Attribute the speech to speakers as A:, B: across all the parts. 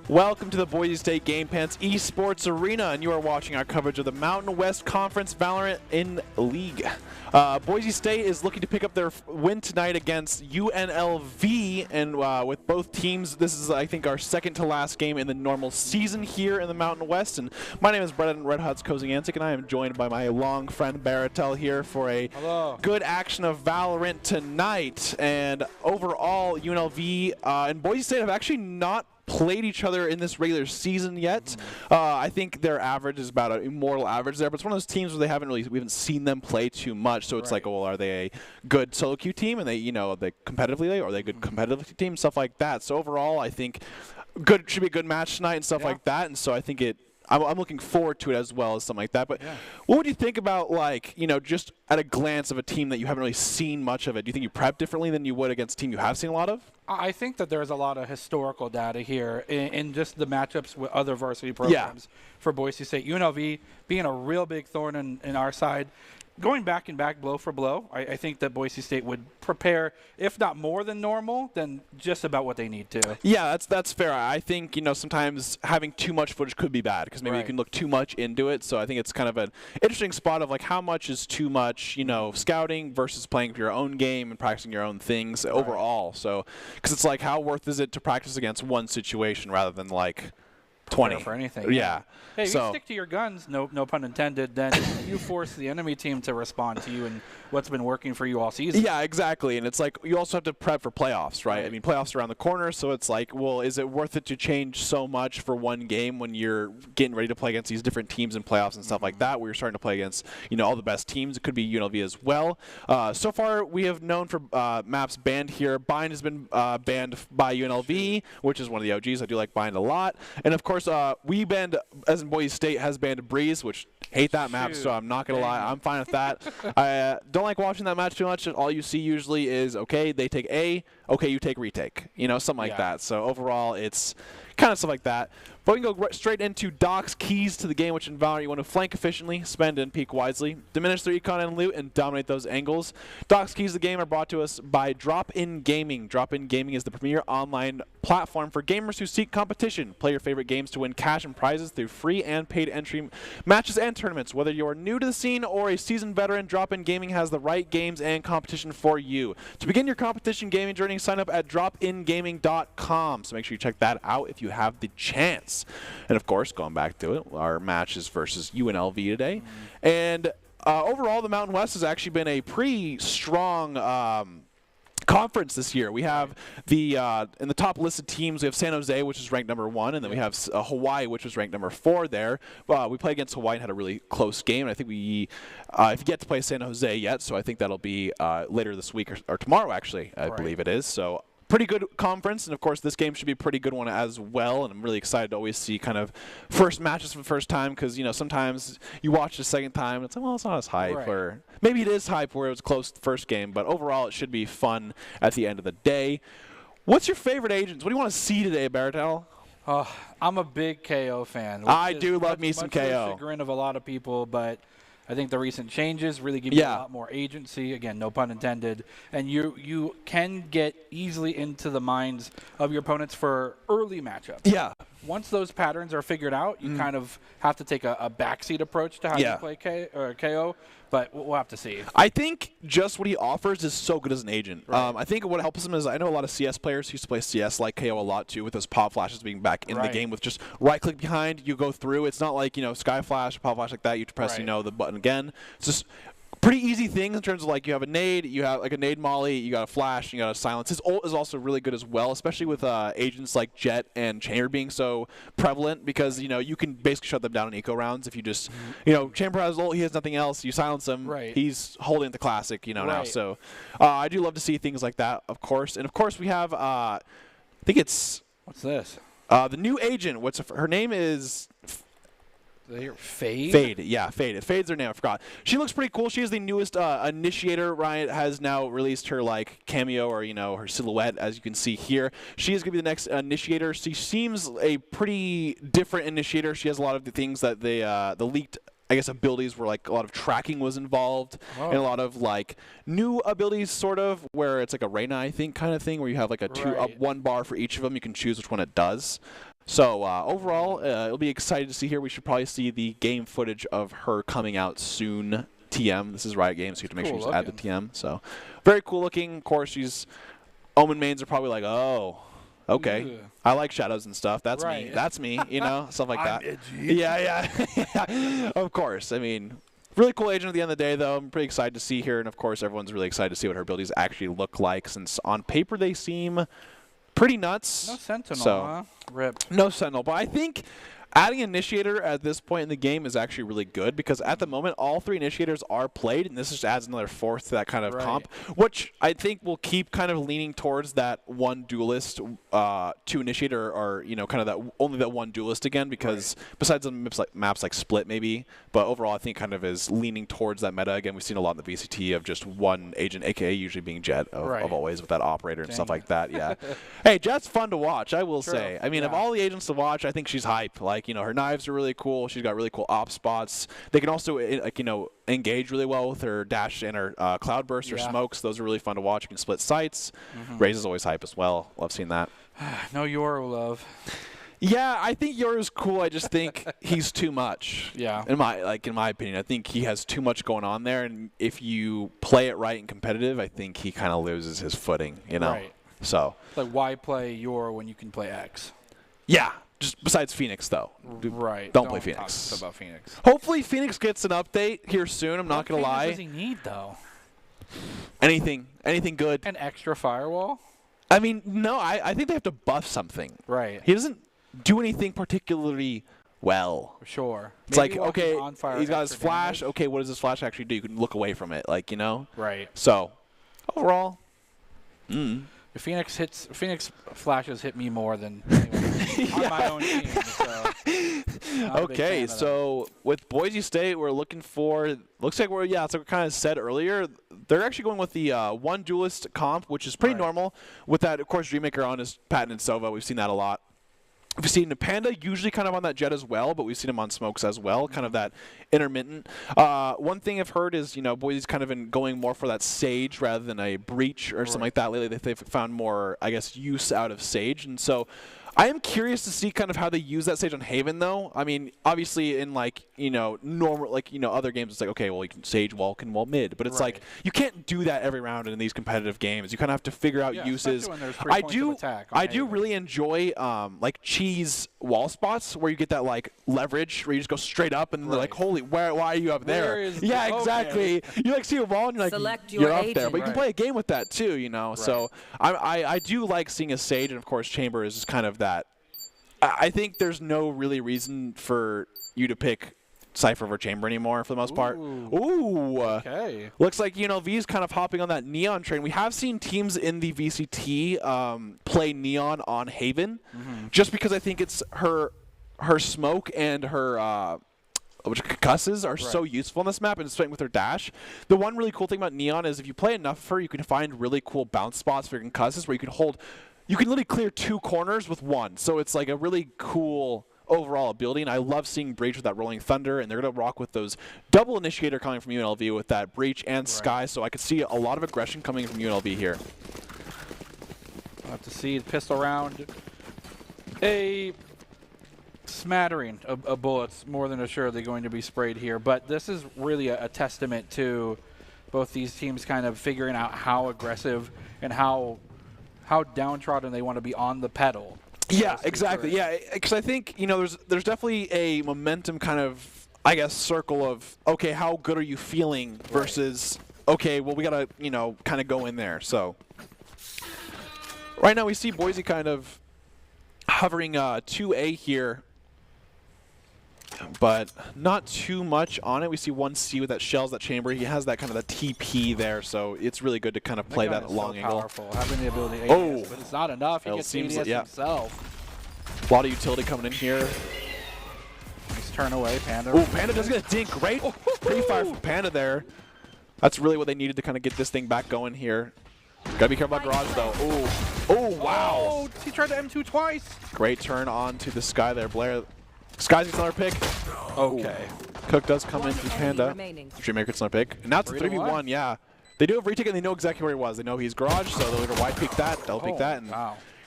A: Welcome to the Boise State Game Pants Esports Arena, and you are watching our coverage of the Mountain West Conference Valorant in League. Boise State is looking to pick up their win tonight against UNLV, and with both teams, this is, I think, our second to last game in the normal season here in the Mountain West. And my name is Brendan Red Hots Kozianczyk, and I am joined by my long friend Baratel here for a good action of Valorant tonight. And overall, UNLV and Boise State have actually not played each other in this regular season yet. I think their average is about an immortal average there, but it's one of those teams where we haven't seen them play too much. So it's like, well, are they a good solo queue team, and are they competitively, or are they a good competitive team, stuff like that. So overall, I think should be a good match tonight and stuff like that. And so I think I'm looking forward to it as well as something like that. But what would you think about, just at a glance of a team that you haven't really seen much of it? Do you think you prep differently than you would against a team you have seen a lot of?
B: I think that there's a lot of historical data here in just the matchups with other varsity programs for Boise State. UNLV being a real big thorn in our side. Going back and back, blow for blow, I think that Boise State would prepare, if not more than normal, then just about what they need to. Yeah,
A: that's fair. I think, sometimes having too much footage could be bad because maybe you can look too much into it. So I think it's kind of an interesting spot of, how much is too much, scouting versus playing your own game and practicing your own things overall. So, because it's like, how worth is it to practice against one situation rather than, 20
B: for anything.
A: Yeah.
B: Hey, if you stick to your guns, no pun intended, then you force the enemy team to respond to you and what's been working for you all season.
A: Yeah, exactly. And it's like you also have to prep for playoffs, right? I mean, playoffs are around the corner, so it's like, well, is it worth it to change so much for one game when you're getting ready to play against these different teams in playoffs and stuff like that, where you're starting to play against, all the best teams? It could be UNLV as well. So far, we have known for maps banned here. Bind has been banned by UNLV, which is one of the OGs. I do like Bind a lot. And, of course, we banned, as in Boise State has banned Breeze, which Hate that map, so I'm not going to lie. I'm fine with that. I don't like watching that match too much. All you see usually is, okay, they take A, okay, you take retake. You know, something like that. So overall, it's kind of stuff like that. But we can go straight into Doc's keys to the game, which in Valorant you want to flank efficiently, spend and peek wisely, diminish their econ and loot, and dominate those angles. Doc's keys to the game are brought to us by Drop-In Gaming. Drop-In Gaming is the premier online platform for gamers who seek competition. Play your favorite games to win cash and prizes through free and paid entry matches and tournaments. Whether you are new to the scene or a seasoned veteran, Drop-In Gaming has the right games and competition for you. To begin your competition gaming journey, sign up at dropingaming.com. So make sure you check that out if you have the chance. And of course, going back to it, our match is versus UNLV today. And overall, the Mountain West has actually been a pretty strong conference this year. We have the in the top listed teams, we have San Jose, which is ranked #1, and then we have Hawaii, which was ranked #4 there. We played against Hawaii and had a really close game, and I think we if you get to play San Jose yet, so I think that'll be later this week or tomorrow, actually, I believe it is. So pretty good conference, and of course this game should be a pretty good one as well, and I'm really excited to always see kind of first matches for the first time, because you know sometimes you watch the second time and it's like, well, it's not as hype, or maybe it is hype where it was close to the first game, but overall it should be fun at the end of the day. What's your favorite agents? What do you want to see today, Baratel?
B: I'm a big KO fan.
A: I do love me some KO.
B: Much to the chagrin of a lot of people, but I think the recent changes really give you a lot more agency. Again, no pun intended. And you can get easily into the minds of your opponents for early matchups. Yeah. Once those patterns are figured out, you kind of have to take a backseat approach to how you play KO. But we'll have to see. I think just what he offers is so good as an agent. I think what helps him is I know a lot of CS players who used to play CS like KO a lot too, with those pop flashes being back in the game with just right-click behind, you go through. It's not like, you know, Sky Flash, pop flash like that. You have to press, you know, the button again. It's just pretty easy things in terms of like you have a nade, you have like a nade molly, you got a flash, you got a silence. His ult is also really good as well, especially with agents like Jet and Chamber being so prevalent, because you know you can basically shut them down in eco rounds if you just you know Chamber has ult, he has nothing else, you silence him, he's holding the classic, you know now. So I do love to see things like that, of course, and of course we have I think it's what's this?
A: The new agent. Her name is
B: Fade?
A: Fade, yeah, Fade. Fade's her name, I forgot. She looks pretty cool. She is the newest initiator. Riot has now released her like cameo, or you know, her silhouette, as you can see here. She is going to be the next initiator. She seems a pretty different initiator. She has a lot of the things that the leaked, I guess, abilities where like a lot of tracking was involved, and a lot of like new abilities, sort of, where it's like a Reyna, I think, kind of thing, where you have like a one bar for each of them. You can choose which one it does. So overall, it'll be exciting to see here. We should probably see the game footage of her coming out soon. TM. This is Riot Games, so you have to make sure you add the TM. So very cool looking. Of course, Omen mains are probably like, oh, okay. I like shadows and stuff. That's me. That's me. You know, stuff like that. Edgy. Yeah. Of course. I mean, really cool agent at the end of the day, though. I'm pretty excited to see here, and of course, everyone's really excited to see what her abilities actually look like, since on paper they seem pretty nuts.
B: No Sentinel, huh? Rip.
A: No Sentinel, but I think adding Initiator at this point in the game is actually really good, because at the moment all three Initiators are played, and this just adds another fourth to that kind of comp, which I think will keep kind of leaning towards that one duelist, two Initiator, or you know, kind of that only that one duelist again, because besides the maps like Split maybe, but overall I think kind of is leaning towards that meta again. We've seen a lot in the VCT of just one agent, aka usually being Jet of always, with that operator and stuff like that. Yeah. Hey, Jet's fun to watch, I will say. I mean, of all the agents to watch, I think she's hype. Like, you know, her knives are really cool. She's got really cool op spots. They can also, like, you know, engage really well with her dash and her cloud burst or smokes. Those are really fun to watch. You can split sights. Raze is always hype as well. Love seeing that.
B: No Yoru love.
A: Yeah, I think Yoru's cool. I just think he's too much. Yeah. In my opinion, I think he has too much going on there, and if you play it right and competitive, I think he kind of loses his footing. You know. Right. So.
B: Like, why play Yoru when you can play X?
A: Yeah. Just besides Phoenix, though. Don't play Phoenix.
B: Talk about Phoenix.
A: Hopefully Phoenix gets an update here soon. I'm not going to lie.
B: What does he need, though?
A: Anything good.
B: An extra firewall?
A: I mean, no, I think they have to buff something.
B: Right.
A: He doesn't do anything particularly well.
B: Sure.
A: It's maybe like, okay, he's got his flash. Okay, what does his flash actually do? You can look away from it, like, you know?
B: Right.
A: So, overall,
B: Phoenix flashes hit me more than anyone else. on my own team. So
A: okay, so with Boise State, we're looking for, looks like we're, so we kind of said earlier, they're actually going with the one duelist comp, which is pretty normal. With that, of course, Dreammaker on his Patton and Sova. We've seen that a lot. We've seen Panda usually kind of on that Jet as well, but we've seen him on Smokes as well, kind of that intermittent. One thing I've heard is, Boise's kind of been going more for that Sage rather than a Breach or something like that lately. They've found more, I guess, use out of Sage. And so I am curious to see kind of how they use that Sage on Haven, though. I mean, obviously in, normal, other games, it's like, okay, well, you can Sage wall mid. But it's like, you can't do that every round in these competitive games. You kind of have to figure out uses. I do really enjoy, cheese wall spots where you get that, leverage where you just go straight up and they're like, holy, why are you up there? Exactly. You, see a wall and you're like, you're up there. But you can play a game with that, too, So I do like seeing a Sage, and, of course, Chamber is just kind of that. I think there's no really reason for you to pick Cypher over Chamber anymore for the most part. Ooh.
B: Okay.
A: Looks like UNLV is kind of hopping on that Neon train. We have seen teams in the VCT play Neon on Haven, just because I think it's her smoke and her which concusses are so useful on this map, and especially with her dash. The one really cool thing about Neon is if you play enough of her, you can find really cool bounce spots for your concusses where you can hold. You can literally clear 2 corners with 1. So it's like a really cool overall ability, and I love seeing Breach with that Rolling Thunder, and they're going to rock with those double initiator coming from UNLV with that Breach and Sky, so I could see a lot of aggression coming from UNLV here.
B: We'll have to see the pistol round. A smattering of bullets, more than assuredly going to be sprayed here, but this is really a testament to both these teams kind of figuring out how aggressive and how downtrodden they want to be on the pedal.
A: Yeah, exactly. Yeah, because I think, there's definitely a momentum kind of, I guess, circle of, okay, how good are you feeling versus, okay, well, we got to, kind of go in there. So right now we see Boise kind of hovering 2A here, but not too much on it. We see 1C with that Shells, that Chamber. He has that kind of the TP there, so it's really good to kind of play that long angle.
B: Powerful, having the ability to ADS, but it's not enough. He gets ADS himself.
A: A lot of utility coming in here.
B: Nice turn away, Panda.
A: Oh, Panda does get a dink. Great pre-fire from Panda there. That's really what they needed to kind of get this thing back going here. Gotta be careful about Garage, though. Oh, wow.
B: Oh, he tried to M2 twice.
A: Great turn on to the Sky there, Blair. Sky's gets another pick.
B: Okay.
A: Cook does come in through Panda. Dreammaker gets another pick. And now it's a 3v1, yeah. They do have retake, and they know exactly where he was. They know he's Garage, so they'll either wide pick that, double pick that. And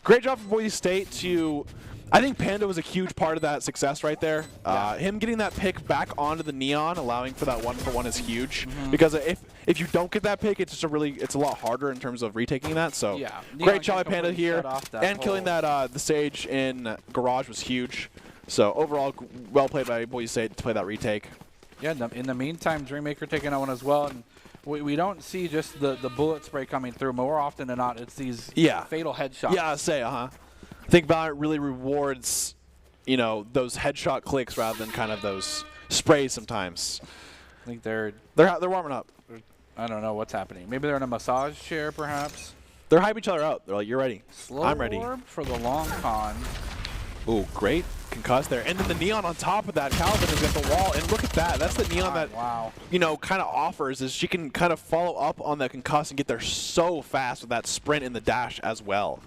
A: great job from Boise State to... I think Panda was a huge part of that success right there. Him getting that pick back onto the Neon, allowing for that 1-for-1 is huge. Because if you don't get that pick, it's just it's a lot harder in terms of retaking that. So great job by Panda here, and killing that the Sage in Garage was huge. So overall, well played by Boise State to play that retake.
B: Yeah. In the meantime, Dreammaker taking that one as well, and we don't see just the bullet spray coming through. More often than not, it's these fatal headshots.
A: Yeah, I say I think Valorant really rewards, those headshot clicks rather than kind of those sprays sometimes.
B: I think they're
A: warming up.
B: I don't know what's happening. Maybe they're in a massage chair, perhaps.
A: They're hyping each other up. They're like, "You're ready. I'm ready."
B: Orb for the long con.
A: Ooh, great concuss there, and then the Neon on top of that. Calvin is at the wall, and look at that. That's the Neon that kind of offers is she can kind of follow up on that concuss and get there so fast with that sprint and the dash as well.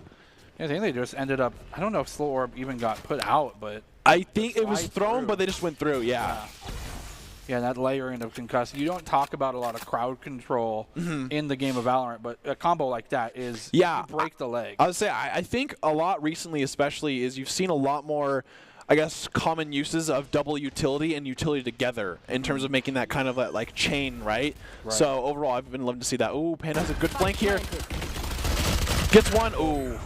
B: Yeah, I think they just ended up. I don't know if Slow Orb even got put out, but
A: I think it was thrown, but they just went through. Yeah,
B: that layering of concuss. You don't talk about a lot of crowd control in the game of Valorant, but a combo like that is you break the leg.
A: I would say I think a lot recently, especially, is you've seen a lot more, I guess, common uses of double utility and utility together in terms of making that kind of like chain, right? So overall, I've been loving to see that. Ooh, Panda has a good flank here. Gets one. Ooh.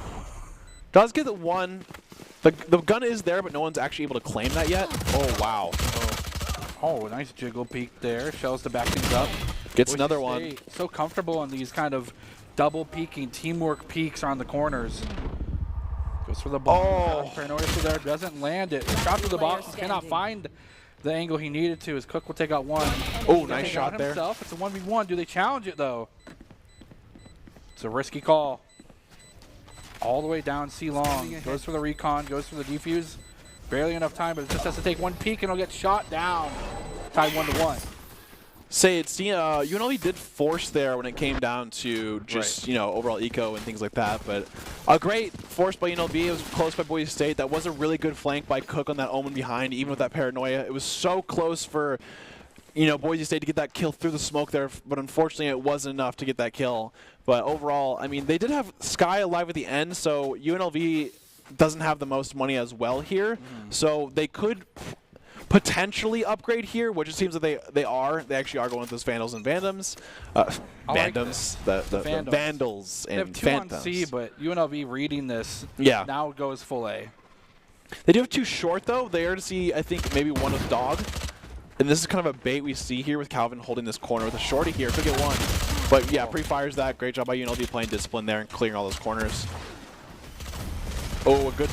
A: Does get the one. The gun is there, but no one's actually able to claim that yet. Oh, wow.
B: Oh, nice jiggle peek there. Shells to back things up.
A: Gets another one.
B: So comfortable on these kind of double peeking, teamwork peeks on the corners. Goes for the ball. Oh. Paranoia there. Doesn't land it. Shot to the box. Cannot find the angle he needed to. His Cook will take out one.
A: Oh, nice shot there.
B: It's a 1v1. Do they challenge it, though? It's a risky call. all the way down C long. Goes for the recon, goes for the defuse. Barely enough time, but it just has to take one peek and it'll get shot down. Tied 1-1.
A: Say it's UNLV did force there when it came down to just overall eco and things like that, but a great force by UNLV. It was close by Boise State. That was a really good flank by Cook on that Omen behind, even with that paranoia. It was so close for Boise State to get that kill through the smoke there, but unfortunately it wasn't enough to get that kill. But overall, I mean, they did have Sky alive at the end, so UNLV doesn't have the most money as well here, so they could potentially upgrade here, which it seems that they actually are going with those Vandals and Vandoms. Vandoms, like the Vandals and
B: they have 2
A: Phantoms.
B: on C, but UNLV reading this now goes full A.
A: They do have 2 short, though. They are to see, I think, maybe one with Dog. And this is kind of a bait we see here with Calvin holding this corner with a shorty here. Could get one. But yeah, pre-fires that. Great job by UNLV playing discipline there and clearing all those corners. Oh, a good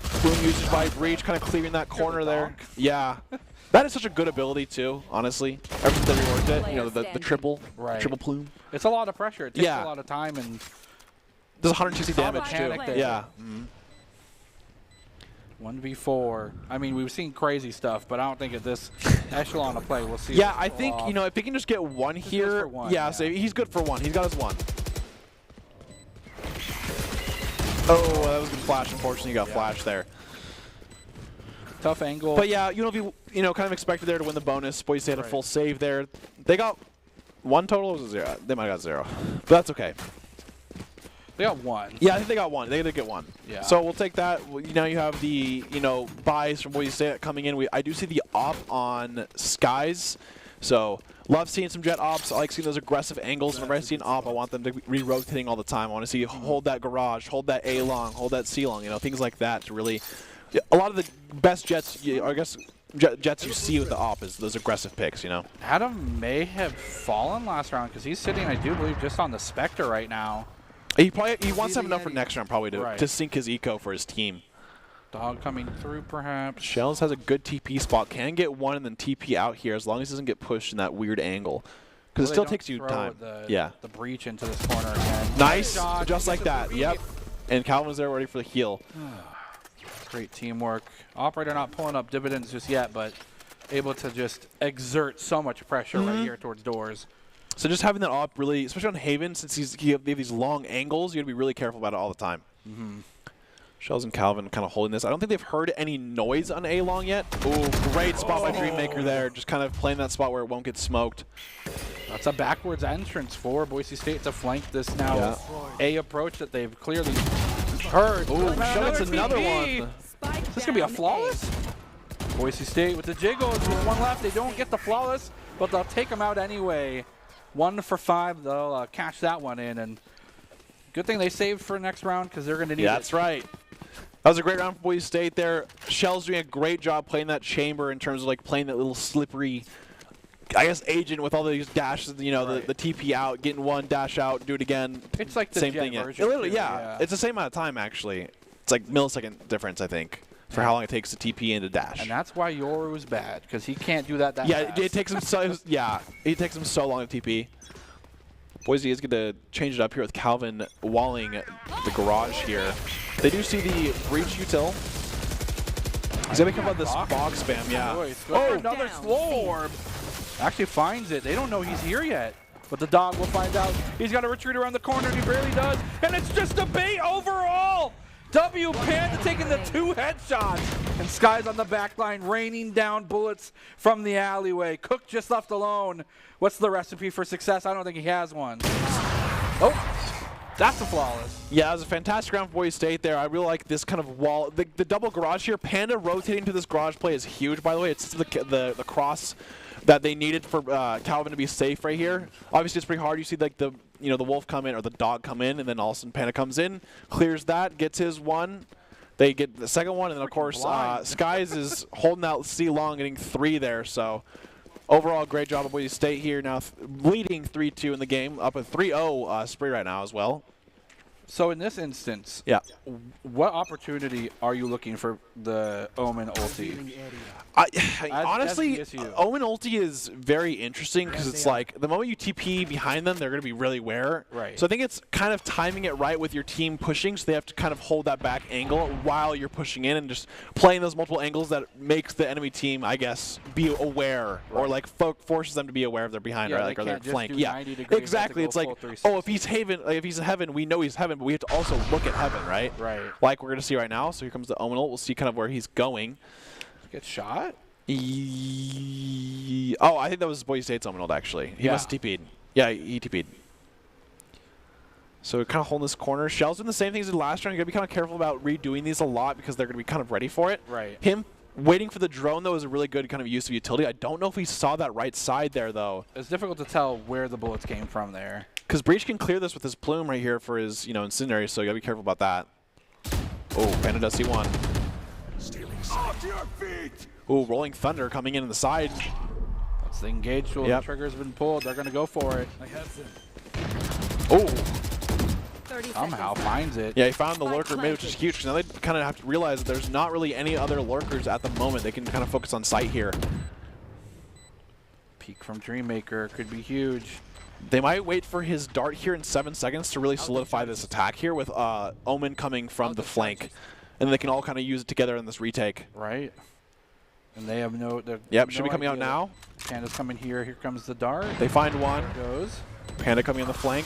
A: plume usage by Breach, kind of clearing that corner there. Yeah. That is such a good ability, too, honestly. Ever since they reworked it, the triple plume.
B: It's a lot of pressure. It takes a lot of time. And
A: does 160 damage, too.
B: There.
A: Yeah.
B: 1v4. I mean, we've seen crazy stuff, but I don't think at this echelon of play we'll see.
A: Yeah, I think, if he can just get one here. So he's good for one. He's got his one. Oh, that was a good flash. Unfortunately, you got flash there.
B: Tough angle.
A: But yeah, UNLV, kind of expected there to win the bonus. Boise State had a full save there. They got 1 total, or was it 0? They might have got 0. But that's okay.
B: They got 1.
A: Yeah, I think they got 1. They did get 1. Yeah. So we'll take that. Now you have the, buys from Boise State coming in. I do see the op on Skies. So love seeing some jet ops. I like seeing those aggressive angles. Whenever I see an op, I want them to be re-rotating all the time. I want to see you hold that garage, hold that A long, hold that C long, things like that to really. A lot of the best jets, I guess, jets you see with the op is those aggressive picks,
B: Adam may have fallen last round because he's sitting, I do believe, just on the Spectre right now.
A: He wants to have enough for next round probably to sink his eco for his team.
B: Dog coming through, perhaps.
A: Shells has a good TP spot. Can get one and then TP out here as long as he doesn't get pushed in that weird angle. Because it still takes you time.
B: The breach into this corner again.
A: Nice. Just like that. Yep. And Calvin was there ready for the heal.
B: Great teamwork. Operator not pulling up dividends just yet, but able to just exert so much pressure right here towards doors.
A: So just having that op really, especially on Haven, since they have these long angles, you got to be really careful about it all the time. Shells and Calvin kind of holding this. I don't think they've heard any noise on A-Long yet. Ooh, great spot by Dreammaker there. Just kind of playing that spot where it won't get smoked.
B: That's a backwards entrance for Boise State to flank this now A approach that they've clearly heard.
A: Ooh, Shells another one.
B: Is this going to be a flawless? Boise State with the jiggles. With 1 left, they don't get the flawless, but they'll take them out anyway. 1 for 5. They'll catch that one in. And good thing they saved for next round because they're going to need it.
A: That's right. That was a great round for Boise State there. Shell's doing a great job playing that chamber in terms of playing that little slippery, I guess, agent with all these dashes, the TP out, getting one, dash out, do it again.
B: It's like the
A: same
B: jet
A: thing.
B: version.
A: Literally, yeah. It's the same amount of time, actually. It's like millisecond difference, I think, for how long it takes to TP and to dash.
B: And that's why Yoru is bad, because he can't do that fast.
A: It takes him so it takes him so long to TP. Boise is going to change it up here with Calvin walling the garage here. They do see the breach util. He's going to come out this box spam,
B: Oh, another slow orb. Actually finds it. They don't know he's here yet. But the dog will find out. He's got to retreat around the corner, and he barely does. And it's just a bait overall. W Panda taking the 2 headshots. And Sky's on the back line, raining down bullets from the alleyway. Cook just left alone. What's the recipe for success? I don't think he has one. Oh, that's a flawless.
A: Yeah, that was a fantastic round for Boise State there. I really like this kind of wall. The double garage here. Panda rotating to this garage play is huge, by the way. It's the cross that they needed for Calvin to be safe right here. Obviously, it's pretty hard. You see the wolf come in or the dog come in, and then all of a sudden Panda comes in, clears that, gets his one. They get the second one, and then of course Skies is holding out C long, getting 3 there. So overall, great job of Boise State here. Now leading 3-2 in the game, up a 3-0 spree right now as well.
B: So in this instance,
A: Yeah.
B: what opportunity are you looking for the Omen ulti?
A: Honestly,
B: DSU.
A: Omen ulti is very interesting because it's like the moment you TP behind them, they're going to be really aware.
B: Right.
A: So I think it's kind of timing it right with your team pushing, so they have to kind of hold that back angle while you're pushing in and just playing those multiple angles that makes the enemy team, I guess, be aware or like forces them to be aware of their behind, right? Like or their flank. Yeah, exactly. It's like, oh, if he's in heaven, we know he's heaven, but we have to also look at heaven, right?
B: Right.
A: Like we're going to see right now. So here comes the Omen ult. We'll see kind of where he's going.
B: Get shot?
A: Oh, I think that was Boise State's Omen ult, actually. He must have TP'd. Yeah, he TP'd. So we're kind of holding this corner. Shell's doing the same things as last round. You're going to be kind of careful about redoing these a lot because they're going to be kind of ready for it.
B: Right.
A: Him waiting for the drone, though, is a really good kind of use of utility. I don't know if he saw that right side there, though.
B: It's difficult to tell where the bullets came from there.
A: Because Breach can clear this with his plume right here for his, incendiary, so you got to be careful about that. Oh, Panda does C1.
C: Off your feet!
A: Ooh, Rolling Thunder coming in on the side.
B: That's the engage tool. The trigger's been pulled. They're going to go for it.
A: Oh.
B: Somehow finds it.
A: Yeah, he found the lurker mid, which is huge, because now they kind of have to realize that there's not really any other lurkers at the moment. They can kind of focus on sight here.
B: Peek from Dreammaker could be huge.
A: They might wait for his dart here in 7 seconds to really solidify this attack here with Omen coming from the flank. And then they can all kind of use it together in this retake.
B: Right. And they have no...
A: Yep, should be coming out now.
B: Panda's coming here. Here comes the dart.
A: They find one.
B: There goes.
A: Panda coming on the flank.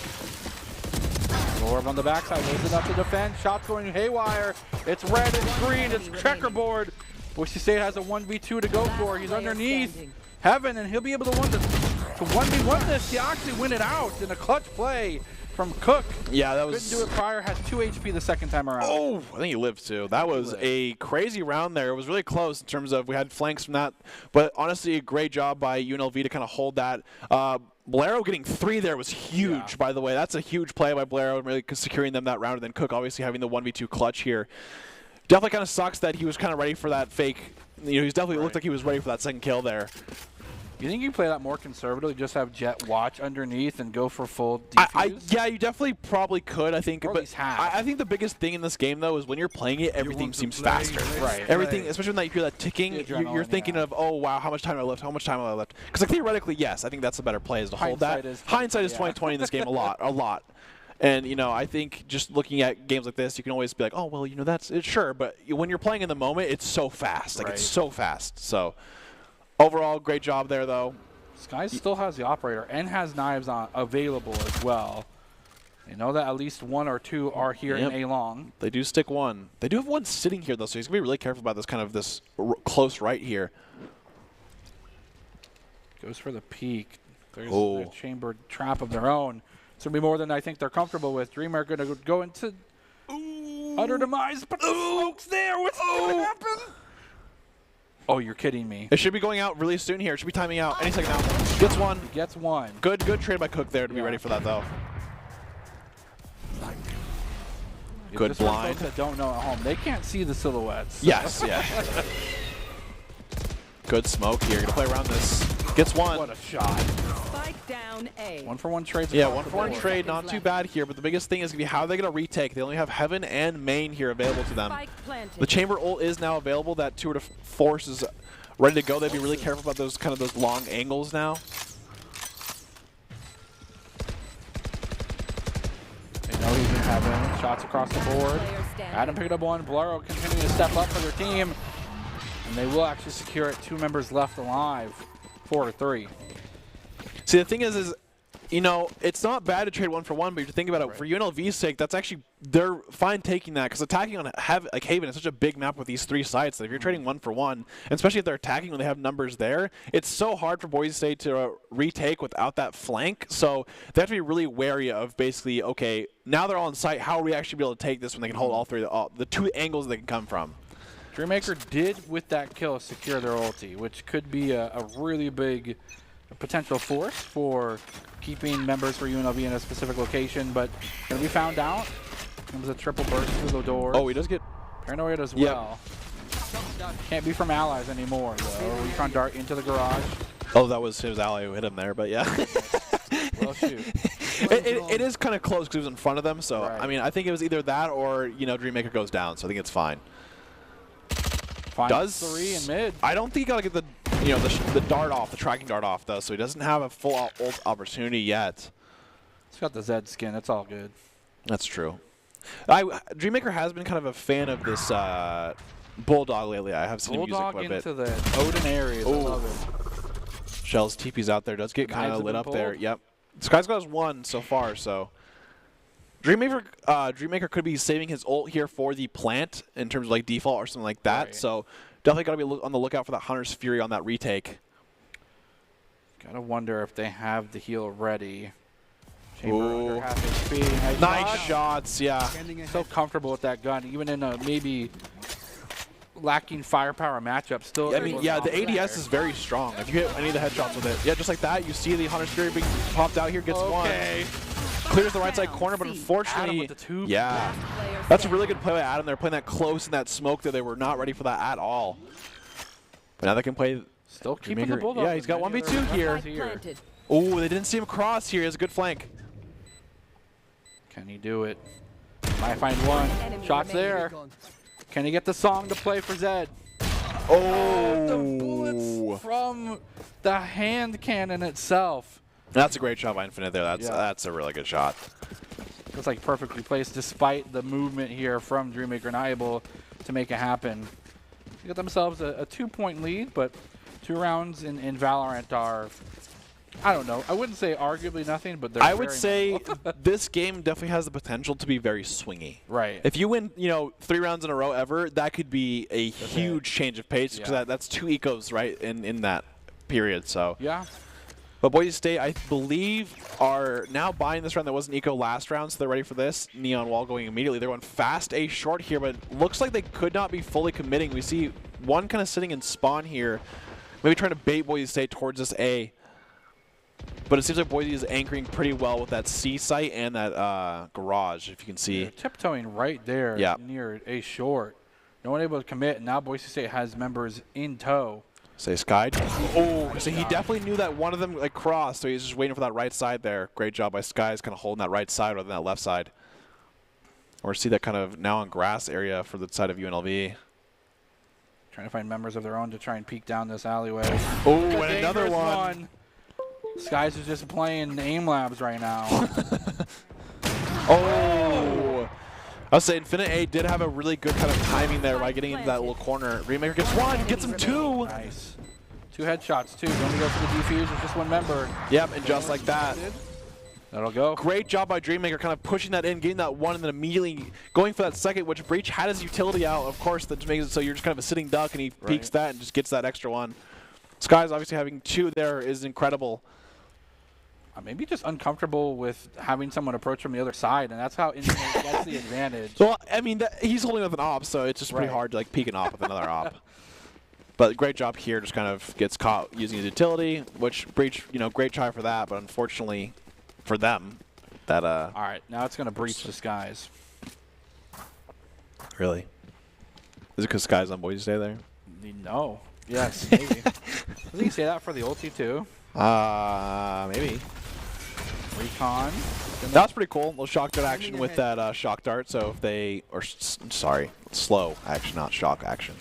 B: Orb on the backside. Lays it up to defend. Shots going haywire. It's red, it's green, it's checkerboard. Boise State has a 1v2 to go for. He's underneath Heaven, and he'll be able to 1v1 this. He actually win it out in a clutch play from Cook.
A: Yeah, that was...
B: Couldn't do it prior. Has 2 HP the second time around.
A: Oh, I think he lived too. That was a crazy round there. It was really close in terms of we had flanks from that. But honestly, a great job by UNLV to kind of hold that. Blaireau getting 3 there was huge, by the way. That's a huge play by Blaireau, really securing them that round. And then Cook obviously having the 1v2 clutch here. Definitely kind of sucks that he was kind of ready for that fake. He's definitely looked like he was ready for that second kill there.
B: You think you play that more conservatively, just have Jet watch underneath and go for full defuse?
A: Yeah, you definitely probably could, I think.
B: Or
A: But I think the biggest thing in this game, though, is when you're playing it, everything seems faster.
B: Right.
A: Everything, especially when you hear that ticking, you're thinking of, oh, wow, how much time have I left? How much time have I left? Because like, theoretically, yes, I think that's a better play is to hold that. Hindsight is 20/20 in this game a lot. And, I think just looking at games like this, you can always be like, oh, well, that's it, sure. But when you're playing in the moment, it's so fast. Like, it's so fast. So, overall, great job there, though.
B: Sky still has the operator and has knives available as well. You know that at least 1 or 2 are here in A-Long.
A: They do stick 1. They do have 1 sitting here, though, so he's going to be really careful about this kind of this close right here.
B: Goes for the peek. There's a chamber trap of their own. It's going to be more than I think they're comfortable with. Dreamer going to go into utter demise, but the smoke's there. What's going to happen? Oh, you're kidding me.
A: It should be going out really soon here. It should be timing out any second now. Gets 1.
B: Gets 1.
A: Good trade by Cook there to be ready for that, though. Good
B: just
A: blind.
B: For folks that don't know at home, they can't see the silhouettes.
A: Yes, yeah. Good smoke here. Gonna play around this. Gets 1.
B: What a shot.
D: Spike down A.
B: 1-for-1 trades.
A: Yeah, 1-for-1 trade, not too bad here. But the biggest thing is gonna be how they're gonna retake. They only have Heaven and Main here available to them. The Chamber ult is now available. That 2 to Force is ready to go. They'd be really careful about those long angles now.
B: They know he's in Heaven. Shots across the board. Adam picked up 1. Blaireau continuing to step up for their team. And they will actually secure it. 2 members left alive. 4-3.
A: See, the thing is it's not bad to trade 1-for-1, but if you think about it, for UNLV's sake, that's actually, they're fine taking that, because attacking on Haven is such a big map with these 3 sites that if you're trading 1-for-1, and especially if they're attacking when they have numbers there, it's so hard for Boise State to retake without that flank. So they have to be really wary of basically, okay, now they're all in sight, how are we actually be able to take this when they can hold all 3, the 2 angles they can come from?
B: Dreammaker did, with that kill, secure their ulti, which could be a really big potential force for keeping members for UNLV in a specific location, but going to be found out. It was a triple burst through the door.
A: Oh, he does get
B: paranoid as well. Can't be from allies anymore, though. Recon dart into the garage.
A: Oh, that was his ally who hit him there, but yeah.
B: Well, shoot.
A: It is kind of close because he was in front of them. So
B: Right.
A: I mean, I think it was either that or Dreammaker goes down. So I think it's fine.
B: Finds 3 in mid.
A: I don't think he got to get the dart off, the tracking dart off though. So he doesn't have a full ult opportunity yet.
B: He's got the Zed skin. That's all good.
A: That's true. Dreammaker has been kind of a fan of this Bulldog lately. I have seen him use it
B: Bulldog
A: quite a bit.
B: into the Odin areas. I love it.
A: Shells TP's out there. Does get kind
B: Knives
A: of
B: have
A: lit
B: been
A: up there.
B: pulled.
A: Yep. Sky's got his 1 so far, so Dreammaker could be saving his ult here for the plant in terms of like default or something like that.
B: Right.
A: So definitely got to be on the lookout for that Hunter's Fury on that retake.
B: Gotta wonder if they have the heal ready. Chamber
A: Ooh.
B: under half HP.
A: Nice shots, yeah.
B: So comfortable with that gun, even in a maybe lacking firepower matchup. Still,
A: I mean, yeah, the ADS is very strong. If you hit any of the headshots with it, yeah, just like that, you see the Hunter's Fury being popped out here, gets
B: okay.
A: 1. Clears the right side corner, but
B: Adam
A: unfortunately,
B: with the tube.
A: yeah. That's a really good play by Adam. They're playing that close in that smoke there. They were not ready for that at all. But now they can play.
B: Still keeping the
A: Dreammaker.
B: Bulldog.
A: Yeah, he's got
B: with
A: 1v2
B: many other
A: here.
B: weapons
D: Planted.
A: Oh, they didn't see him cross here. He has a good flank.
B: Can he do it? Might find one.
D: Enemy
B: Shots
D: remaining.
B: there. Can he get the song to play for Zed?
A: Oh,
B: The bullets from the hand cannon itself.
A: That's a great shot by Infinite there.
B: Yeah.
A: That's a really good shot.
B: It's like perfectly placed despite the movement here from Dreammaker, not able to make it happen. They got themselves a 2-point lead, but 2 rounds in Valorant are, I don't know, I wouldn't say arguably nothing, but they're
A: I would
B: very
A: say
B: minimal.
A: this game definitely has the potential to be very swingy.
B: Right.
A: If you win, 3 rounds in a row ever, that could be a huge change of pace because
B: Yeah.
A: that's 2 ecos, right, in that period. So,
B: Yeah.
A: but Boise State, I believe, are now buying this round. That wasn't eco last round, so they're ready for this. Neon Wall going immediately. They're going fast A short here, but looks like they could not be fully committing. We see one kind of sitting in spawn here, maybe trying to bait Boise State towards this A. But it seems like Boise is anchoring pretty well with that C site and that garage, if you can see.
B: They're tiptoeing right there
A: Yeah.
B: near A short. No one able to commit, and now Boise State has members in tow.
A: Say Sky. Oh, so he definitely knew that one of them like crossed, so he's just waiting for that right side there. Great job by Sky, kind of holding that right side rather than that left side. Or see that kind of now on grass area for the side of UNLV.
B: Trying to find members of their own to try and peek down this alleyway.
A: Oh,
B: A
A: and another
B: dangerous
A: one.
B: Skies is just playing aim labs right now.
A: Oh. I was saying Infinite A did have a really good kind of timing there by getting into that little corner. Dreammaker gets 1, gets him 2.
B: Nice. 2 headshots, too. Don't go for the defuse. It's just one member.
A: Yep, and just like that.
B: That'll go.
A: Great job by Dreammaker kind of pushing that in, getting that 1, and then immediately going for that second, which Breach had his utility out, of course, that just makes it so you're just kind of a sitting duck, and he peeks that and just gets that extra 1. Sky's obviously having 2 there is incredible.
B: Maybe just uncomfortable with having someone approach from the other side, and that's how Infinite gets the advantage.
A: So, I mean, he's holding with an op, so it's just pretty hard to like peek an op with another op. But great job here, just kind of gets caught using his utility, which Breach, great try for that, but unfortunately for them, that
B: All right, now it's going to breach the skies.
A: Really? Is it because Sky's on Boise State there?
B: No. Yes, maybe. Doesn't he say that for the ulti, too?
A: Maybe.
B: Recon.
A: That was pretty cool. A little shock dart action with that shock dart. So if they, sorry, slow action, not shock action.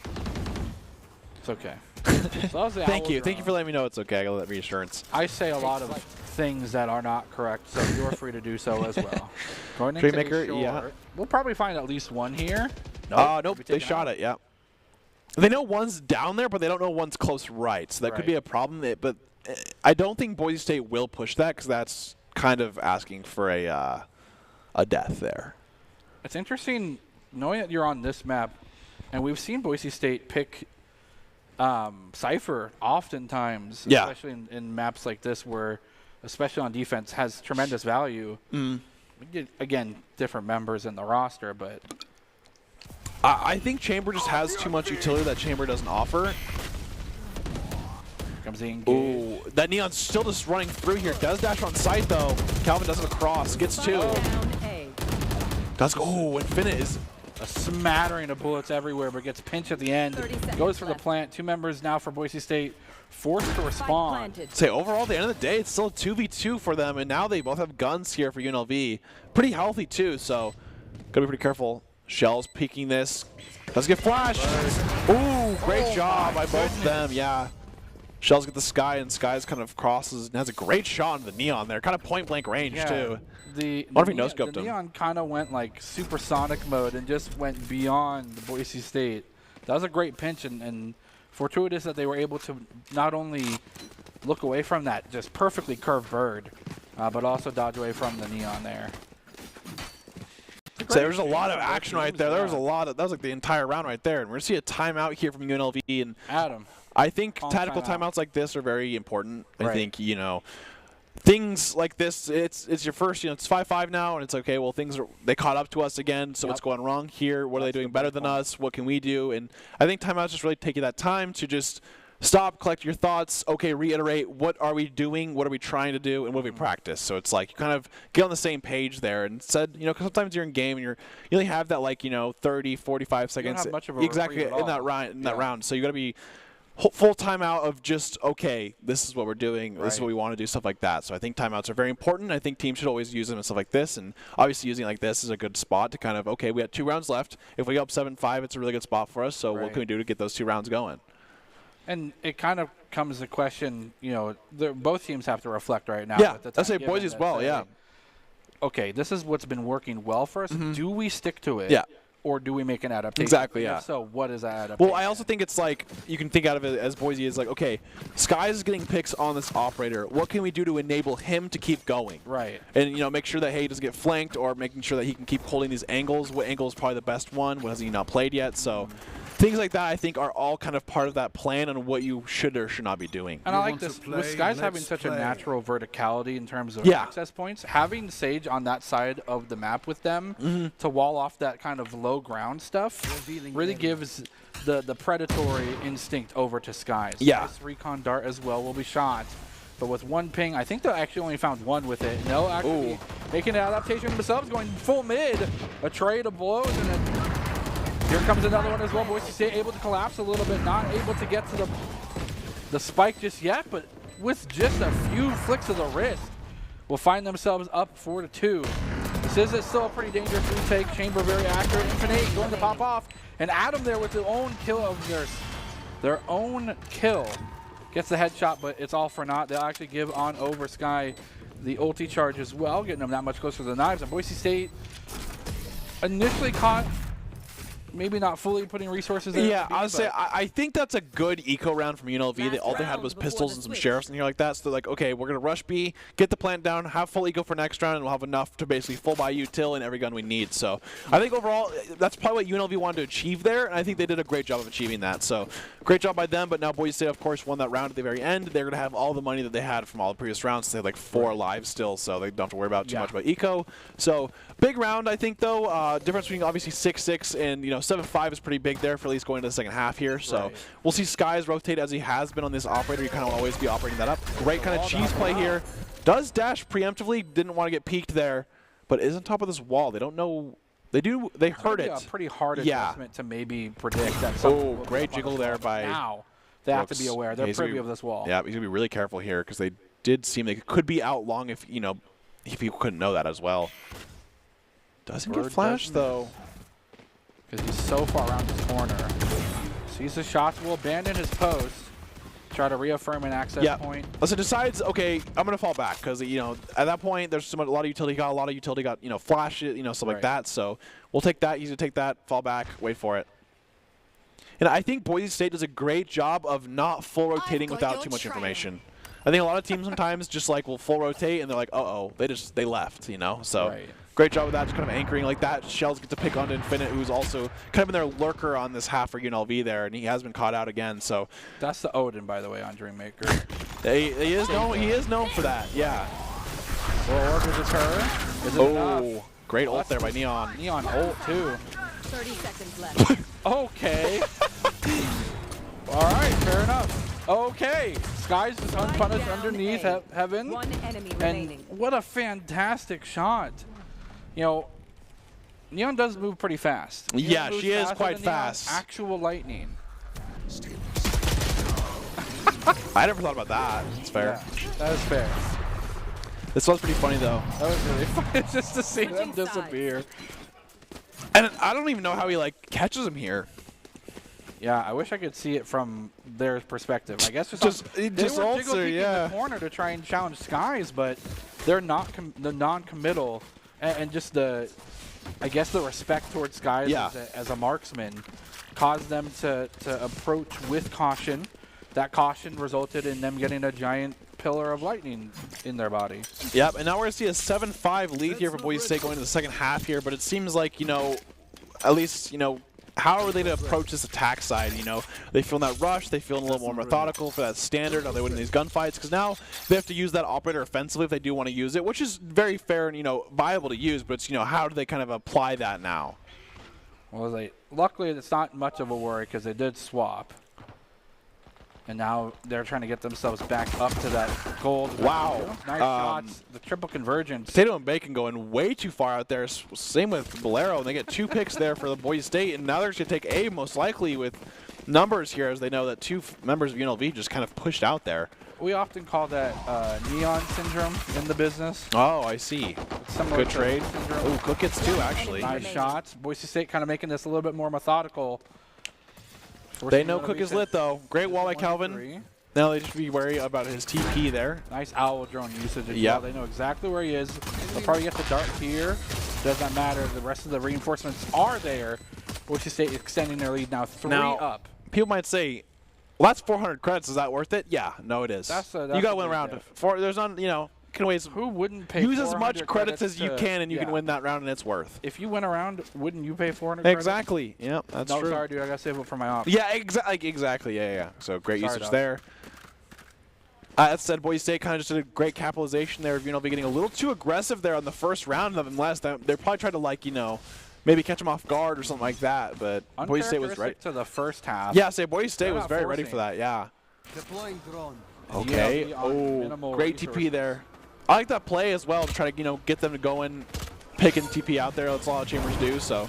B: It's okay. So that was the
A: Thank you.
B: Owls
A: Thank you for
B: round.
A: letting me know it's okay. I got that reassurance.
B: I say a lot of things that are not correct, so you're free to do so as well. Going into
A: Dreammaker,
B: short,
A: yeah.
B: We'll probably find at least one here.
A: Nope, they shot it, yeah. They know one's down there, but they don't know one's close right. So that could be a problem. But I don't think Boise State will push that because that's kind of asking for a death there.
B: It's interesting knowing that you're on this map, and we've seen Boise State pick Cypher oftentimes, especially in maps like this where, especially on defense, has tremendous value. We get, again, different members in the roster, but
A: I think Chamber just has too much utility that Chamber doesn't offer.
B: comes the engage.
A: Ooh, that Neon's still just running through here. Does dash on site though. Calvin doesn't cross. Gets 2.
D: Down A.
A: Does go. Oh, Infinite is
B: a smattering of bullets everywhere, but gets pinched at the end. Goes for the plant. 2 members now for Boise State forced to respond.
A: Say overall, at the end of the day, it's still a 2v2 for them, and now they both have guns here for UNLV. Pretty healthy too, so gotta be pretty careful. Shell's peeking this. Let's get flashed. Ooh, great job by both of them. Yeah. Shell's get the Sky, and Sky's kind of crosses and has a great shot on the Neon there. Kind of point blank range too.
B: The Neon kind of went like supersonic mode and just went beyond the Boise State. That was a great pinch, and fortuitous that they were able to not only look away from that just perfectly curved bird, but also dodge away from the Neon there.
A: So there's a lot of action right there. There was a lot of, that was like the entire round right there. And we're going to see a timeout here from UNLV. And
B: Adam,
A: I think tactical timeouts like this are very important. I think, you know, things like this, it's your first, you know, it's 5-5 now, and it's okay, well, they caught up to us again, so what's going wrong here? What are they doing better than us? What can we do? And I think timeouts just really take you that time to just stop, collect your thoughts, okay, reiterate, what are we doing, what are we trying to do, and what do we practice? So it's like you kind of get on the same page there, and said, you know, because sometimes you're in game and you only have that, like, you know, 30, 45 seconds.
B: You don't have much of a
A: exactly in that round. So you got to be full timeout of just, okay, this is what we're doing, this is what we want to do, stuff like that. So I think timeouts are very important. I think teams should always use them and stuff like this, and obviously using it like this is a good spot to kind of, okay, we have 2 rounds left. If we go up 7-5, it's a really good spot for us, so what can we do to get those 2 rounds going?
B: And it kind of comes to question, you know, both teams have to reflect right now.
A: Yeah, I'd say Boise as well, yeah.
B: Okay, this is what's been working well for us. Do we stick to it?
A: Yeah.
B: Or do we make an adaptation?
A: Exactly, yeah.
B: So what is that adaptation?
A: Well, I also think it's like, you can think out of it as Boise is like, okay, Skies is getting picks on this operator. What can we do to enable him to keep going?
B: Right.
A: And, you know, make sure that, hey, he doesn't get flanked, or making sure that he can keep holding these angles. What angle is probably the best one? What has he not played yet? So things like that, I think, are all kind of part of that plan on what you should or should not be doing.
B: And I like this, with Skies having such a natural verticality in terms of access points, having Sage on that side of the map with them to wall off that kind of low ground stuff really gives the predatory instinct over to Skies.
A: Yeah.
B: This recon dart as well will be shot. But with 1 ping, I think they actually only found 1 with it. No, actually making an adaptation themselves, going full mid, a trade of blows, and then here comes another one as well. Boise State able to collapse a little bit, not able to get to the spike just yet, but with just a few flicks of the wrist, will find themselves up 4-2. This is still a pretty dangerous retake. Chamber very accurate. Infinite going to pop off, and Adam there with their own kill of their own kill gets the headshot, but it's all for naught. They'll actually give on over Sky the ulti charge as well, getting them that much closer to the knives. And Boise State initially caught, maybe not fully putting resources in.
A: Yeah, I would say I think that's a good eco round from UNLV. All they had was pistols and some sheriffs and here like that. So they're like, okay, we're going to rush B, get the plant down, have full eco for next round, and we'll have enough to basically full buy util and every gun we need. So I think overall, that's probably what UNLV wanted to achieve there, and I think they did a great job of achieving that. So great job by them, but now Boise State, of course, won that round at the very end. They're going to have all the money that they had from all the previous rounds. So they have like 4 lives still, so they don't have to worry about too much about eco. So big round, I think, though. Difference between obviously 6-6 and 7-5 is pretty big there for at least going into the second half here. So we'll see Skies rotate as he has been on this operator. You kind of always be operating that up. Great kind of cheese play here. Does dash preemptively. Didn't want to get peeked there, but is on top of this wall. They don't know. They do. They heard it.
B: A pretty hard adjustment to maybe predict that.
A: Oh, great jiggle there by.
B: Now they have to be aware. They're privy of this wall.
A: Yeah, he's gonna be really careful here because they did seem they could be out long if if he couldn't know that as well. Doesn't get flashed though.
B: Because he's so far around his corner. Sees the shots, will abandon his post. Try to reaffirm an access point.
A: So decides, okay, I'm going to fall back because, at that point, there's a lot of utility. Got flash it, stuff like that. So we'll take that. Easy to take that, fall back, wait for it. And I think Boise State does a great job of not full rotating without too much information. I think a lot of teams sometimes just will full rotate and they're like, uh-oh, they left, So great job with that, just kind of anchoring like that. Shells get to pick on Infinite, who's also kind of been their lurker on this half for UNLV there, and he has been caught out again. So
B: that's the Odin, by the way, on Dreammaker.
A: he is known for that, yeah.
B: Well, orb is her. Is it enough?
A: Great ult there by Neon.
B: Neon ult too.
D: 30 seconds left.
B: Okay. All right, fair enough. Okay, Skies is unpunished underneath Heaven.
D: 1 enemy remaining.
B: And what a fantastic shot. Neon does move pretty fast. Neon
A: Yeah,
B: moves
A: she is
B: faster
A: quite
B: than Neon.
A: fast.
B: Actual lightning.
A: I never thought about that. It's fair.
B: Yeah, that is fair.
A: This was pretty funny though.
B: That was really funny just to see them
D: Switching sides.
B: disappear.
A: And I don't even know how he like catches him here.
B: Yeah, I wish I could see it from their perspective. I guess
A: He
B: they
A: just
B: were
A: ults
B: jiggle
A: her,
B: peeking
A: yeah.
B: in the corner to try and challenge Skies, but they're not the non-committal and just the, I guess the respect towards Skies
A: Yeah.
B: as a marksman caused them to approach with caution. That caution resulted in them getting a giant pillar of lightning in their body.
A: Yep, and now we're going to see a 7-5 lead here for Boise State going into the second half here, but it seems like, you know, at least, you know, how are they to approach this attack side, you know? They feeling that rush, they feeling a little more methodical for that standard, are they winning these gunfights? Because now they have to use that operator offensively if they do want to use it, which is very fair and, you know, viable to use, but it's, you know, how do they kind of apply that now?
B: Well, luckily it's not much of a worry because they did swap. And now they're trying to get themselves back up to that gold.
A: Wow.
B: Nice shots. The triple convergence.
A: Potato and Bacon going way too far out there. Same with Bolero, and they get 2 picks there for the Boise State, and now they're going to take A most likely with numbers here as they know that 2 members of UNLV just kind of pushed out there.
B: We often call that neon syndrome in the business.
A: Oh, I see.
B: It's similar
A: Good
B: to
A: trade.
B: syndrome.
A: Oh, Cook gets 2 actually.
B: Nice shots. Boise State kind of making this a little bit more methodical.
A: They know Cook is lit though. Great wall by Calvin.
B: 1-3.
A: Now they just be wary about his TP there.
B: Nice owl drone usage as
A: Yep.
B: well. They know exactly where he is. They'll probably get the dart here. Doesn't matter. The rest of the reinforcements are there. Boise State extending their lead now 3
A: Now,
B: up.
A: People might say, well, that's 400 credits. Is that worth it? Yeah, no, it is.
B: That's
A: you got to
B: a
A: win
B: big
A: around.
B: diff.
A: There's on, you know, can ways.
B: Who wouldn't pay
A: Use as
B: 400
A: much credits as you
B: to-
A: can, and you
B: yeah.
A: can win that round, and it's worth.
B: If you went around, wouldn't you pay 400 credits?
A: Exactly. Yep, that's
B: No,
A: true.
B: sorry, dude. I got to save it for my op.
A: Yeah, exactly. Yeah. So great
B: Sorry,
A: usage
B: dog.
A: there. That said, Boise State kind of just did a great capitalization there of UNLV getting a little too aggressive there on the first round of them last time. They're probably trying to, like, you know, maybe catch them off guard or something like that, but Boise State was ready.
B: to the first half.
A: Yeah, say Boise State
B: They're
A: was
B: not
A: very ready
B: forcing.
A: for that, yeah.
C: Deploying drone.
A: Okay.
B: UNLV on minimal
A: Great TP
B: resources.
A: there. I like that play as well to try to, you know, get them to go in, picking TP out there. That's a lot of Chambers do, so.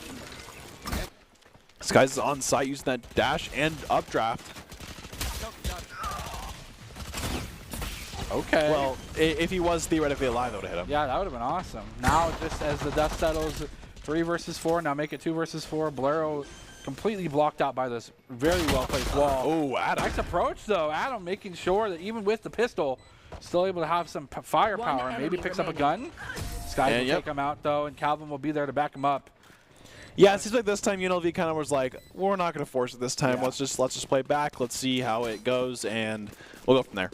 A: This guy's on site using that dash and updraft.
B: Okay.
A: Well, if he was theoretically alive, that would have hit him.
B: Yeah, that would have been awesome. Now, just as the dust settles, 3 versus 4. Now make it 2 versus 4. Bolero completely blocked out by this very well-placed wall.
A: Oh, Adam.
B: Nice approach, though. Adam making sure that even with the pistol, still able to have some firepower.
D: One
B: Maybe
D: enemy
B: picks up a
D: remaining.
B: gun. Sky will
A: And yep.
B: take him out, though, and Calvin will be there to back him up.
A: Yeah, it seems like this time UNLV kind of was like, we're not going to force it this time.
B: Yeah.
A: Let's just play back. Let's see how it goes, and we'll go from there.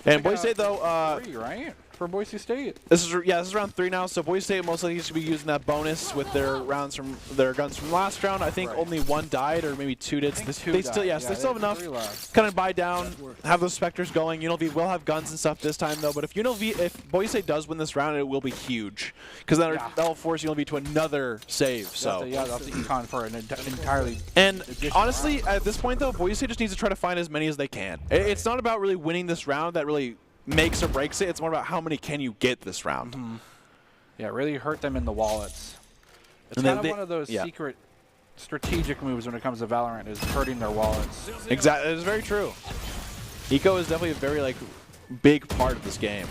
A: And Boise State, though,
B: 3, right? For Boise State.
A: this is round 3 now. So Boise State most likely should be using that bonus with their rounds from their guns from last round. I think
B: Right.
A: only 1 died, or maybe 2 did.
B: I think
A: They
B: 2
A: still,
B: died.
A: yes, they
B: Yeah,
A: still have
B: have
A: enough.
B: 3 left.
A: Kind of buy down, have those specters going. UNLV will have guns and stuff this time though. But if Boise State does win this round, it will be huge because
B: Yeah.
A: that'll force UNLV to another save. So.
B: Yeah, that's the econ for an entirely.
A: And
B: additional
A: honestly,
B: round.
A: at this point, though, Boise State just needs to try to find as many as they can. It's not about really winning this round that really makes or breaks it. It's more about how many can you get this round.
B: Mm-hmm. Yeah, really hurt them in the wallets. It's
A: And
B: kind
A: then
B: of one of those
A: yeah.
B: secret strategic moves when it comes to Valorant is hurting their wallets.
A: Exactly, it's very true. Eco is definitely a very big part of this game.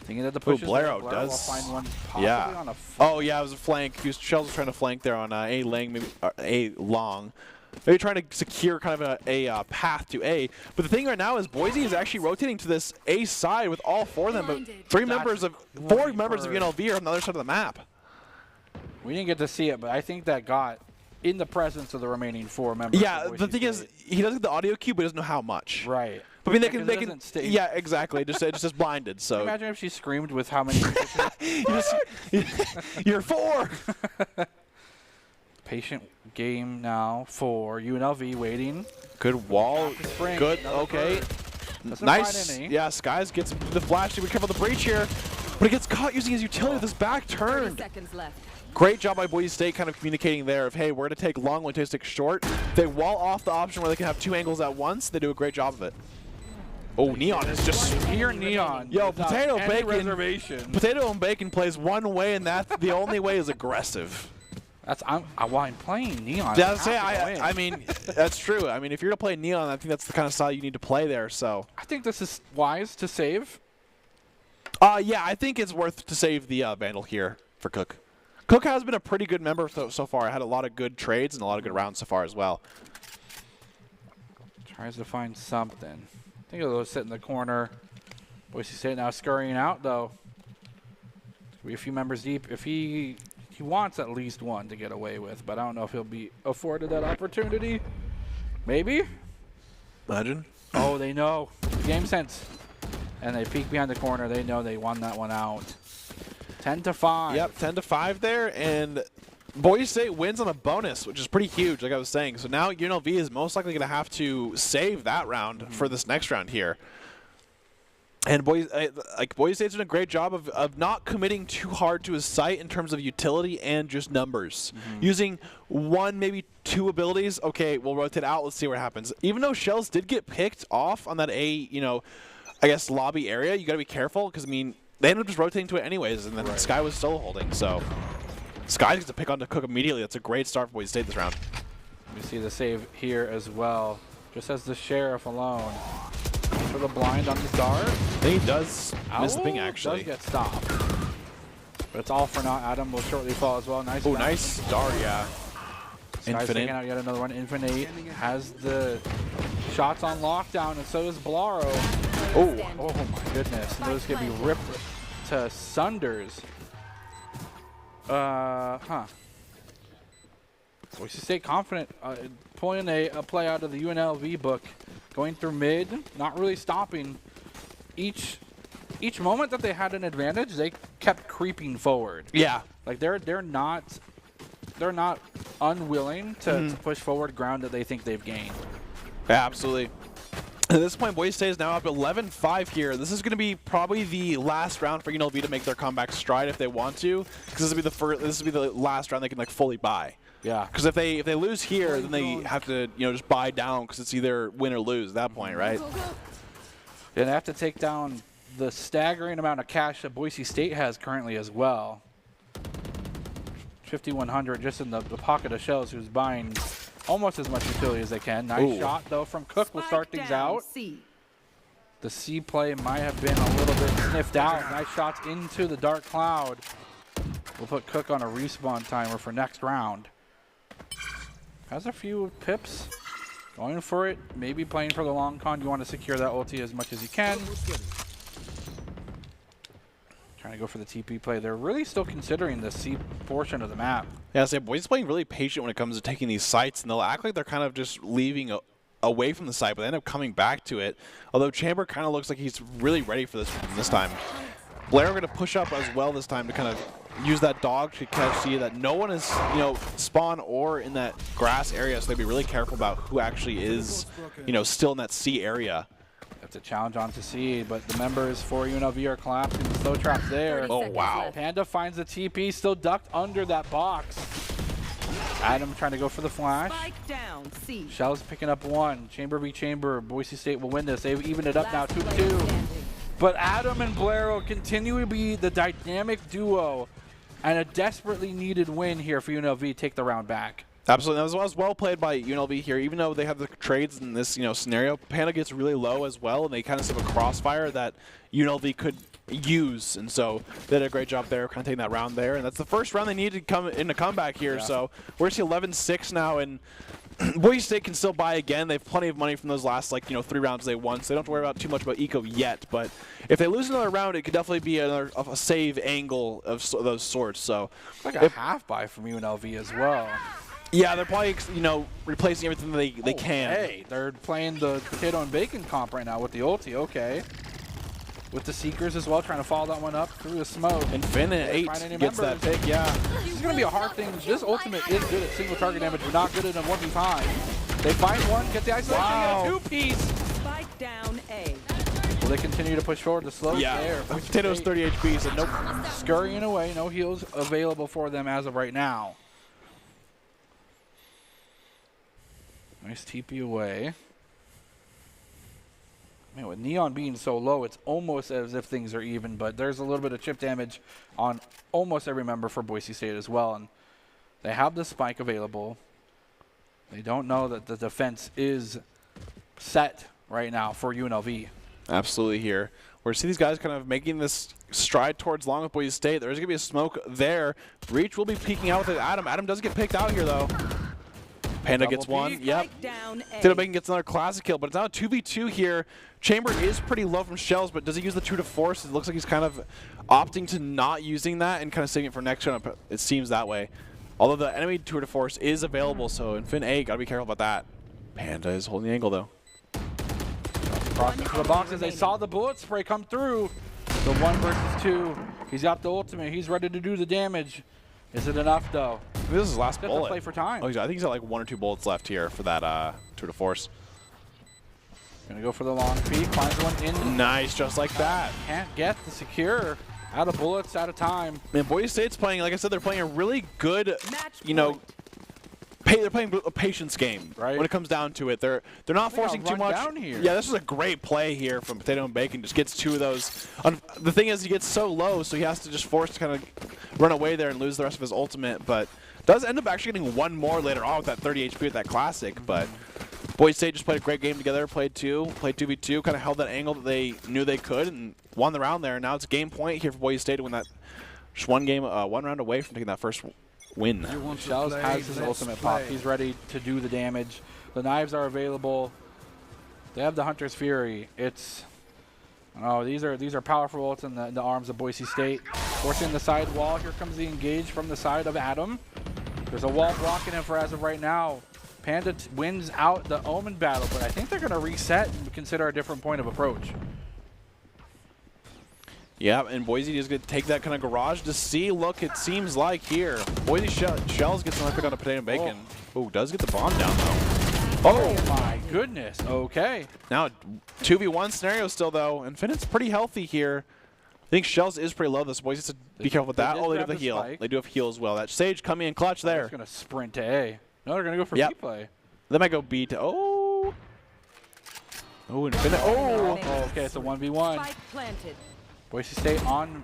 B: Thinking that the
A: Ooh,
B: push
A: Bolero
B: will
A: does.
B: find one possibly
A: Yeah.
B: on a
A: Oh yeah, it was a flank. Shells was trying to flank there on A Lang, maybe A Long. Maybe trying to secure kind of a path to A. But the thing right now is Boise is actually rotating to this A side with all 4 of them, but 4 members of UNLV are on the other side of the map.
B: We didn't get to see it, but I think that got in the presence of the remaining 4 members.
A: Yeah,
B: of
A: the
B: Boise
A: thing is,
B: State.
A: he does get the audio cue, but doesn't know how much.
B: Right.
A: But I mean,
B: Yeah,
A: they
B: 'cause it
A: can.
B: doesn't stay-
A: Yeah, exactly. It just blinded. So
B: Imagine if she screamed with how many.
A: you're 4.
B: Patient game now for UNLV waiting.
A: Good wall.
B: Spring,
A: Good.
B: another
A: Okay.
B: bird. Doesn't
A: Nice.
B: find any.
A: Yeah, Skies gets the flash to be careful of the breach here, but he gets caught using his utility with his back
D: 30
A: turned.
D: seconds left.
A: Great job by Boise State kind of communicating there of, hey, we're going to take long when it takes short. They wall off the option where they can have 2 angles at once. They do a great job of it. Oh, Neon is just
B: Here, Neon.
A: Yo,
B: without
A: Potato
B: any
A: Bacon.
B: reservation.
A: Potato and Bacon plays one way, and that's the only way is aggressive.
B: That's why I'm playing Neon.
A: Yeah, I mean, that's true. I mean, if you're to play Neon, I think that's the kind of style you need to play there. So
B: I think this is wise to save.
A: yeah, I think it's worth to save the Vandal here for Cook. Cook has been a pretty good member so far. I had a lot of good trades and a lot of good rounds so far as well.
B: Tries to find something. I think he'll sit in the corner. Boise State now scurrying out, though. Could be a few members deep. If he wants at least one to get away with, but I don't know if he'll be afforded that opportunity. Maybe?
A: Imagine.
B: Oh, they know. The game sense. And they peek behind the corner. They know they won that one out. 10-5.
A: Yep, 10-5 there, and Boise State wins on a bonus, which is pretty huge, like I was saying. So now UNLV is most likely going to have to save that round for this next round here. And Boise State's doing a great job of not committing too hard to his site in terms of utility and just numbers. Using one, maybe two abilities. Okay, we'll rotate out. Let's see what happens. Even though Shells did get picked off on that I guess, lobby area, you got to be careful because, I mean, they ended up just rotating to it anyways, and then Sky was still holding. So Sky gets to pick on to Cook immediately. That's a great start for Boise State this round.
B: We see the save here as well. Just as the Sheriff alone. For the blind on the dart.
A: I think he does miss the ping, actually.
B: Does get stopped. But it's all for naught. Adam will shortly fall as well. Nice.
A: Oh, nice dart, yeah.
B: Sky's taking out yet another one. Infinite has the shots on lockdown, and so does Blaro. Oh my goodness. And those can be ripped to sunders. Boise State confident, pulling a play out of the UNLV book, going through mid, not really stopping. Each moment that they had an advantage, they kept creeping forward.
A: Yeah.
B: Like they're not unwilling to push forward ground that they think they've gained.
A: Yeah, absolutely. At this point, Boise State is now up 11-5 here. This is going to be probably the last round for UNLV to make their comeback stride if they want to, because this will be the last round they can like fully buy.
B: Yeah.
A: Because if they lose here, then they have to just buy down because it's either win or lose at that point, right?
B: And they have to take down the staggering amount of cash that Boise State has currently as well. 5,100 just in the pocket of Shells, who's buying almost as much utility as they can. Nice shot, though, from Cook. Will start things out. The C play might have been a little bit sniffed out. Nice shots into the dark cloud. We'll put Cook on a respawn timer for next round. Has a few pips. Going for it. Maybe playing for the long con. You want to secure that ulti as much as you can. Trying to go for the TP play. They're really still considering the C portion of the map.
A: Yeah, so Boise's playing really patient when it comes to taking these sites, and they'll act like they're kind of just leaving away from the site, but they end up coming back to it. Although Chamber kind of looks like he's really ready for this time. Blair are going to push up as well this time to kind of use that dog to catch C that no one is, spawn or in that grass area, so they'd be really careful about who actually is, still in that C area.
B: That's a challenge on to C, but the members for UNLV are collapsing. The slow trap's there.
A: Oh, wow.
B: Panda finds the TP, still ducked under that box. Adam trying to go for the flash.
D: Spike down, C.
B: Shell's picking up one. Chamber v. Chamber. Boise State will win this. They've evened it up now 2-2. But Adam and Blaro continue to be the dynamic duo, and a desperately needed win here for UNLV. Take the round back.
A: Absolutely. That was well played by UNLV here. Even though they have the trades in this scenario, Panda gets really low as well, and they kind of have a crossfire that UNLV could use. And so they did a great job there, kind of taking that round there. And that's the first round they needed to come in a comeback here. Yeah. So we're going to see 11-6 now, and Boise State can still buy again. They have plenty of money from those last 3 rounds they won, so they don't have to worry about too much about eco yet. But if they lose another round, it could definitely be a save angle of those sorts. So
B: like a half buy from UNLV as well.
A: Yeah, they're probably replacing everything they can.
B: Hey, they're playing the potato and bacon comp right now with the ulti. Okay. With the Seekers as well, trying to follow that one up through the smoke.
A: Infinite 8 gets that pick, yeah.
B: This is going to be a hard thing. This ultimate is good at single target damage, but not good at a 1v5. They find one, get the isolation, get a two-piece.
D: Spike down A.
B: Will they continue to push forward? The slow there.
A: Potato's 30 HP, so nope.
B: Scurrying away, no heals available for them as of right now. Nice TP away. Man, with Neon being so low, it's almost as if things are even, but there's a little bit of chip damage on almost every member for Boise State as well. And they have the spike available. They don't know that the defense is set right now for UNLV.
A: Absolutely here. We're seeing these guys kind of making this stride towards long with Boise State. There's going to be a smoke there. Breach will be peeking out with it. Adam does get picked out here, though. Panda gets one. Yep. Bacon gets another classic kill, but it's now a 2v2 here. Chamber is pretty low from Shells, but does he use the true to force? It looks like he's kind of opting to not using that and kind of saving it for next round. It seems that way. Although the enemy tour de force is available, so in Fin A, got to be careful about that. Panda is holding the angle, though.
B: Across into the boxes, they saw the bullet spray come through. The 1 versus 2. He's got the ultimate. He's ready to do the damage. Is it enough, though?
A: This is his last bullet.
B: Play for time.
A: Oh, I think he's got like 1 or 2 bullets left here for that tour de force.
B: Gonna go for the long peek. Finds one in.
A: Nice, just like that.
B: Can't get the secure. Out of bullets, out of time.
A: Man, Boise State's playing, like I said, they're playing a really good, you know, they're playing a patience game,
B: right?
A: When it comes down to it. They're not forcing too much.
B: Down here.
A: Yeah, this was a great play here from Potato and Bacon. Just gets 2 of those. The thing is, he gets so low, so he has to just force to kind of run away there and lose the rest of his ultimate. But does end up actually getting 1 more later on with that 30 HP with that classic. But Boise State just played a great game together. Played 2v2, kind of held that angle that they knew they could, and won the round there. Now it's game point here for Boise State to win that. Just 1 round away from taking that first win.
B: Shells has his ultimate pop. He's ready to do the damage. The knives are available. They have the Hunter's Fury. It's these are powerful ults in the arms of Boise State. Forcing the side wall. Here comes the engage from the side of Adam. There's a wall blocking him for as of right now. Panda wins out the Omen battle, but I think they're going to reset and consider a different point of approach.
A: Yeah, and Boise is going to take that kind of garage to see. Look, it seems like here. Boise Shells gets another pick on the Potato and Bacon. Oh, does get the bomb down, though.
B: Oh, my goodness. Okay.
A: Now, 2v1 scenario still, though. And Finnett's pretty healthy here. I think Shells is pretty low. This Boise has to be careful with that. Oh, they do have the heal. Spike. They do have heal as well. That Sage coming in clutch there.
B: They're going to sprint to A. No, they're going to go for B play.
A: They might go B to Oh, and Finette. Oh,
B: okay, it's a 1v1. Boise State on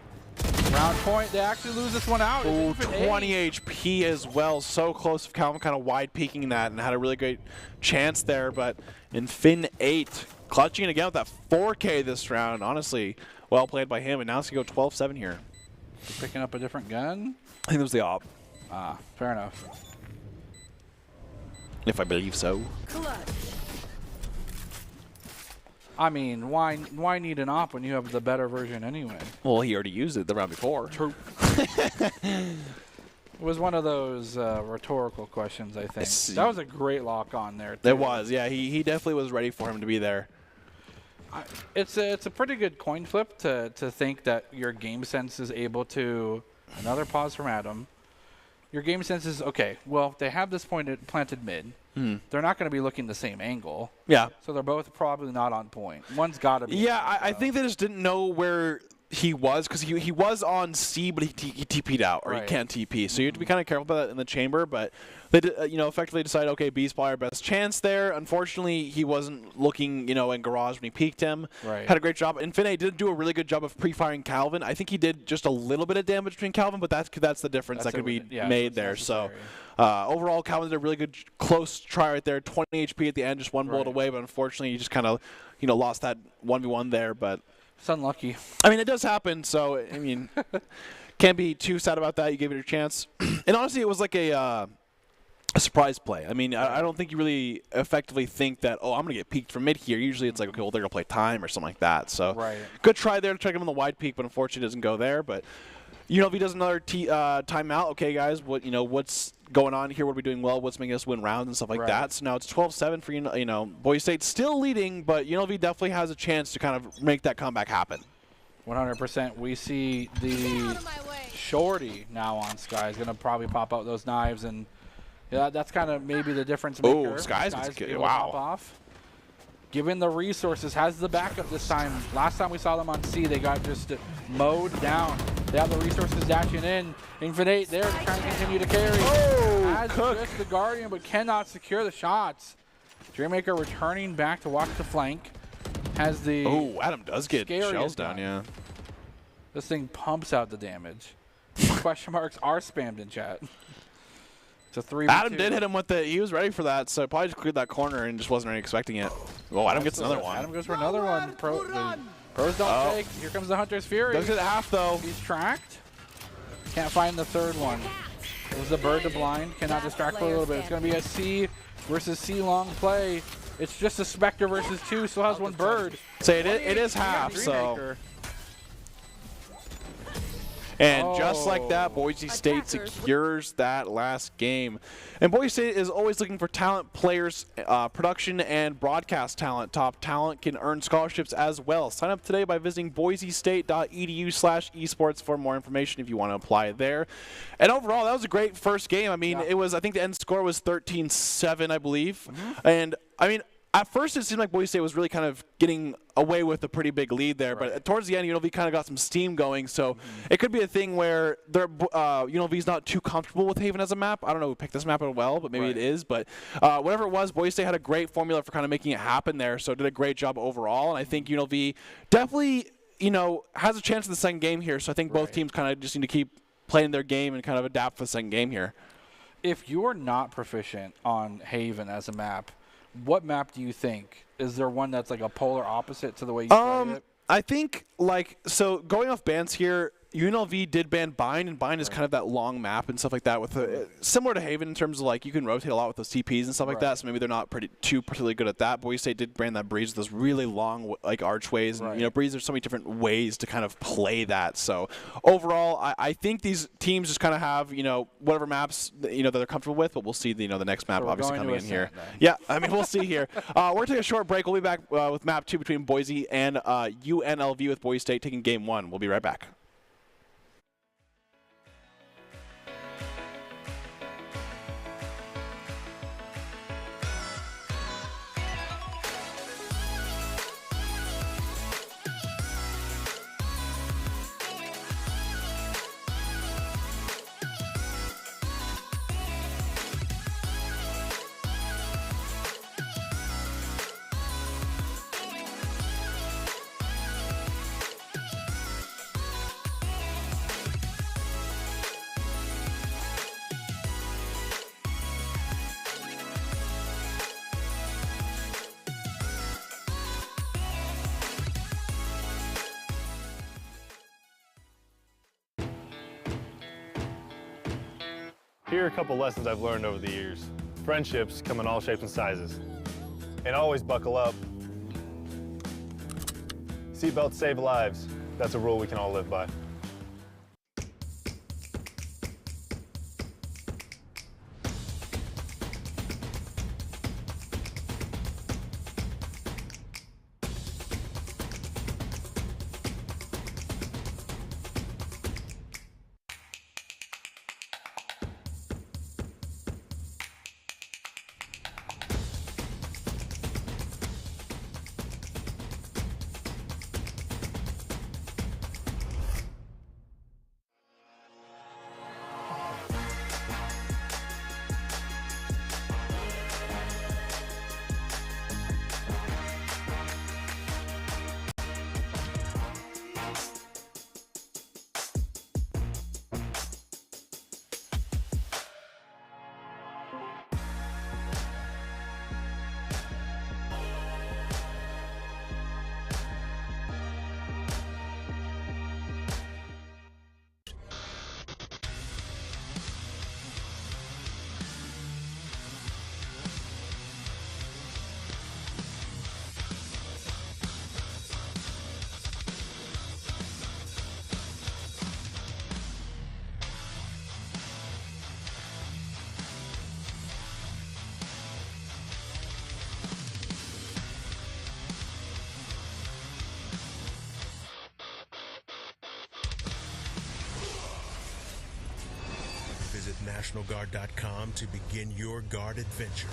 B: round point. They actually lose this one out.
A: Oh, 20 HP as well. So close. Calvin kind of wide peeking that and had a really great chance there. But in Fin 8, clutching it again with that 4K this round. Honestly, well played by him. And now it's going to go 12-7 here.
B: Picking up a different gun?
A: I think it was the op.
B: Ah, fair enough.
A: If I believe so.
B: I mean, why need an op when you have the better version anyway?
A: Well, he already used it the round before. True.
B: It was one of those rhetorical questions, I think. That was a great lock on there, too.
A: It was, yeah. He definitely was ready for him to be there.
B: It's a pretty good coin flip to think that your game sense is able to... Another pause from Adam. Your game sense is, okay, well, they have this planted mid. They're not going to be looking the same angle. Yeah. So they're both probably not on point. One's got to be.
A: Yeah, I think they just didn't know where he was because he was on C, but he TP'd out, or he can't TP. So you have to be kind of careful about that in the chamber. But they effectively decided, okay, B's probably our best chance there. Unfortunately, he wasn't looking, in garage when he peeked him. Right. Had a great job. Infinite did do a really good job of pre-firing Calvin. I think he did just a little bit of damage between Calvin, but that's the difference that could be made there. So. Overall, Calvin did a really good close try right there. 20 HP at the end, just 1 bullet away. But unfortunately, he just kind of, lost that 1v1 there. But
B: it's unlucky.
A: I mean, it does happen. So I mean, can't be too sad about that. You gave it a chance. And honestly, it was like a surprise play. I mean, I don't think you really effectively think that, I'm going to get peeked from mid here. Usually, it's like, okay, well, they're going to play time or something like that. So good try there to check him on the wide peek, but unfortunately, it doesn't go there. But UNLV does another timeout. Okay, guys, what's going on here? What are we doing well? What's making us win rounds and stuff like that? So now it's 12-7 for Boise State still leading, but UNLV definitely has a chance to kind of make that comeback happen.
B: 100%. We see the shorty now on Sky is going to probably pop out those knives, and that's kind of maybe the difference maker.
A: Oh, Sky's good.
B: Wow. Pop off. Given the resources, has the backup this time. Last time we saw them on C, they got just mowed down. They have the resources dashing in. Infinite there to try and continue to carry. Has just the Guardian, but cannot secure the shots. Dreammaker returning back to watch the flank. has the...
A: Oh, Adam does get
B: scariest
A: shells down,
B: gun.
A: yeah.
B: This thing pumps out the damage. Question marks are spammed in chat. It's a 3v2.
A: Adam did hit him with the... He was ready for that, so probably just cleared that corner and just wasn't really expecting it. Oh, Adam gets another one.
B: Adam goes for another one. Pros don't take. Here comes the Hunter's Fury.
A: Does get half, though.
B: He's tracked. Can't find the third one. It was the bird to blind. Cannot distract for a little bit. It's going to be a C versus C long play. It's just a Spectre versus 2. Still has one bird.
A: Say it is half, so... And just like that, Boise State secures that last game. And Boise State is always looking for talent, players, production, and broadcast talent. Top talent can earn scholarships as well. Sign up today by visiting boisestate.edu/esports for more information if you want to apply there. And overall, that was a great first game. I mean, it was, I think the end score was 13-7, I believe. And, I mean, at first, it seemed like Boise State was really kind of getting away with a pretty big lead there, but towards the end, UNLV kind of got some steam going, so it could be a thing where UNLV's not too comfortable with Haven as a map. I don't know who picked this map out well, but maybe it is. But whatever it was, Boise State had a great formula for kind of making it happen there, so did a great job overall, and I think UNLV definitely, has a chance in the second game here, so I think both teams kind of just need to keep playing their game and kind of adapt for the second game here.
B: If you're not proficient on Haven as a map, what map do you think? Is there one that's like a polar opposite to the way you play it?
A: I think, so going off bans here, UNLV did ban Bind, and Bind is kind of that long map and stuff like that. With similar to Haven in terms of you can rotate a lot with those TPs and stuff like that. So maybe they're not particularly good at that. Boise State did ban that Breeze with those really long archways, and Breeze. There's so many different ways to kind of play that. So overall, I think these teams just kind of have whatever maps that they're comfortable with. But we'll see the next map obviously coming in here. Yeah, I mean we'll see here. We're gonna take a short break. We'll be back with map 2 between Boise and UNLV with Boise State taking game 1. We'll be right back.
E: Here are a couple lessons I've learned over the years. Friendships come in all shapes and sizes. And always buckle up. Seatbelts save lives. That's a rule we can all live by.
C: Visit NationalGuard.com to begin your Guard adventure.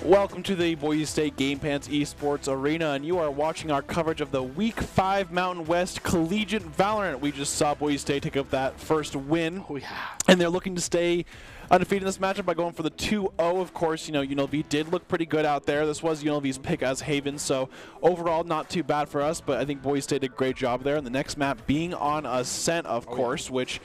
A: Welcome to the Boise State Game Pants Esports Arena, and you are watching our coverage of the Week 5 Mountain West Collegiate Valorant. We just saw Boise State take up that first win, and they're looking to stay undefeated in this matchup by going for the 2-0. Of course, UNLV did look pretty good out there. This was UNLV's pick as Haven, so overall not too bad for us, but I think Boise State did a great job there. And the next map being on Ascent, of course, which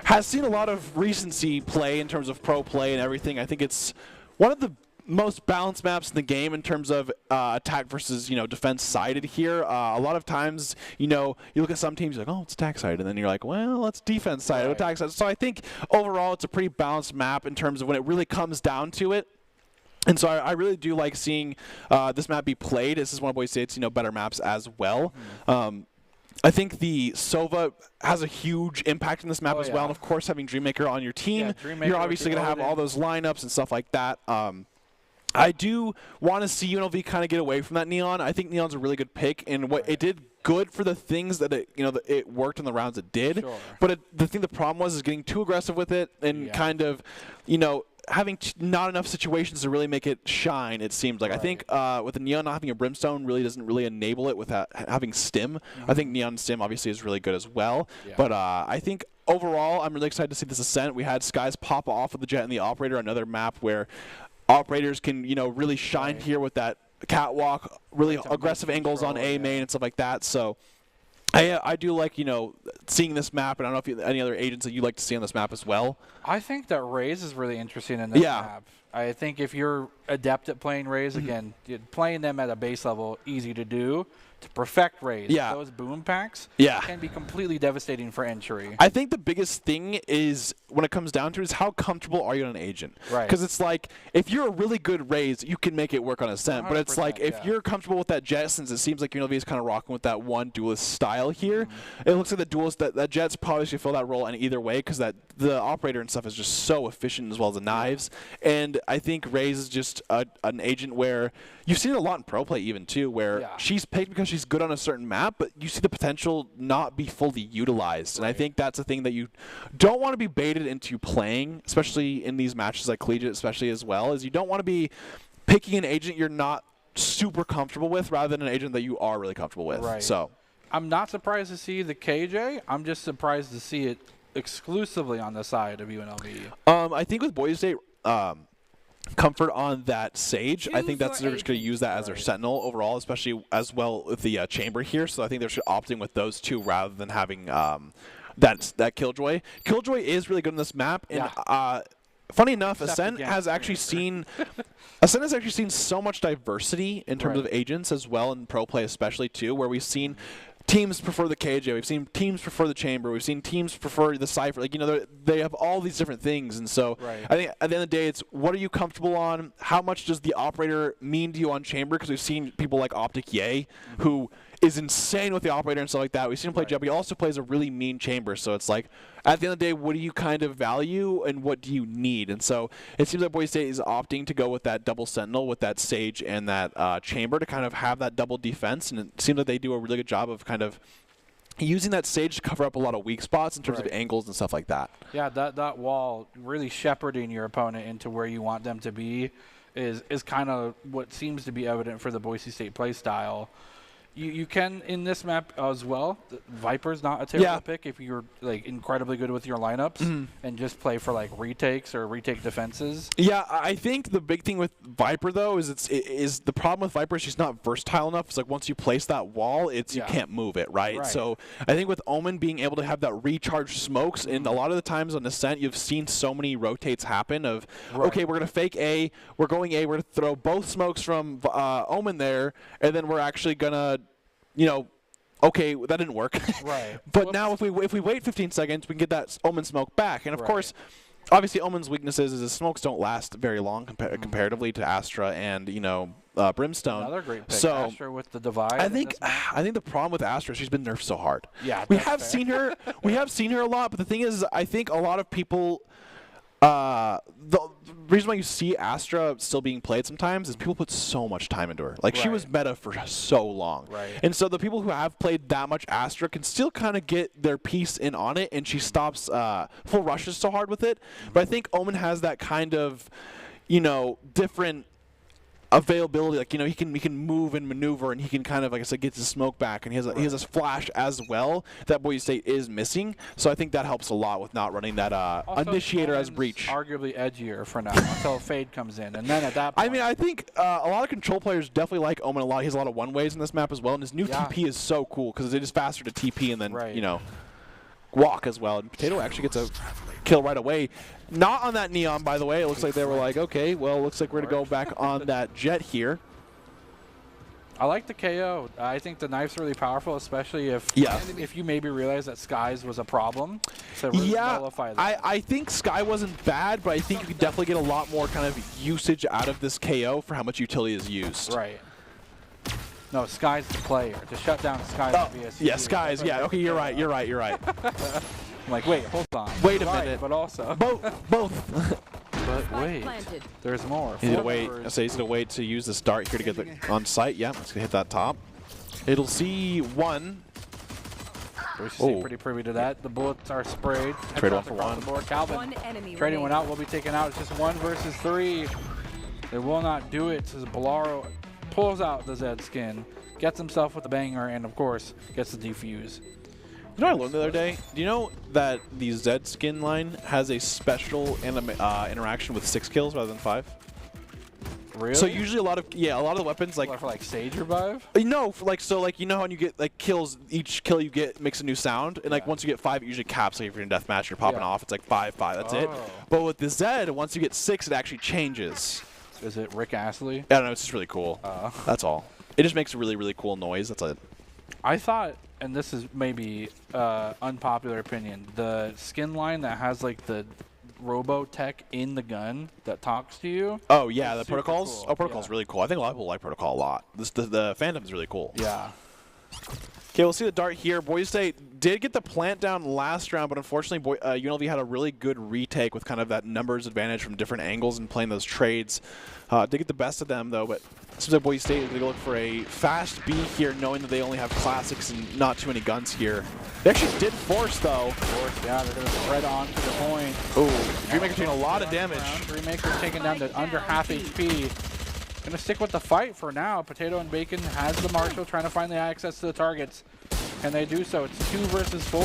A: has seen a lot of recency play in terms of pro play and everything. I think it's one of the most balanced maps in the game in terms of attack versus defense sided here. A lot of times you look at some teams, you're like, oh, it's attack sided, and then you're like, well, it's defense sided, attack sided. So I think overall it's a pretty balanced map in terms of when it really comes down to it. And so I really do like seeing this map be played. This is one of Boise State's better maps as well. I think the Sova has a huge impact in this map as well. And of course, having Dreammaker on your team, you're obviously going to have all those lineups and stuff like that. I do want to see UNLV kind of get away from that Neon. I think Neon's a really good pick, and what it did good for the things that it worked in the rounds it did. Sure. But the problem was getting too aggressive with it and kind of having not enough situations to really make it shine. It seems like I think with the Neon not having a Brimstone really doesn't really enable it with having Stim. I think Neon Stim obviously is really good as well. But I think overall I'm really excited to see this Ascent. We had Skies pop off with the Jet and the Operator, another map where operators can, really shine here with that catwalk, really aggressive angles on A main and stuff like that. So I do like, seeing this map, and I don't know if you any other agents that you like to see on this map as well.
B: I think that Raze is really interesting in this map. I think if you're adept at playing Raze, again, playing them at a base level, easy to do. To perfect Raze, those boom packs can be completely devastating for entry.
A: I think the biggest thing is, when it comes down to it, is how comfortable are you on an agent? Right. Because it's like, if you're a really good Raze, you can make it work on Ascent. But it's like, if you're comfortable with that Jet, since it seems like UNLV is kind of rocking with that one duelist style here, it looks like the duelist, that Jet's probably should fill that role in either way, because the Operator and stuff is just so efficient, as well as the knives. And I think Raze is just an agent where you've seen it a lot in pro play even too, where she's picked because she's good on a certain map, but you see the potential not be fully utilized. And I think that's a thing that you don't want to be baited into playing, especially in these matches like Collegiate, especially as well, is you don't want to be picking an agent you're not super comfortable with rather than an agent that you are really comfortable with. Right. So
B: I'm not surprised to see the KJ. I'm just surprised to see it exclusively on the side of UNLV.
A: I think with Boise State, comfort on that Sage. I think they're just going to use that as their Sentinel overall, especially as well with the Chamber here. So I think they're opting with those two rather than having that Killjoy. Killjoy is really good in this map, and funny enough, Ascent has actually seen so much diversity in terms of agents as well, in pro play especially too, where we've seen teams prefer the KJ, we've seen teams prefer the Chamber, we've seen teams prefer the Cypher. Like, they have all these different things. And so I think at the end of the day, it's what are you comfortable on? How much does the Operator mean to you on Chamber? Because we've seen people like Optic Ye, who is insane with the Operator and stuff like that. We've seen him play Jet, but he also plays a really mean Chamber. So it's like, at the end of the day, what do you kind of value and what do you need? And so it seems like Boise State is opting to go with that double Sentinel, with that Sage and that Chamber, to kind of have that double defense. And it seems like they do a really good job of kind of using that Sage to cover up a lot of weak spots in terms of angles and stuff like that.
B: Yeah, that wall, really shepherding your opponent into where you want them to be, is kind of what seems to be evident for the Boise State play style. You can, in this map as well, Viper's not a terrible pick if you're like incredibly good with your lineups and just play for like retakes or retake defenses. Yeah,
A: I think the big thing with Viper though is the problem with Viper is she's not versatile enough. It's like once you place that wall, you can't move it, right? So I think with Omen being able to have that recharge smokes, and a lot of the times on Ascent you've seen so many rotates happen of okay, we're gonna fake A, we're going A, we're gonna throw both smokes from Omen there, and then we're actually gonna okay, that didn't work. But now if we wait 15 seconds, we can get that Omen smoke back. And of course, obviously Omen's weaknesses is his smokes don't last very long comparatively to Astra and Brimstone.
B: Another great pick. So Astra with the divide.
A: I think the problem with Astra, she's been nerfed so hard. Yeah, we have seen her a lot, but the thing is, I think a lot of people. The reason why you see Astra still being played sometimes is people put so much time into her. Like, she was meta for so long. And so the people who have played that much Astra can still kind of get their piece in on it, and she stops full rushes so hard with it. But I think Omen has that kind of, different availability. Like, you know, he can move and maneuver, and he can kind of, like I said, get his smoke back, and he has a flash as well that Boise State is missing. So I think that helps a lot with not running that initiator as breach.
B: Arguably edgier for now until Fade comes in, and then at that point,
A: I mean, I think a lot of control players definitely like Omen a lot. He has a lot of one-ways in this map as well, and his new TP is so cool because it is faster to TP and then, you know, walk as well. And Potato actually gets a kill right away. Not on that Neon, by the way. It looks like they were like, okay, well, looks like we're going to go back on that Jet here.
B: I like the KO. I think the knife's really powerful, especially if you maybe realize that Skies was a problem. So really nullify that.
A: I think Sky wasn't bad, but I think you could definitely get a lot more kind of usage out of this KO for how much utility is used.
B: Right. No, Sky's the player. To shut down Sky's VSU.
A: Yeah, Sky's. Yeah, okay, you're right.
B: I'm like, wait, hold on.
A: Wait a minute.
B: But also.
A: Both.
B: But wait, there's more.
A: He's gonna wait to use the start here to get the on site. Yeah, it's gonna hit that top. It'll see one.
B: Boise pretty privy to that. The bullets are sprayed.
A: Trade 1 for 1.
B: Calvin trading one out will be taken out. It's just 1 versus 3. They will not do it. So Bolaro pulls out the Zed skin, gets himself with the banger, and of course gets the defuse.
A: You know what I learned the other day? Do you know that the Zed skin line has a special interaction with 6 kills rather than 5?
B: Really?
A: So usually a lot of the weapons like
B: for like Sage revive?
A: No, for like you know how when you get like kills, each kill you get makes a new sound, and like once you get 5 it usually caps. Like if you're in deathmatch you're popping off, it's like 5, that's it. But with the Zed, once you get 6 it actually changes.
B: Is it Rick Astley?
A: I don't know, it's just really cool. That's all. It just makes a really, really cool noise. That's it.
B: I thought, and this is maybe unpopular opinion, the skin line that has like the robo tech in the gun that talks to you.
A: Oh yeah, the protocols.
B: Cool.
A: Oh, protocol's really cool. I think a lot of people like protocol a lot. The Phantom's really cool.
B: Yeah.
A: Okay, we'll see the dart here. Boise State did get the plant down last round, but unfortunately, UNLV had a really good retake with kind of that numbers advantage from different angles and playing those trades. Did get the best of them, though, but it seems like Boise State is going to look for a fast B here, knowing that they only have classics and not too many guns here. They actually did force, though.
B: Yeah, they're going to spread on to the point.
A: Ooh, Dreammaker doing a lot of damage.
B: Dreammaker taking down to under half HP. Gonna stick with the fight for now. Potato and Bacon has the Marshall trying to find the access to the targets. Can they do so? It's 2 versus 4.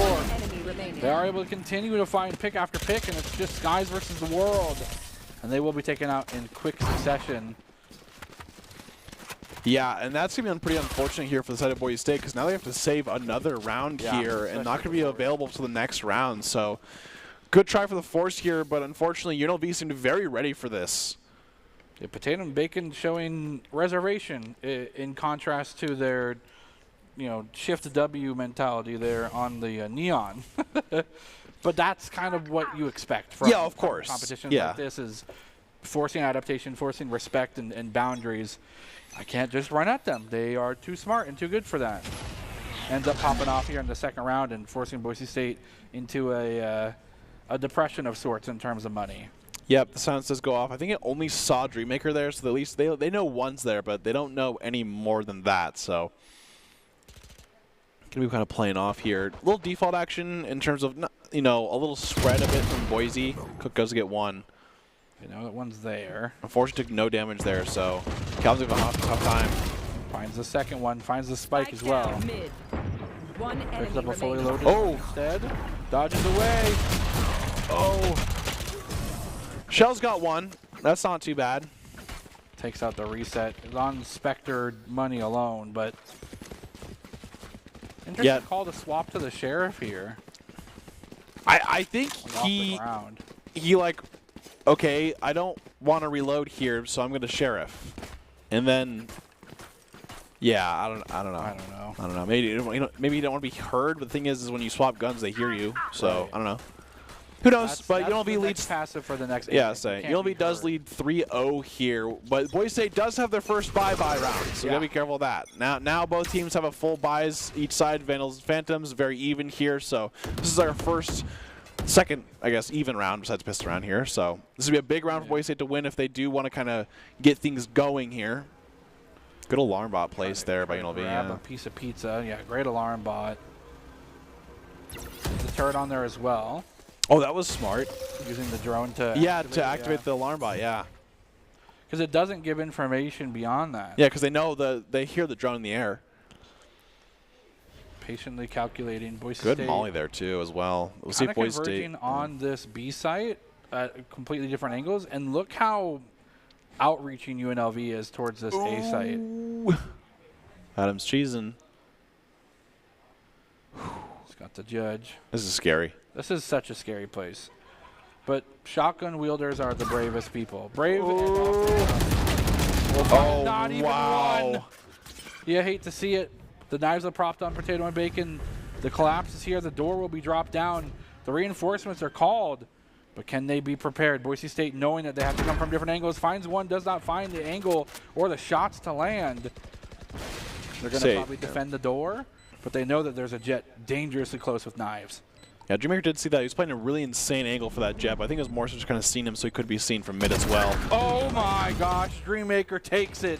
B: They are able to continue to find pick after pick, and it's just Skies versus the world. And they will be taken out in quick succession.
A: Yeah, and that's going to be pretty unfortunate here for the side of Boise State, because now they have to save another round here and not going to be available to the next round. So good try for the Force here, but unfortunately UNLV seemed very ready for this.
B: Yeah, Potato and Bacon showing reservation in contrast to their, shift W mentality there on the Neon. But that's kind of what you expect from
A: of course.
B: Competitions like this is forcing adaptation, forcing respect and boundaries. I can't just run at them. They are too smart and too good for that. Ends up popping off here in the second round and forcing Boise State into a depression of sorts in terms of money.
A: Yep, the silence does go off. I think it only saw Dreammaker there, so at least they know one's there, but they don't know any more than that. So going to be kind of playing off here. A little default action in terms of, a little spread of it from Boise. Cook goes to get 1.
B: That one's there.
A: Unfortunately, took no damage there, so Calvin's going to have a tough time.
B: Finds the second one, finds the spike as well. Picks up a fully loaded instead. Dodges away.
A: Shell's got 1. That's not too bad.
B: Takes out the reset. It's on Spectre money alone, but interesting call to swap to the Sheriff here.
A: I think he okay, I don't want to reload here, so I'm going to Sheriff. And then I don't know. Maybe you don't want to be heard, but the thing is when you swap guns they hear you. So, I don't know. Who knows? But UNLV leads
B: passive for the next.
A: UNLV does lead 3-0 here, but Boise State does have their first bye round, so you gotta be careful of that. Now both teams have a full buys each side. Phantoms very even here, so this is our second, I guess, even round besides pistol round here. So this would be a big round for Boise State to win if they do want to kind of get things going here. Good alarm bot place there by UNLV.
B: Grab a piece of pizza. Yeah, great alarm bot. The turret on there as well.
A: Oh, that was smart.
B: Using the drone to
A: activate the alarm bot,
B: Because it doesn't give information beyond that.
A: Yeah, because they know they hear the drone in the air.
B: Patiently calculating. Boise
A: Good
B: State
A: molly there too as well. We'll see if Boise State
B: converging on this B site at completely different angles, and look how outreaching UNLV is towards this A site.
A: Adam's cheesing.
B: It's got the judge.
A: This is scary.
B: This is such a scary place. But shotgun wielders are the bravest people. Brave.
A: Oh,
B: not even
A: wow.
B: one. You hate to see it. The knives are propped on potato and bacon. The collapse is here. The door will be dropped down. The reinforcements are called. But can they be prepared? Boise State, knowing that they have to come from different angles, finds one, does not find the angle or the shots to land. They're going to probably defend the door, but they know that there's a jet dangerously close with knives.
A: Yeah, Dreammaker did see that. He was playing a really insane angle for that jet, but I think it was more so just kind of seeing him so he could be seen from mid as well.
B: Oh my gosh, Dreammaker takes it.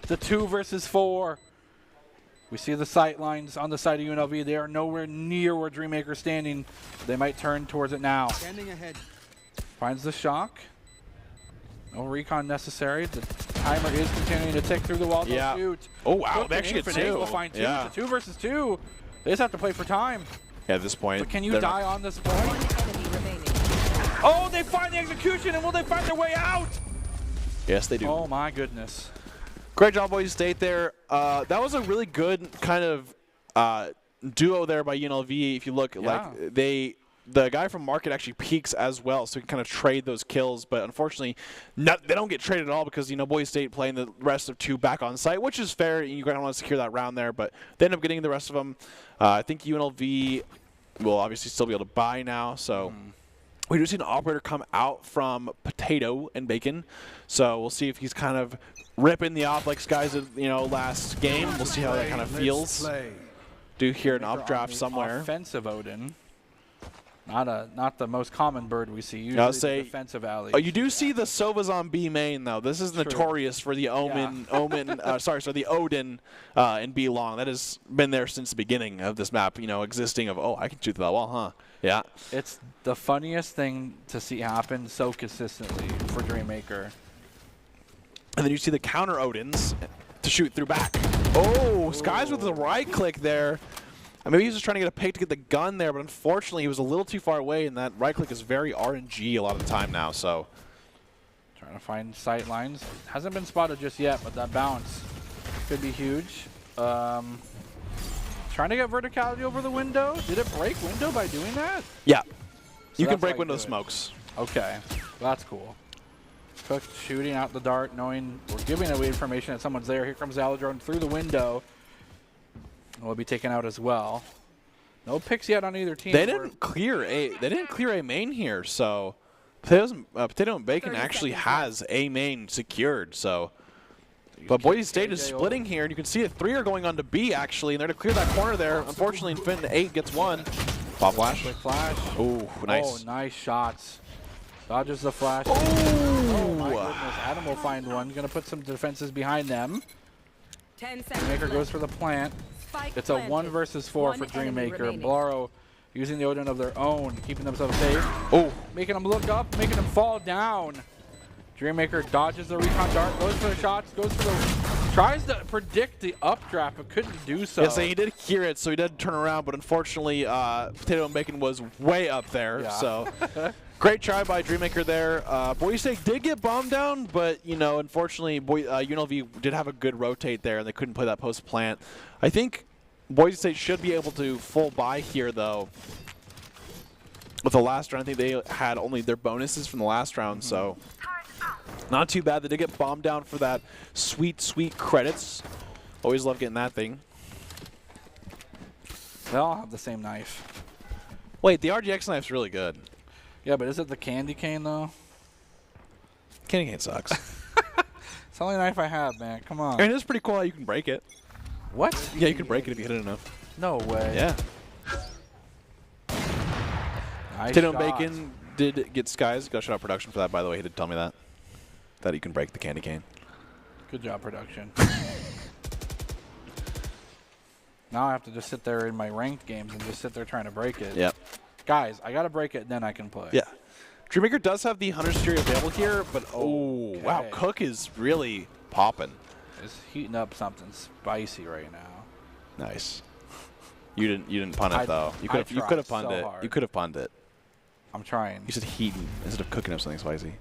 B: The 2 versus 4. We see the sight lines on the side of UNLV. They are nowhere near where Dreammaker's standing. They might turn towards it now.
F: Standing ahead.
B: Finds the shock. No recon necessary. The timer is continuing to tick through the wall.
A: Yeah.
B: Shoot.
A: Oh, wow.
B: Look,
A: They actually get 2.
B: We'll find 2.
A: Yeah.
B: It's a 2 versus 2. They just have to play for time.
A: Yeah, at this point.
B: But can you die on this point?
D: Enemy remaining.
B: Oh, they find the execution, and will they find their way out?
A: Yes, they do.
B: Oh, my goodness.
A: Great job, Boise State there. That was a really good kind of duo there by UNLV. If you look, like the guy from Market actually peaks as well, so he can kind of trade those kills. But unfortunately, they don't get traded at all because Boise State playing the rest of 2 back on site, which is fair. You kind of want to secure that round there, but they end up getting the rest of them. I think UNLV will obviously still be able to buy now. So we do see an operator come out from Potato and Bacon, so we'll see if he's kind of ripping the op like Skies last game. We'll see how that kind of feels. Do hear an updraft somewhere.
B: Offensive Odin. Not the most common bird we see. Usually
A: I'll say,
B: the defensive alley.
A: Oh, you do see the Sovas on B main though. This is notorious for the the Odin in B long. That has been there since the beginning of this map. Existing of I can shoot that wall, huh? Yeah.
B: It's the funniest thing to see happen so consistently for Dreammaker.
A: And then you see the counter Odins to shoot through back. Oh, Skies with the right click there. Maybe he was just trying to get a pick to get the gun there, but unfortunately he was a little too far away, and that right click is very RNG a lot of the time now. So
B: trying to find sight lines. Hasn't been spotted just yet, but that bounce could be huge. Trying to get verticality over the window. Did it break window by doing that?
A: Yeah.
B: So
A: you can break
B: like
A: window
B: good.
A: smokes.
B: Okay. That's cool. Cook shooting out the dart, knowing we're giving away information that someone's there. Here comes Aladrone through the window. Will be taken out as well. No picks yet on either team.
A: They didn't clear a main here, so Potato and Bacon actually has a main secured. So, but Boise State is splitting here, and you can see it. 3 are going on to B actually, and they're to clear that corner there. Unfortunately, Infinite 8 gets 1. Pop flash.
B: Quick flash.
A: Oh, nice.
B: Oh, nice shots. Dodges the flash.
A: Oh
B: my goodness. Adam will find one. Going to put some defenses behind them.
D: 10 seconds.
B: Dreammaker goes for the plant.
D: Spike
B: It's a
D: planted.
B: 1 versus 4
D: One
B: for
D: enemy
B: Dreammaker.
D: remaining.
B: Blaro using the Odin of their own, keeping themselves safe.
A: Oh.
B: Making them look up, making them fall down. Dreammaker dodges the recon dart, goes for the shots, tries to predict the updraft, but couldn't do so.
A: Yes, he did hear it, so he did turn around, but unfortunately, Potato and Bacon was way up there.
B: Yeah.
A: So, great try by Dreammaker there. Boise State did get bombed down, but unfortunately, UNLV did have a good rotate there, and they couldn't play that post plant. I think Boise State should be able to full buy here, though. With the last round, I think they had only their bonuses from the last round, so not too bad. They did get bombed down for that sweet, sweet credits. Always love getting that thing.
B: They all have the same knife.
A: Wait, the RGX knife's really good.
B: Yeah, but is it the candy cane, though?
A: Candy cane sucks.
B: It's the only knife I have, man. Come on.
A: I mean, it's pretty cool how you can break it.
B: What?
A: Yeah, you can break it if you hit it enough.
B: No way.
A: Yeah.
B: Nice
A: Potato and
B: shot.
A: Bacon did get Skies. Got shut out production for that, by the way. He did tell me that. That he can break the candy cane.
B: Good job, production. Now I have to just sit there in my ranked games and just sit there trying to break it.
A: Yep.
B: Guys, I got to break it, then I can play.
A: Yeah. Dreammaker does have the Hunter's Fury available here, but oh, wow,
B: Okay.
A: Cook is really popping.
B: Is heating up something spicy right now.
A: Nice. You didn't pun it though. You could have punned
B: so
A: it.
B: hard.
A: You could have punned it.
B: I'm trying.
A: You said heating instead of cooking up something spicy.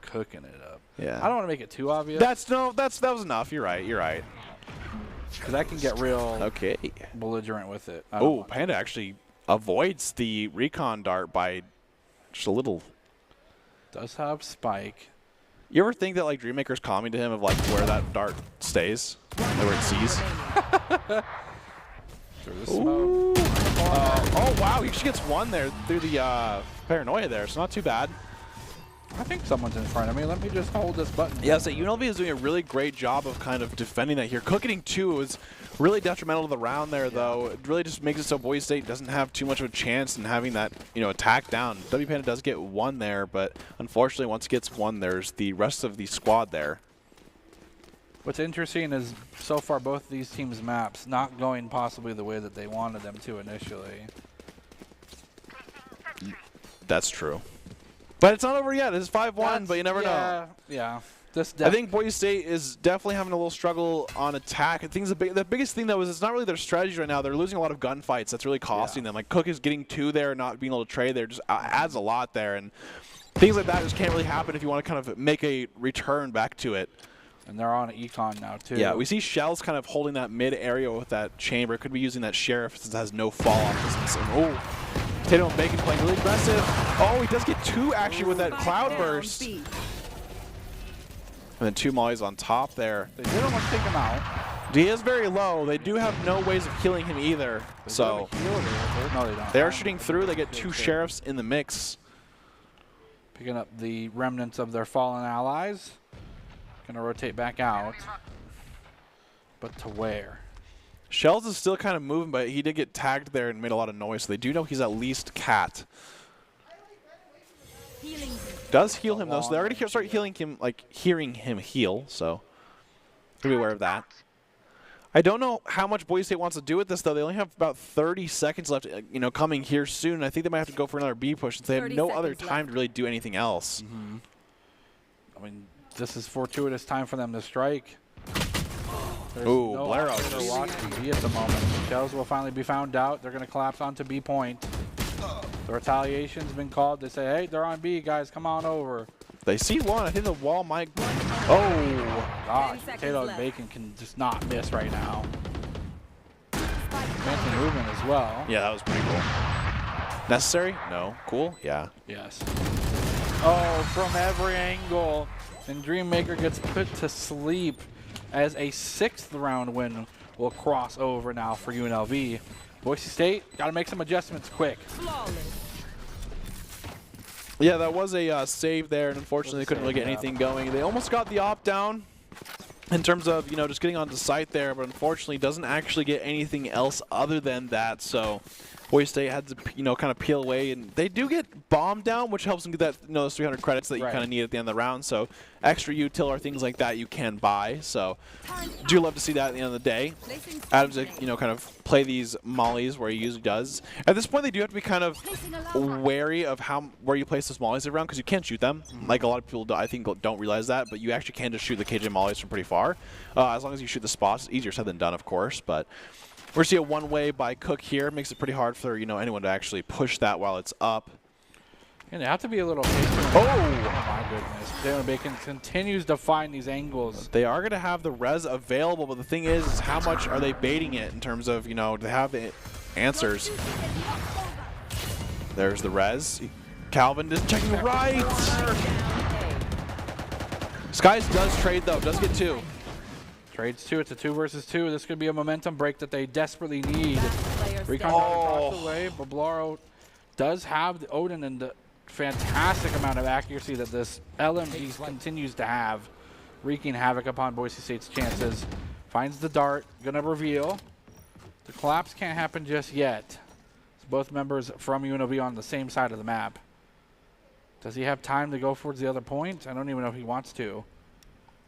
B: Cooking it up.
A: Yeah.
B: I don't want to make it too obvious.
A: That was enough. You're right. You're right.
B: Because I can get real
A: Okay.
B: belligerent with it. I don't
A: Oh,
B: want-
A: Panda actually avoids the recon dart by just a little.
B: Does have spike.
A: You ever think that like Dreammaker's calming to him of like where that dart stays, like where it sees?
B: Through the smoke.
A: Oh wow, he actually gets one there through the paranoia there, so not too bad.
B: I think someone's in front of me. Let me just hold this button.
A: Yeah, so UNLV is doing a really great job of kind of defending that here. Cooking 2 was really detrimental to the round there, though. It really just makes it so Boise State doesn't have too much of a chance in having that, attack down. W Panda does get one there, but unfortunately, once it gets one, there's the rest of the squad there.
B: What's interesting is so far both of these teams' maps not going possibly the way that they wanted them to initially.
A: That's true. But it's not over yet. It's 5-1, but you never know.
B: Yeah.
A: I think Boise State is definitely having a little struggle on attack. I think the biggest thing, though, is it's not really their strategy right now. They're losing a lot of gunfights. That's really costing them. Like, Cook is getting 2 there, not being able to trade there. Just adds a lot there. And things like that just can't really happen if you want to kind of make a return back to it.
B: And they're on econ now, too.
A: Yeah, we see Shells kind of holding that mid area with that chamber. Could be using that Sheriff since it has no fall-off distance. And, oh, Potato and Bacon playing really aggressive. Oh, he does get 2 actually with that Cloud Burst. And then 2 mollies on top there.
B: They did almost take him out.
A: He is very low. They do have no ways of healing him either. So
B: No, they don't.
A: they're shooting through. They get 2 Sheriffs in the mix.
B: Picking up the remnants of their fallen allies. Gonna rotate back out. But to where?
A: Shells is still kind of moving, but he did get tagged there and made a lot of noise. So they do know he's at least cat. Does heal him though, so they're already start healing him, like hearing him heal. So be aware of that. I don't know how much Boise State wants to do with this though. They only have about 30 seconds left, coming here soon. I think they might have to go for another B push since they have no other time to really do anything else.
B: Mm-hmm. I mean, this is fortuitous time for them to strike. There's
A: Ooh,
B: no
A: Blair
B: option to watch B at the moment. Shells will finally be found out. They're going to collapse onto B point. The retaliation's been called. They say, hey, they're on B, guys. Come on over.
A: They see one. I think the wall might. Oh,
B: gosh. Potato and Bacon can just not miss right now. Fancy movement as well.
A: yeah, that was pretty cool. Necessary? No. Cool? Yeah.
B: Yes. Oh, from every angle. And Dreammaker gets put to sleep as a 6th round win will cross over now for UNLV. Boise State got to make some adjustments quick.
A: Yeah, that was a save there, and unfortunately they couldn't really get anything going. They almost got the opt down in terms of, just getting onto site there, but unfortunately doesn't actually get anything else other than that. So Boise State had to, kind of peel away, and they do get bombed down, which helps them get that, those 300 credits that you kind of need at the end of the round. So extra util or things like that you can buy. So do love to see that at the end of the day. Adams, kind of play these mollies where he usually does. At this point, they do have to be kind of wary of where you place those mollies around because you can't shoot them. Like a lot of people, I think, don't realize that, but you actually can just shoot the KJ mollies from pretty far. As long as you shoot the spots, it's easier said than done, of course. But we're seeing a one-way by Cook here. Makes it pretty hard for anyone to actually push that while it's up.
B: And they have to be a little patient. Oh my goodness. Potato Bacon continues to find these angles.
A: They are going to have the res available, but the thing is how much are they baiting it in terms of, to have answers. There's the res. Calvin is checking right. Skies does trade, though. Does get 2.
B: Trades 2. It's a 2 versus 2. This could be a momentum break that they desperately need. Recon across the way. Bablaro does have the Odin and the fantastic amount of accuracy that this LMG continues to have, wreaking havoc upon Boise State's chances. Finds the dart, gonna reveal. The collapse can't happen just yet. It's both members from UNLV on the same side of the map. Does he have time to go towards the other point? I don't even know if he wants to.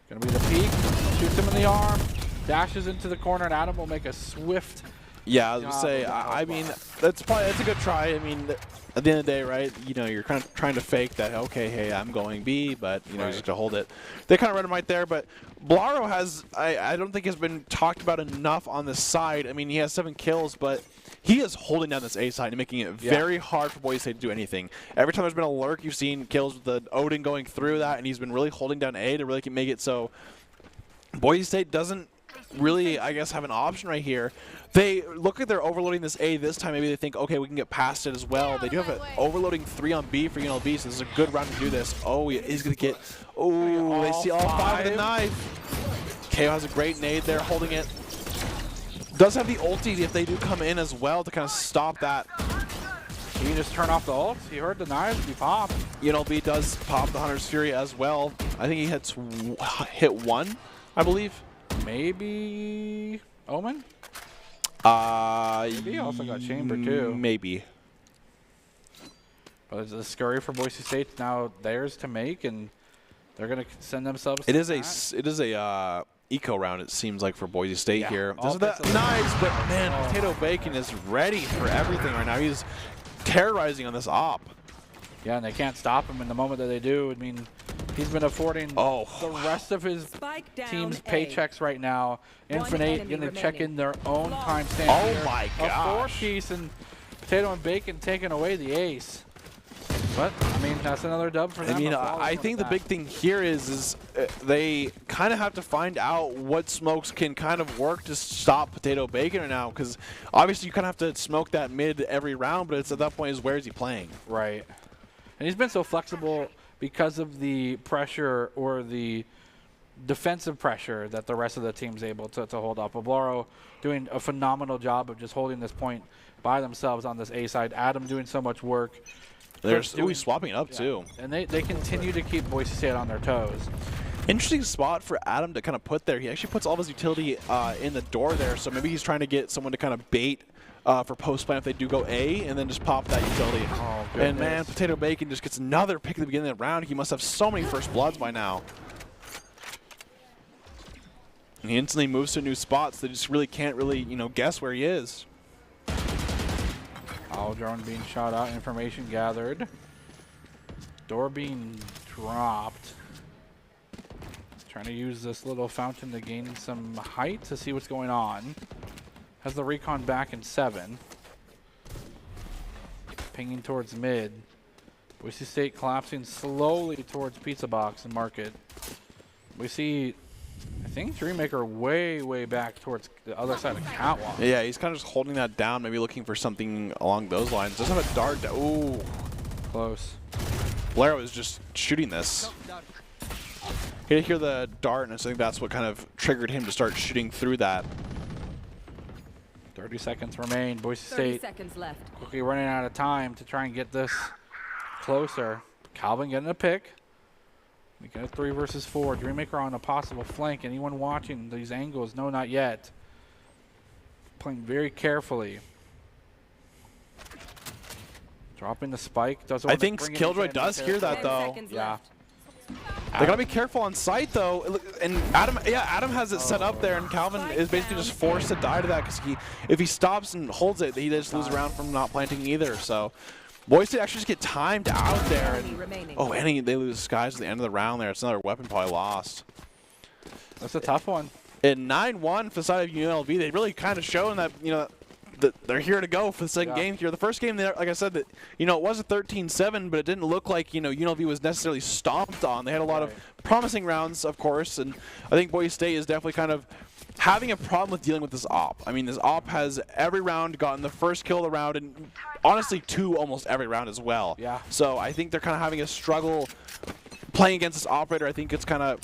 B: Gonna be the peek, shoots him in the arm, dashes into the corner, and Adam will make a swift
A: Yeah, I was gonna say. I mean, that's a good try. I mean, at the end of the day, right? You know, you're kind of trying to fake that. Okay, hey, I'm going B, but you know, just to hold it. They kind of read him right there. But Blaro has, I don't think has been talked about enough on this side. I mean, he has 7 kills, but he is holding down this A side and making it very hard for Boise State to do anything. Every time there's been a lurk, you've seen kills with the Odin going through that, and he's been really holding down A to really make it so Boise State doesn't really, I guess, have an option right here. They look like they're overloading this A this time. Maybe they think, okay, we can get past it as well. They do have an overloading 3 on B for UNLV, so this is a good round to do this. Oh, he's going to get, oh, they see all 5 with the knife. KO has a great nade there, holding it. Does have the ulti if they do come in as well to kind of stop that.
B: Can you just turn off the ult? He heard the knives be popped.
A: UNLV does pop the Hunter's Fury as well. I think he hit 1, I believe.
B: Maybe Omen? Maybe he also got Chamber too.
A: Maybe.
B: But the scurry for Boise State's now theirs to make, and they're going to send themselves.
A: It is a eco round, it seems like, for Boise State here. This is nice, but man, Potato Bacon is ready for everything right now. He's terrorizing on this op.
B: Yeah, and they can't stop him in the moment that they do. I mean, he's been affording the rest of his team's paychecks right now. Infinite going to check in their own timestamp.
A: Oh my gosh.
B: A 4-piece, and Potato and Bacon taking away the ace. But, I mean, that's another dub for them.
A: I mean, I think the big thing here is they kind of have to find out what smokes can kind of work to stop Potato Bacon right now, because obviously you kind of have to smoke that mid every round, but it's at that point is where is he playing?
B: Right. And he's been so flexible because of the pressure or the defensive pressure that the rest of the team's able to hold up. Blaro doing a phenomenal job of just holding this point by themselves on this A side. Adam doing so much work.
A: He's swapping it up too.
B: And they continue to keep Boise State on their toes.
A: Interesting spot for Adam to kind of put there. He actually puts all of his utility in the door there, so maybe he's trying to get someone to kind of bait for post plan if they do go A, and then just pop that utility.
B: Oh,
A: and man, Potato Bacon just gets another pick at the beginning of the round. He must have so many first bloods by now. And he instantly moves to new spots. They just really can't guess where he is.
B: Owl drone being shot out, information gathered. Door being dropped. Trying to use this little fountain to gain some height to see what's going on. Has the recon back in 7. Pinging towards mid. Boise State collapsing slowly towards Pizza Box and Market. We see, I think, Dreammaker way back towards the other side of Catwalk.
A: Yeah, he's kind of just holding that down, maybe looking for something along those lines. Doesn't have a dart. Ooh.
B: Close.
A: Blaro is just shooting this. He didn't hear the dart, and I think that's what kind of triggered him to start shooting through that.
B: 30 seconds remain. Boise
D: 30
B: State
D: seconds left.
B: quickly running out of time to try and get this closer. Calvin getting a pick. We get a 3 versus 4. Dreammaker on a possible flank. Anyone watching these angles? No, not yet. Playing very carefully. Dropping the spike.
A: I think Killjoy does hear that though.
B: Yeah.
A: They gotta be careful on site though, and Adam has it set up there, and Calvin is basically just forced to die to that because if he stops and holds it, he just loses around from not planting either. So Boise State actually just get timed out there, and they lose Skies at the end of the round there. It's another weapon probably lost.
B: That's a tough one.
A: In 9-1 for the side of UNLV, they really kind of shown that that they're here to go for the second game here. The first game, like I said, that it was a 13-7, but it didn't look like UNLV was necessarily stomped on. They had a lot of promising rounds, of course, and I think Boise State is definitely kind of having a problem with dealing with this op. I mean, this op has every round gotten the first kill of the round, and honestly 2 almost every round as well.
B: Yeah.
A: So I think they're kind of having a struggle playing against this operator. I think it's kind of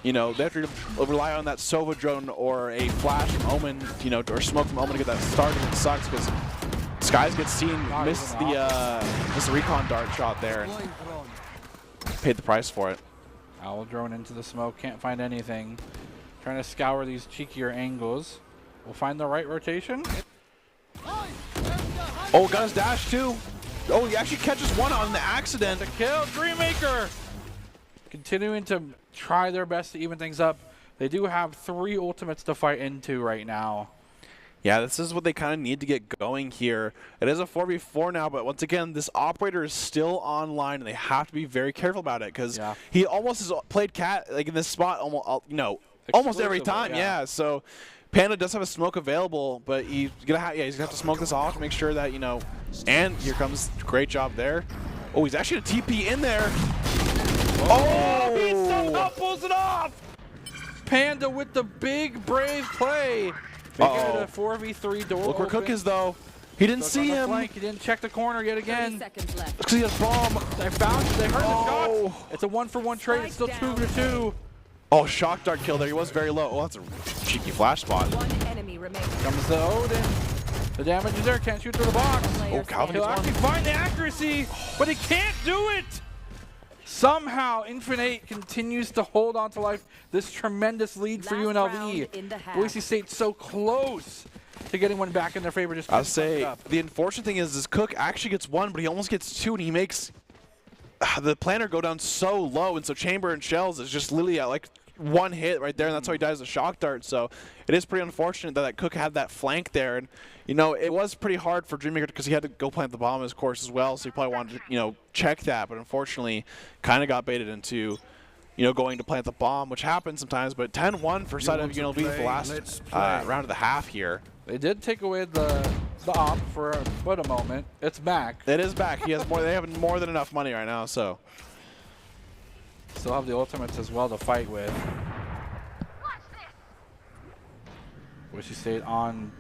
A: they have to rely on that Sova drone or a flash from Omen, or smoke from Omen to get that started. It sucks because Skies gets seen, missed the recon dart shot there, and paid the price for it.
B: Owl drone into the smoke, can't find anything. Trying to scour these cheekier angles. We'll find the right rotation.
A: Oh, got his dash too. Oh, he actually catches one on the accident.
B: The kill, Dreammaker! Continuing to try their best to even things up. They do have 3 ultimates to fight into right now.
A: Yeah, this is what they kind of need to get going here. It is a 4v4 now, but once again, this operator is still online, and they have to be very careful about it because he almost has played cat like in this spot almost, you know, almost every time. Yeah. So Panda does have a smoke available, but he's gonna have to smoke this off to make sure that, you know. And here comes great job there. Oh, he's actually a TP in there. Oh,
B: he somehow pulls it off. Panda with the big brave play. Making it a 4v3 door.
A: Look where Cook is, though. He didn't see him.
B: He didn't check the corner yet again.
D: 30 seconds left.
A: Looks like he has bomb.
B: They found it. They heard the shot. It's a 1-for-1 trade. It's still 2v2.
A: Oh, shock dart kill there. He was very low. Oh, that's a cheeky flash spot.
D: One enemy remaining.
B: Comes the Odin. The damage is there. Can't shoot through the box.
A: Oh, Calvin
B: He'll
A: gets
B: actually
A: one.
B: find the accuracy, but he can't do it. Somehow, Infinite continues to hold on to life. This tremendous lead for
D: Last round in
B: UNLV.
D: the half.
B: Boise State so close to getting one back in their favor. Just
A: I'll say the unfortunate thing is Cook actually gets one, but he almost gets two, and he makes the planner go down so low, and so Chamber and Shells is just literally at like one hit right there, and that's how he dies the shock dart. So it is pretty unfortunate that Cook had that flank there, and you know it was pretty hard for Dreammaker because he had to go plant the bomb, of course, as well. So he probably wanted to, you know, check that, but unfortunately, kind of got baited into, you know, going to plant the bomb, which happens sometimes. But 10-1 for side of UNLV for the last round of the half here.
B: They did take away the op for but a moment. It's back.
A: It is back. He has more. They have more than enough money right now. So
B: still have the ultimates as well to fight with. Boise State on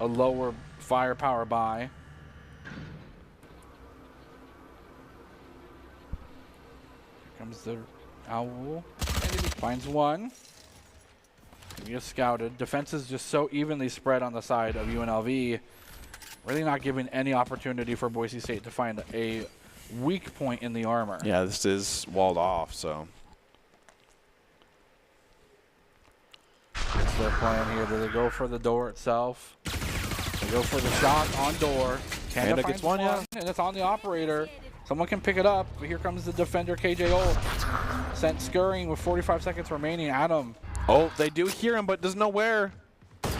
B: a lower firepower buy. Here comes the Owl. Finds one. He gets scouted. Defense is just so evenly spread on the side of UNLV. Really not giving any opportunity for Boise State to find a weak point in the armor.
A: yeah, this is walled off. So
B: What's their plan here? Do they go for the door itself? They go for the shot on door.
A: Panda gets one, yeah.
B: And it's on the operator. Someone can pick it up, but here comes the defender, KJ Ult. Sent scurrying with 45 seconds remaining. Adam.
A: oh, they do hear him, but doesn't know where.
B: He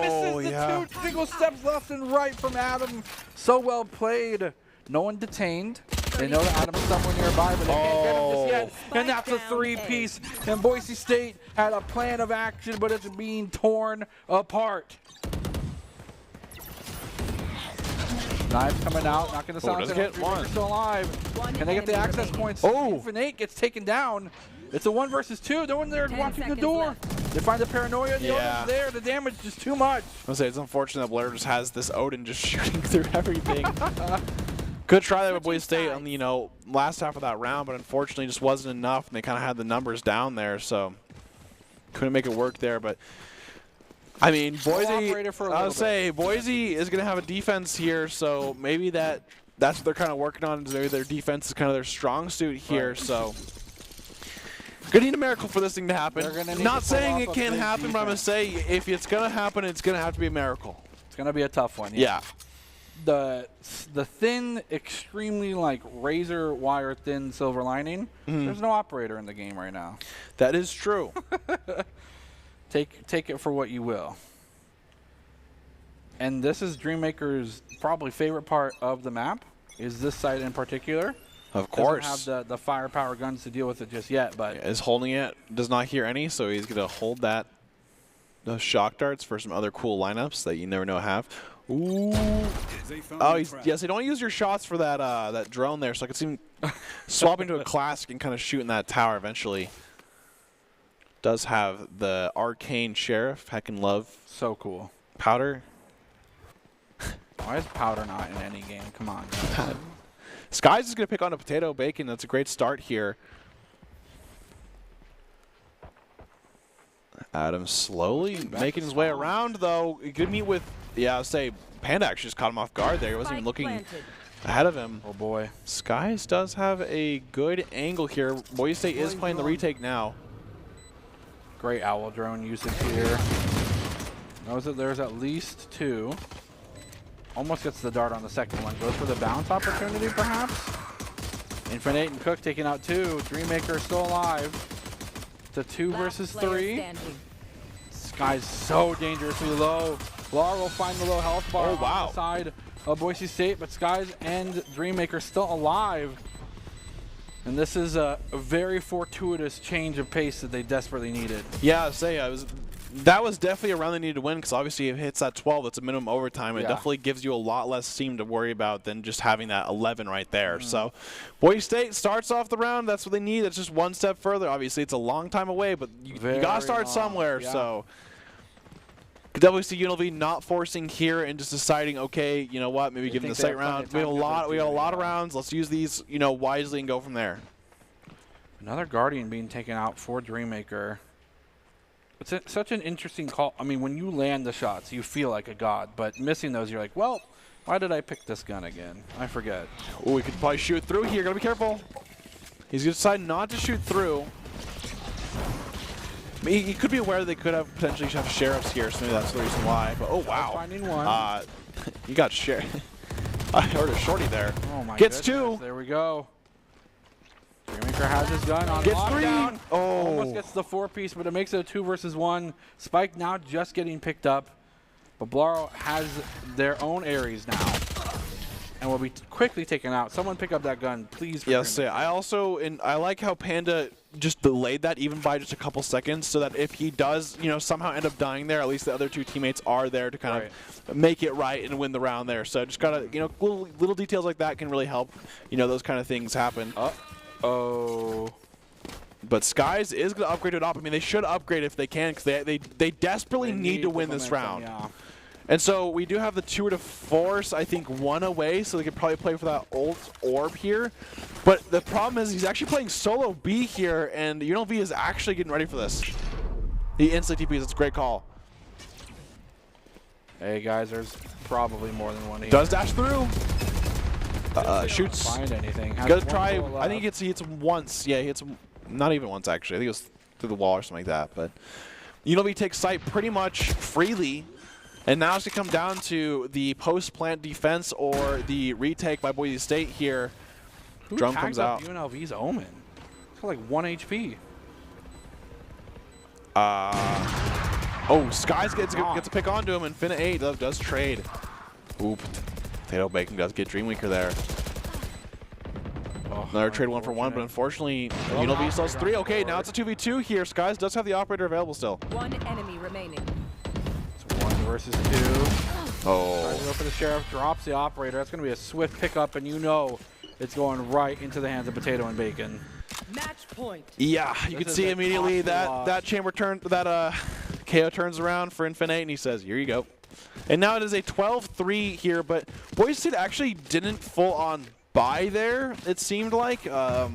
B: misses the
A: yeah.
B: two single steps left and right from Adam. So well played. No one detained. They know that Adam is somewhere nearby, but they can't get him just yet. And that's a three-piece. And Boise State had a plan of action, but it's being torn apart. Knives coming out, not going to sound
A: doesn't get one.
B: still alive. Can they get the access points? Infinite gets taken down. It's a 1 versus 2. No one there
D: 10
B: watching the
D: seconds
B: door.
D: left.
B: They find the paranoia. The
A: Yeah.
B: Odin's there. The damage is too much.
A: I'm gonna say it's unfortunate that Blair just has this Odin just shooting through everything. Could try that with Boise State on the, you know, last half of that round, but unfortunately just wasn't enough, and they kind of had the numbers down there, so couldn't make it work there. But I mean, Boise, I'll say Boise is gonna have a defense here, so maybe that's what they're kind of working on. Is maybe their defense is kind of their strong suit here. Right. So gonna need a miracle for this thing to happen. Not saying it can't happen, but I'm gonna say if it's gonna happen, it's gonna have to be a miracle.
B: It's gonna be a tough one.
A: Yeah.
B: The thin, extremely like razor wire thin silver lining. There's no operator in the game right now.
A: That is true.
B: Take it for what you will. And this is Dreammaker's probably favorite part of the map. Is this site in particular?
A: Of course.
B: Doesn't have the firepower guns to deal with it just yet, but
A: is holding it. Does not hear any, so he's gonna hold that. Those shock darts for some other cool lineups that you never know have. Ooh. Oh, yes. They don't use your shots for that that drone there, so I could see him swapping to a classic and kind of shooting that tower eventually. Does have the arcane sheriff. Heckin' love.
B: So cool.
A: Powder.
B: Why is Powder not in any game? Come on.
A: Skies is gonna pick on a potato bacon. That's a great start here. Adam slowly making his way around, though. He could meet with, yeah, I'll say Panda actually just caught him off guard there. He wasn't even looking ahead of him.
B: Oh, boy.
A: Skies does have a good angle here. Boise State is playing the retake now.
B: Great owl drone usage here. Knows that there's at least 2. Almost gets the dart on the second one. Goes for the bounce opportunity, perhaps. Infinite and Cook taking out 2. Dreammaker still alive. It's a 2 versus 3. Sky's so dangerously low. Laura will find the low health bar on the side of Boise State, but Skies and Dreammaker still alive. And this is a very fortuitous change of pace that they desperately needed.
A: Yeah, that was definitely a round they needed to win because obviously if it hits that 12, it's a minimum overtime. It definitely gives you a lot less steam to worry about than just having that 11 right there. So Boise State starts off the round. That's what they need. It's just one step further. Obviously, it's a long time away, but you got to start somewhere. So could definitely see UNLV not forcing here and just deciding, okay, you know what, maybe give them the second round. We have a lot of rounds. Let's use these, wisely and go from there.
B: Another Guardian being taken out for Dreammaker. It's such an interesting call. I mean, when you land the shots, you feel like a god, but missing those, you're like, well, why did I pick this gun again? I forget.
A: Oh, we could probably shoot through here. Gotta be careful. He's gonna decide not to shoot through. I mean, he could be aware they could have potentially have sheriffs here, so maybe that's the reason why. But oh wow,
B: finding one.
A: You got sheriff. I heard a shorty there.
B: Oh my
A: Gets
B: goodness.
A: 2.
B: There we go. Dreammaker has his gun on
A: Gets
B: lockdown.
A: 3. Oh.
B: Almost gets the 4-piece, but it makes it a 2 versus 1. Spike now just getting picked up. But Blaro has their own Ares now. And will be quickly taken out. Someone pick up that gun, please.
A: Yes, yeah. I like how Panda just delayed that even by just a couple seconds so that if he does, somehow end up dying there, at least the other 2 teammates are there to kind of make it right and win the round there. So just gotta, little details like that can really help, those kind of things happen.
B: Oh.
A: But Skies is going to upgrade to an op. I mean, they should upgrade if they can because they desperately need to win this round.
B: Yeah.
A: And so we do have the 2 to force, I think, 1 away, so they could probably play for that ult orb here. But the problem is he's actually playing solo B here, and UNLV is actually getting ready for this. He instantly TPs. It's a great call.
B: Hey, guys, there's probably more than one here.
A: Does dash through. Shoots.
B: Find anything.
A: Gotta try. I think he hits him once. Yeah, he hits him. Not even once, actually. I think it was through the wall or something like that. But UNLV takes site pretty much freely. And now it's going to come down to the post-plant defense or the retake by Boise State here.
B: Who
A: Drum comes out.
B: UNLV's Omen. It's got like 1 HP.
A: Oh, Skies gets a pick onto him, and Finna 8 does trade. Oop. Potato Bacon does get Dreamweaker there. Another trade 1 for 1, but unfortunately, UNLV still has 3. Okay, now it's a 2v2 here. Skies does have the operator available still.
D: 1 enemy remaining.
B: 1 versus 2.
A: Oh.
B: Trying to go for the sheriff, drops the operator. That's going to be a swift pickup, and it's going right into the hands of Potato and Bacon.
D: Match point.
A: Yeah, you can see immediately that chamber KO turns around for Infinite, and he says, "Here you go." And now it is a 12-3 here, but Boise State actually didn't full-on buy there. It seemed like. I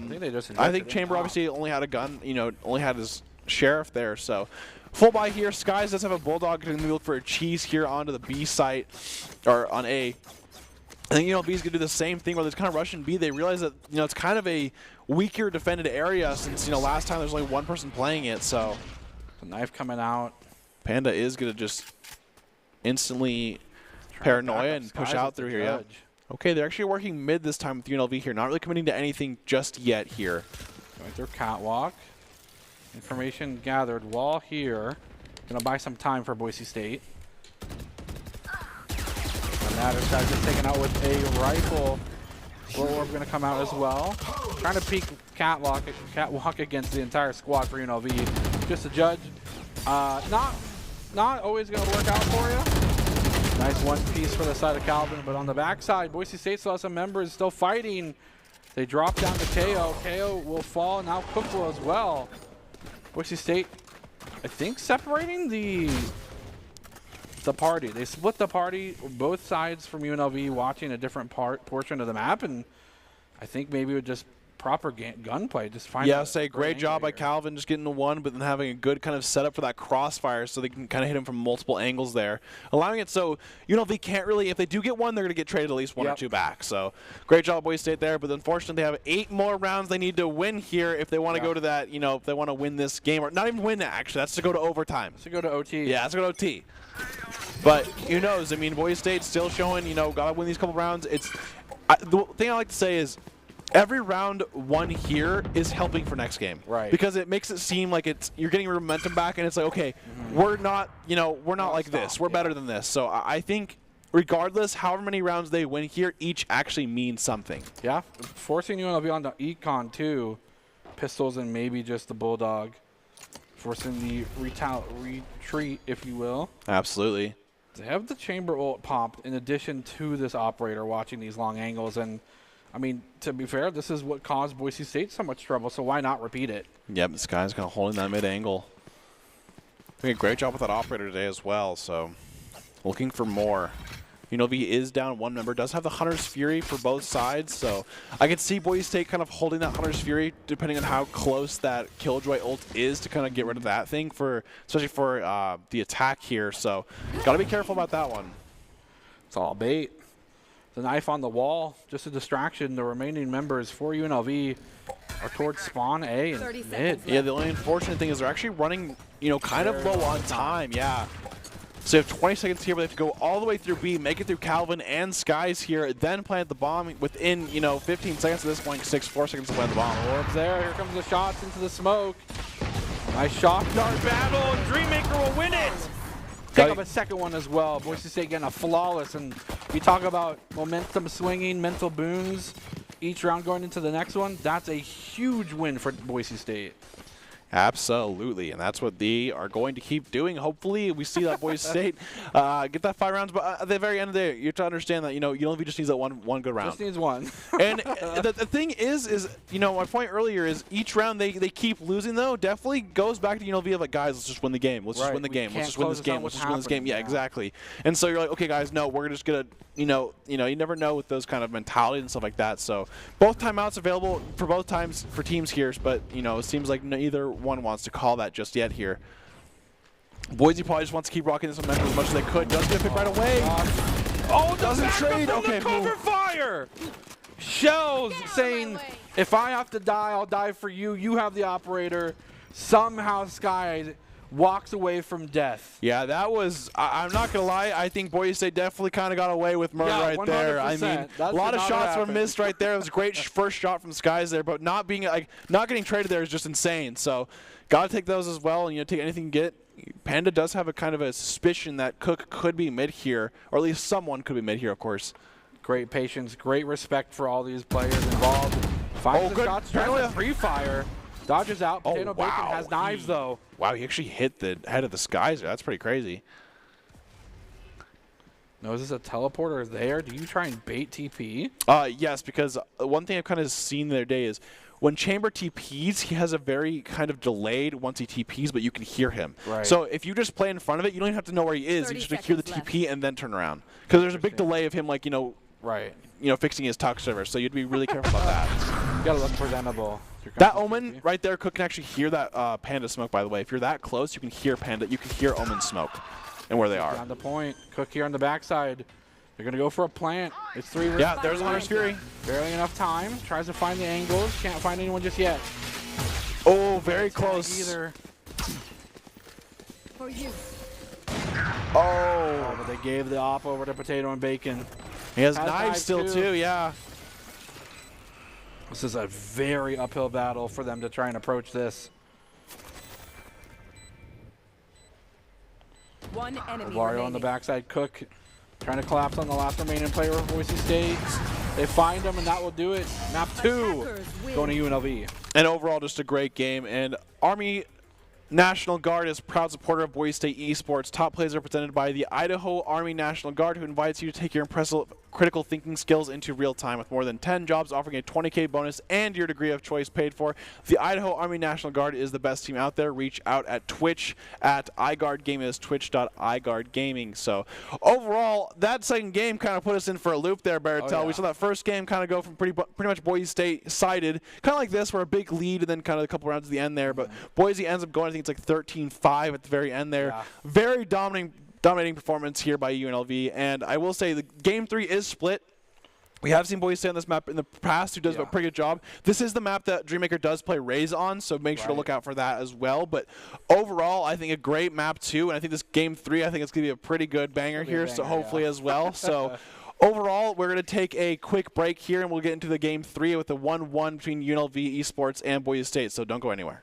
A: think Chamber obviously only had a gun. Only had his sheriff there, so. Full buy here. Skies does have a Bulldog. Going to look for a cheese here onto the B site, or on A. I think B's going to do the same thing where there's kind of Russian B. They realize that it's kind of a weaker defended area since last time there's only 1 person playing it. So
B: the knife coming out.
A: Panda is going to just instantly paranoia and push out through here. Yeah. Okay, they're actually working mid this time with UNLV here. Not really committing to anything just yet here.
B: Going through catwalk. Information gathered. Wall here. Gonna buy some time for Boise State. And that is just taken out with a rifle. Slow orb gonna come out as well. Trying to peek catwalk against the entire squad for UNLV. Just a judge. Not always gonna work out for you. Nice 1 piece for the side of Calvin, but on the backside, Boise State still has some members still fighting. They drop down to KO. KO will fall. Now Cook will as well. Boise State, I think, separating the party. They split the party, both sides from UNLV watching a different portion of the map, and I think maybe with just proper gunplay, just find.
A: Yeah, great job by Calvin just getting the 1, but then having a good kind of setup for that crossfire so they can kind of hit him from multiple angles there, allowing it so UNLV can't really, if they do get 1, they're going to get traded at least 1 or 2 back. So great job, Boise State there, but unfortunately they have 8 more rounds they need to win here if they want to go to that, if they want to win this game, or not even win it actually, that's to go to overtime.
B: To go to OT.
A: Yeah, that's to go to OT. But who knows? I mean, Boise State's still showing, got to win these couple rounds. The thing I like to say is, every round won here is helping for next game.
B: Right.
A: Because it makes it seem like you're getting your momentum back, and it's like, okay, we're not like this. We're better than this. So I think regardless, however many rounds they win here, each actually means something.
B: Yeah, forcing UNLV on the econ too. Pistols and maybe just the Bulldog. Forcing the retreat, if you will.
A: Absolutely.
B: They have the chamber ult popped in addition to this operator watching these long angles. And, I mean, to be fair, this is what caused Boise State so much trouble, so why not repeat it?
A: Yep, this guy's kind of holding that mid angle. Doing a great job with that operator today as well, so looking for more. UNLV is down one member, does have the Hunter's Fury for both sides, so I could see Boise State kind of holding that Hunter's Fury depending on how close that Killjoy ult is to kind of get rid of that thing, especially for the attack here, so got to be careful about that one.
B: It's all bait. The knife on the wall, just a distraction. The remaining members for UNLV are towards spawn A and mid.
A: Yeah, the only unfortunate thing is they're actually running, kind of low on time, yeah. So you have 20 seconds here, but they have to go all the way through B, make it through Calvin and Skies here, then plant the bomb within, 15 seconds at this point, 4 seconds to plant the bomb.
B: Orbs there, here comes the shots into the smoke. Nice shot dart battle, and Dreammaker will win it! Pick up a second one as well. Boise State getting a flawless, and we talk about momentum swinging, mental boons, each round going into the next one. That's a huge win for Boise State.
A: Absolutely, and that's what they are going to keep doing. Hopefully, we see that Boise State get that 5 rounds, but at the very end of the day, you have to understand that UNLV just needs that one good round.
B: Just needs one.
A: And the thing is my point earlier is each round they keep losing though definitely goes back to UNLV of like, guys, let's just win the game. Let's just win the game. Let's just win this game. Let's just win this game. Yeah, exactly. And so you're like, okay, guys, no, we're just gonna you never know with those kind of mentality and stuff like that. So both timeouts available for both times for teams here, but it seems like neither one wants to call that just yet here. Boise probably just wants to keep rocking this momentum as much as they could. Does get a pick right away.
B: Oh,
A: doesn't trade.
B: Okay, cover fire. Shells saying, if I have to die, I'll die for you. You have the operator. Somehow Sky walks away from death.
A: Yeah, that was, I'm not going to lie, I think Boise State definitely kind of got away with murder right
B: 100%.
A: there. I mean, a lot of shots were missed right there. It was a great first shot from Skies there, but not getting traded there is just insane. So, got to take those as well, and take anything you get. Panda does have a kind of a suspicion that Cook could be mid here, or at least someone could be mid here, of course.
B: Great patience, great respect for all these players involved. Finds the shots, tries a free fire. Dodges out. Potato Bacon has knives, though.
A: Wow, he actually hit the head of the Skies. That's pretty crazy.
B: No, is this a teleporter there? Do you try and bait TP?
A: Yes, because one thing I've kind of seen the other day is when Chamber TPs, he has a very kind of delayed once he TPs, but you can hear him.
B: Right.
A: So if you just play in front of it, you don't even have to know where he is. You just hear the TP and then turn around. Because there's a big delay of him,
B: right.
A: Fixing his tuck server. So you'd be really careful about that.
B: You gotta look presentable.
A: That Omen right there, Cook can actually hear that Panda smoke, by the way. If you're that close, you can hear Panda. You can hear Omen smoke and where they are.
B: On the point. Cook here on the backside. They're going to go for a plant. It's 3 rounds.
A: Yeah, there's Hunter's Fury.
B: Barely enough time. Tries to find the angles. Can't find anyone just yet.
A: Oh, very close.
B: Either.
D: For you.
A: Oh,
B: but they gave the op over to Potato and Bacon.
A: He has knives still too, yeah.
B: This is a very uphill battle for them to try and approach this.
D: One enemy
B: Wario on the backside. Cook trying to collapse on the last remaining player of Boise State. They find him, and that will do it. Map 2 going to UNLV.
A: And overall, just a great game. And Army National Guard is a proud supporter of Boise State esports. Top plays are presented by the Idaho Army National Guard, who invites you to take your impressive critical thinking skills into real time with more than 10 jobs offering a 20K bonus and your degree of choice paid for. The Idaho Army National Guard is the best team out there. Reach out at Twitch at iGuardGaming. It's twitch.iGuardGaming. So overall, that second game kind of put us in for a loop there, Baratel.
B: Oh, yeah.
A: We saw that first game kind of go from pretty much Boise State sided, kind of like this, where a big lead and then kind of a couple rounds at the end there. But Boise ends up going, I think it's like 13-5 at the very end there.
B: Yeah.
A: Very dominating performance here by UNLV, and I will say the game 3 is split. We have seen Boise State on this map in the past who does a pretty good job. This is the map that Dreammaker does play Raze on, so make sure to look out for that as well. But overall, I think a great map 2, and I think this game 3, I think it's going to be a pretty good banger here, so hopefully as well. So overall, we're going to take a quick break here, and we'll get into the game 3 with the 1-1 between UNLV Esports and Boise State, so don't go anywhere.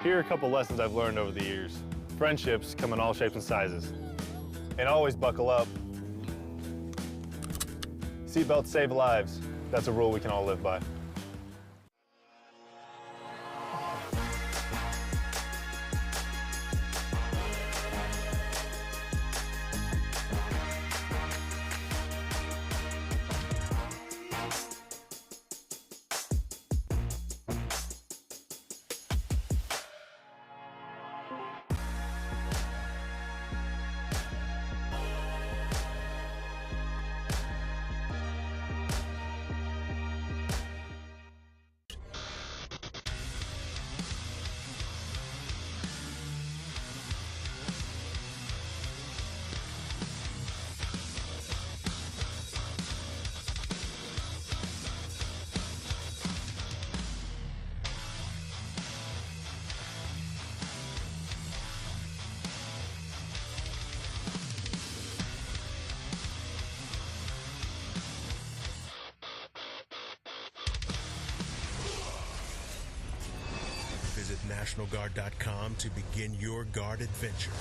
E: Here are a couple lessons I've learned over the years. Friendships come in all shapes and sizes. And always buckle up. Seatbelts save lives. That's a rule we can all live by.
C: Visit NationalGuard.com to begin your guard adventure.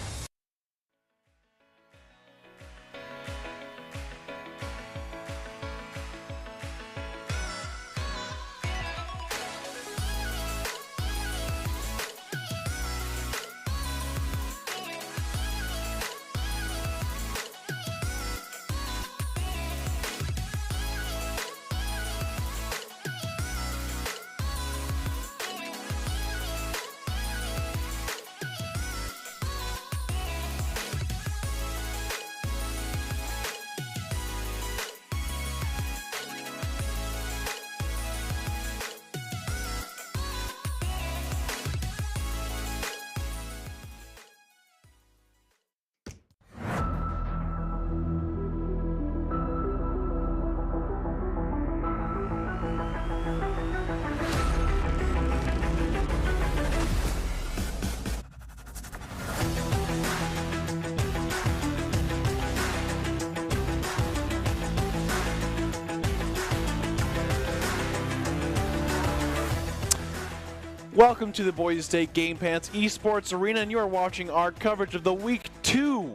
A: Welcome to the Boise State Game Pants Esports Arena, and you are watching our coverage of the Week 2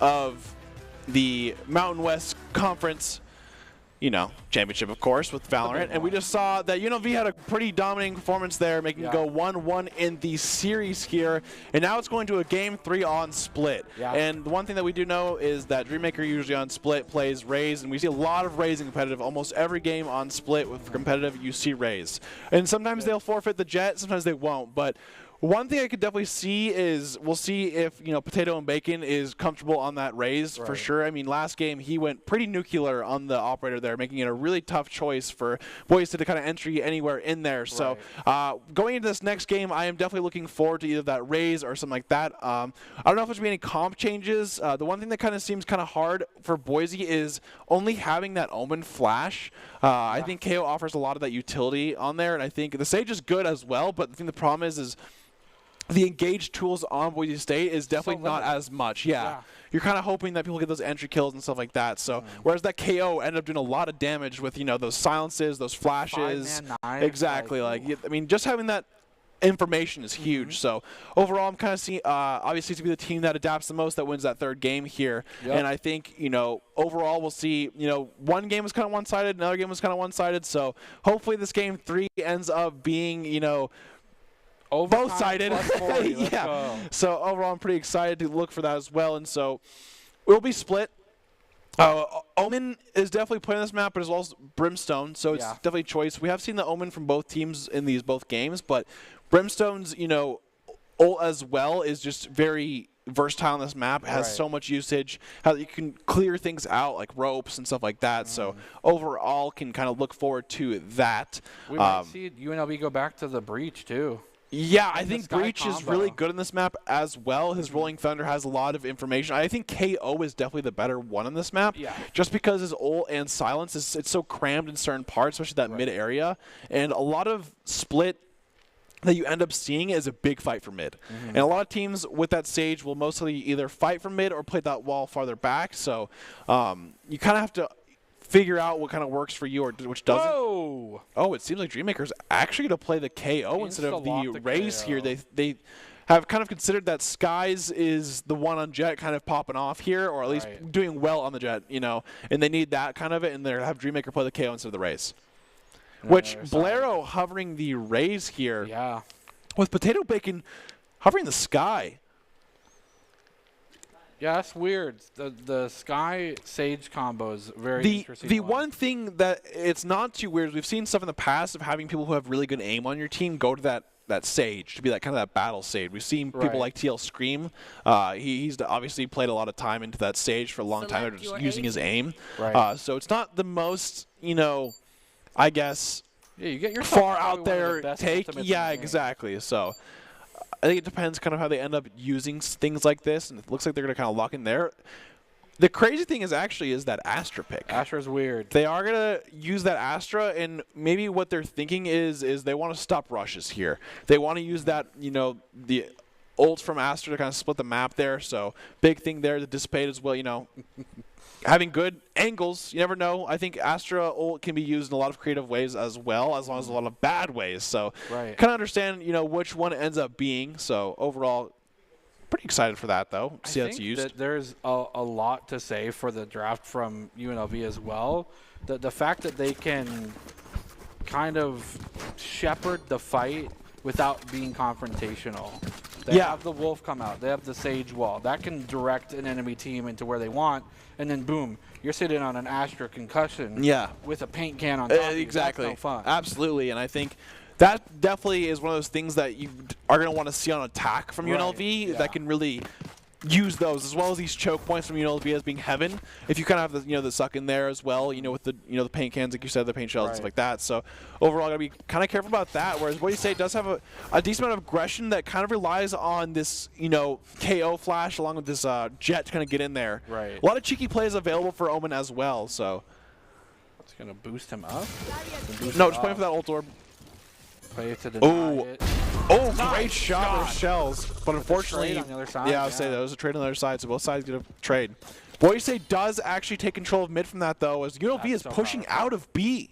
A: of the Mountain West Conference, championship, of course, with Valorant. And we just saw that UNLV had a pretty dominating performance there, making it go 1-1 in the series here. And now it's going to a Game 3 on Split. And the one thing that we do know is that Dreammaker usually on Split plays Raze, and we see a lot of Raze in competitive. Almost every game on Split with competitive, you see Raze. And sometimes they'll forfeit the Jet, sometimes they won't. But one thing I could definitely see is we'll see if Potato and Bacon is comfortable on that Raze for sure. I mean, last game he went pretty nuclear on the operator there, making it a really tough choice for Boise to kind of entry anywhere in there. So going into this next game, I am definitely looking forward to either that Raze or something like that. I don't know if there's be any comp changes. The one thing that kind of seems kind of hard for Boise is only having that Omen flash. I think KO offers a lot of that utility on there, and I think the Sage is good as well. But I think the problem is the engaged tools on Boise State is definitely not as much. You're kind of hoping that people get those entry kills and stuff like that. So whereas that KO ended up doing a lot of damage with those silences, those flashes. Exactly. I mean, just having that information is huge. So overall, I'm kind of seeing obviously to be the team that adapts the most that wins that third game here. And I think overall we'll see one game was kind of one-sided, another game was kind of one-sided. So hopefully this game 3 ends up being both-sided. So overall, I'm pretty excited to look for that as well. And so we'll be split. Omen is definitely playing this map, but as well as Brimstone. So it's definitely a choice. We have seen the Omen from both teams in both games, but Brimstone's ult as well is just very versatile on this map. It has so much usage. How you can clear things out like ropes and stuff like that. So overall, can kind of look forward to that.
B: We might see UNLV go back to the breach too.
A: Yeah, I think
B: Sky
A: Breach is really
B: combo.
A: good in this map as well. His Rolling Thunder has a lot of information. I think KO is definitely the better one on this map.
B: Yeah.
A: Just because his ult and silence it's so crammed in certain parts, especially that mid area, and a lot of split that you end up seeing is a big fight for mid. And a lot of teams with that Sage will mostly either fight for mid or play that wall farther back. So you kind of have to figure out what kind of works for you or which doesn't.
B: Whoa!
A: Oh, it seems like Dreammaker's actually going to play the KO instead of the
B: Insta-lock the
A: Raze
B: KO.
A: here. They have kind of considered that Skies is the one on Jet kind of popping off here, or at least doing well on the Jet, you know, and they need that kind of it, and they're have Dreammaker play the KO instead of the Raze. Which Blaireau hovering the Raze here.
B: Yeah.
A: With Potato Bacon hovering the Sky.
B: Yeah, that's weird. The Sky Sage combo is very interesting.
A: The one thing that it's not too weird is we've seen stuff in the past of having people who have really good aim on your team go to that Sage to be that kind of that battle Sage. We've seen people like TL Scream. He's obviously played a lot of time into that Sage for a long time. They're just using his aim. So it's not the most, you know, I guess,
B: you get your
A: far out there take. Yeah, exactly. So I think it depends kind of how they end up using things like this, and it looks like they're going to kind of lock in there. The crazy thing is that Astra pick.
B: Astra's weird.
A: They are going to use that Astra, and maybe what they're thinking is they want to stop rushes here. They want to use that, you know, the ult from Astra to kind of split the map there. So big thing there to dissipate as well, you know. Having good angles, you never know. I think Astra ult can be used in a lot of creative ways as well, as long as a lot of bad ways. So kind of understand, you know, which one it ends up being. So overall, pretty excited for that, though. See how it's used.
B: That there's a lot to say for the draft from UNLV as well. The fact that they can kind of shepherd the fight without being confrontational. They have the Wolf come out. They have the Sage wall. That can direct an enemy team into where they want. And then, boom, you're sitting on an Astra concussion with a paint can on top.
A: Exactly.
B: That's no fun.
A: Absolutely. And I think that definitely is one of those things that you are going to want to see on attack from UNLV that can really use those, as well as these choke points from UNLV as being heaven. If you kind of have the, you know, the suck in there as well, you know, with the, you know, the paint cans, like you said, the paint shells and stuff like that. So overall, gotta be kind of careful about that. Whereas Boise State does have a decent amount of aggression that kind of relies on this, you know, KO flash along with this Jet to kind of get in there. A lot of cheeky plays available for Omen as well. So
B: it's gonna boost him up.
A: No, just playing for that ult orb.
B: Play to deny it.
A: Oh, great shot with shells. But unfortunately,
B: on the other side,
A: yeah, I would say that was a trade on the other side, so both sides get a trade. Boise State does actually take control of mid from that, though, as UNLV is pushing out of B.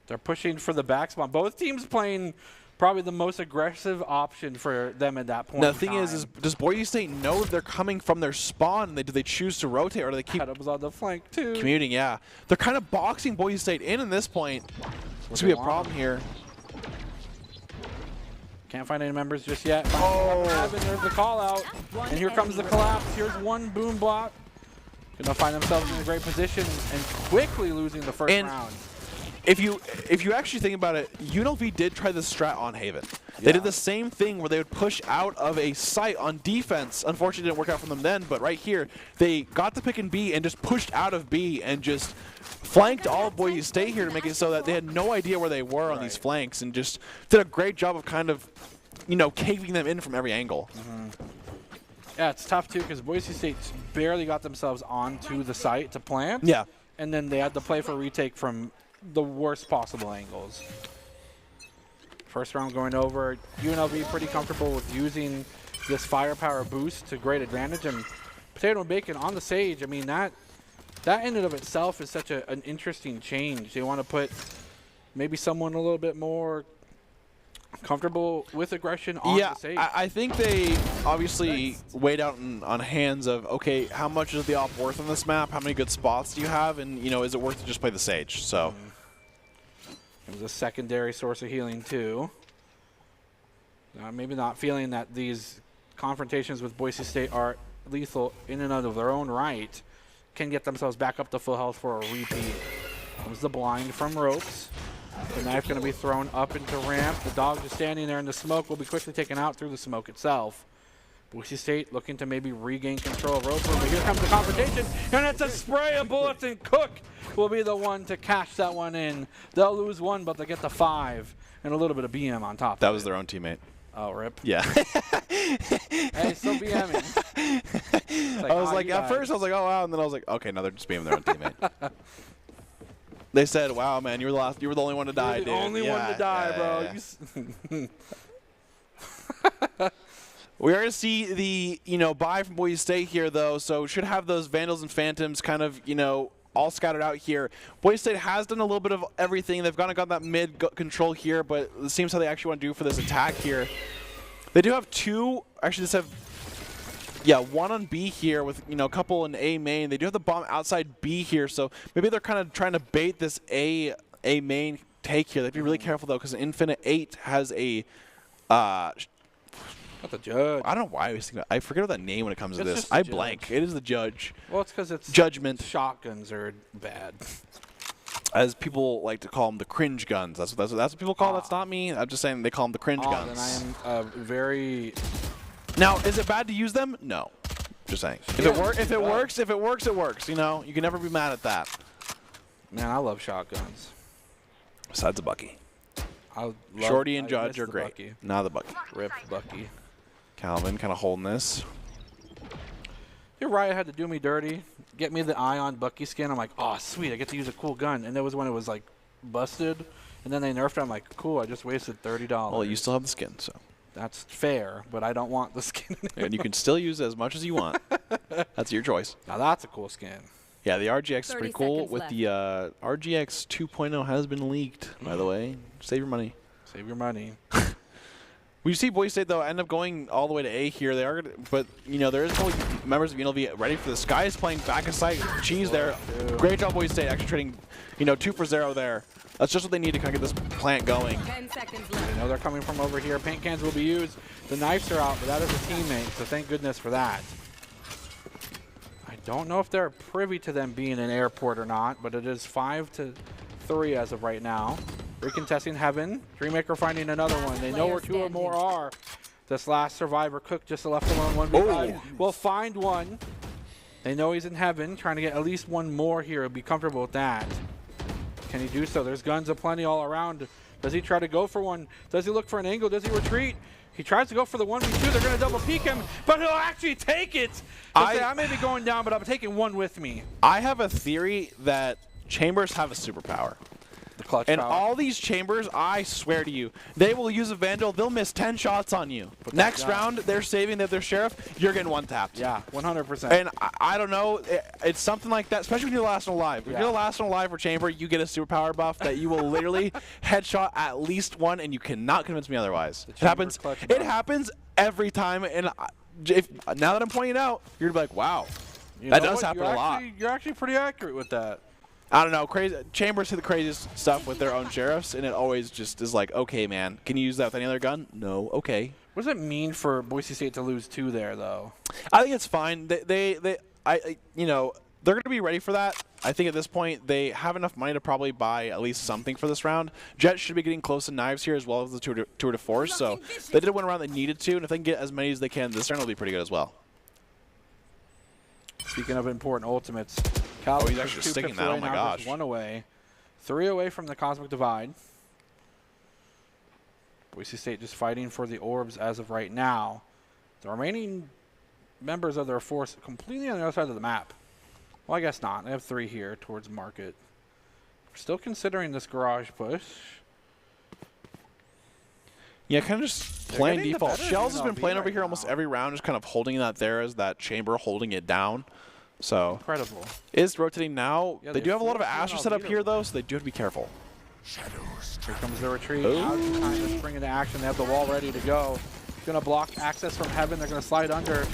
B: They're pushing for the back spawn. Both teams playing probably the most aggressive option for them at that point.
A: Now, the thing is does Boise State know that they're coming from their spawn? Do they choose to rotate, or do they keep
B: on the flank too?
A: Commuting, yeah. They're kind of boxing Boise State in this point. It's going to be a problem here.
B: Can't find any members just yet. There's the call out. And here comes the collapse. Here's one boom block. Gonna find themselves in a great position and quickly losing the first round.
A: If you actually think about it, UNLV did try the strat on Haven. They did the same thing where they would push out of a site on defense. Unfortunately, it didn't work out for them then, but right here, they got the pick in B and just pushed out of B and just flanked all of Boise State here to make it so that they had no idea where they were on these flanks, and just did a great job of kind of, you know, caving them in from every angle.
B: Yeah, it's tough too because Boise State barely got themselves onto the site to plant.
A: Yeah.
B: And then they had to play for retake from the worst possible angles. First round going over. UNLV pretty comfortable with using this firepower boost to great advantage. And Potato and Bacon on the Sage, I mean, that in and of itself is such an interesting change. They want to put maybe someone a little bit more comfortable with aggression on the Sage.
A: I think they obviously weighed out on hands of, okay, how much is the op worth on this map? How many good spots do you have? And, you know, is it worth to just play the Sage? So
B: it was a secondary source of healing too. Maybe not feeling that these confrontations with Boise State are lethal in and of their own right, can get themselves back up to full health for a repeat. Comes the blind from ropes. The knife going to be thrown up into ramp. The dog just standing there in the smoke will be quickly taken out through the smoke itself. Boise State looking to maybe regain control of Roper, but here comes the confrontation, and it's a spray of bullets, and Cook will be the one to cash that one in. They'll lose 1, but they get the 5, and a little bit of BM on top.
A: That was their own teammate.
B: Oh, rip.
A: Yeah.
B: Hey, still BMing.
A: I was like, at first I was like, oh wow, and then I was like, okay, no, they're just being their own teammate. They said, wow, man, you were the only one to die,
B: You're
A: dude.
B: the only one to die, bro.
A: We are going to see the, buy from Boise State here, though, so should have those Vandals and Phantoms kind of, all scattered out here. Boise State has done a little bit of everything. They've kind of got that mid control here, but it seems how they actually want to do for this attack here. They do have 2, actually just have, 1 on B here with, a couple in A main. They do have the bomb outside B here, so maybe they're kind of trying to bait this A main take here. They have to be really careful, though, because Infinite 8 has a,
B: Not the judge.
A: I don't know why I was thinking. I forget what that name when it comes to
B: It's
A: this.
B: just the
A: I
B: judge.
A: blank. It is the judge.
B: Well, it's because it's
A: Judgment.
B: shotguns are bad.
A: As people like to call them, the cringe guns. That's what people call. That's not me. I'm just saying they call them the cringe guns.
B: Then I am very.
A: Now, is it bad to use them? No. Just saying. If it works, it works. You can never be mad at that.
B: Man, I love shotguns.
A: Besides the Bucky.
B: I
A: Shorty and
B: I
A: Judge
B: miss
A: are
B: the
A: great.
B: Bucky.
A: Not the Bucky.
B: Rip Bucky.
A: Calvin kind of holding this.
B: You're right. I had to do me dirty. Get me the Ion Bucky skin. I'm like, oh, sweet. I get to use a cool gun. And that was when it was, like, busted. And then they nerfed it. I'm like, cool. I just wasted $30.
A: Well, you still have the skin, so.
B: That's fair, but I don't want the skin anymore.
A: And you can still use it as much as you want. That's your choice.
B: Now, that's a cool skin.
A: Yeah, the RGX is pretty cool.
D: seconds
A: With
D: left.
A: the RGX 2.0 has been leaked, by the way. Save your money.
B: Save your money.
A: We see Boise State, though, end up going all the way to A here. They are, but, there is probably members of UNLV ready for this. Sky is playing back of sight. Cheese there. Great job, Boise State, actually trading, 2 for 0 there. That's just what they need to kind of get this plant going.
D: 10 seconds
B: They
D: left.
B: know they're coming from over here. Paint cans will be used. The knives are out, but that is a teammate, so thank goodness for that. I don't know if they're privy to them being in airport or not, but it is 5-3 as of right now. Recontesting Heaven. Dreammaker finding another one. They know where 2 or more are. This last survivor, Cook, just left alone 1v5. Will find one. They know he's in Heaven, trying to get at least one more here. He'll be comfortable with that. Can he do so? There's guns aplenty all around. Does he try to go for one? Does he look for an angle? Does he retreat? He tries to go for the 1v2. They're going to double peek him, but he'll actually take it. I may be going down, but I'm taking one with me.
A: I have a theory that Chambers have a superpower.
B: The clutch
A: And
B: power.
A: all these Chambers, I swear to you, they will use a Vandal. They'll miss 10 shots on you. Next round, they're saving that they're Sheriff. You're getting one tapped.
B: Yeah, 100%.
A: And I don't know. It's something like that, especially when you're the last one alive. If you're the last one alive for Chamber, you get a superpower buff that you will literally headshot at least one, and you cannot convince me otherwise. It happens. It happens every time. And now that I'm pointing it out, you're gonna be like, wow, that does happen a lot.
B: You're actually pretty accurate with that.
A: I don't know. Crazy Chambers do the craziest stuff with their own sheriffs, and it always just is like, okay, man, can you use that with any other gun? No. Okay.
B: What does it mean for Boise State to lose 2 there, though?
A: I think it's fine. They're going to be ready for that. I think at this point they have enough money to probably buy at least something for this round. Jets should be getting close to knives here as well as the tour de force. So they did win a round they needed to, and if they can get as many as they can, this round will be pretty good as well.
B: Speaking of important ultimates,
A: Oh, he's actually sticking that. Oh my gosh.
B: 1 away. 3 away from the Cosmic Divide. Boise State just fighting for the orbs as of right now. The remaining members of their force completely on the other side of the map. Well, I guess not. They have 3 here towards Market. We're still considering this garage push.
A: Yeah, kind of just playing
B: getting the
A: default.
B: better of
A: Shells has been
B: UNLV
A: playing over
B: right
A: here almost
B: now.
A: every round, just kind of holding that there as that Chamber holding it down. So
B: Incredible.
A: is rotating now.
B: Yeah,
A: they
B: they
A: do have a lot of
B: forced
A: Astra
B: UNLV
A: set up
B: to
A: here,
B: win.
A: though, so they do have to be careful.
B: Here comes the retreat.
A: Ooh.
B: Out in time to spring into action. They have the wall ready to go. Going to block access from Heaven. They're going to slide under.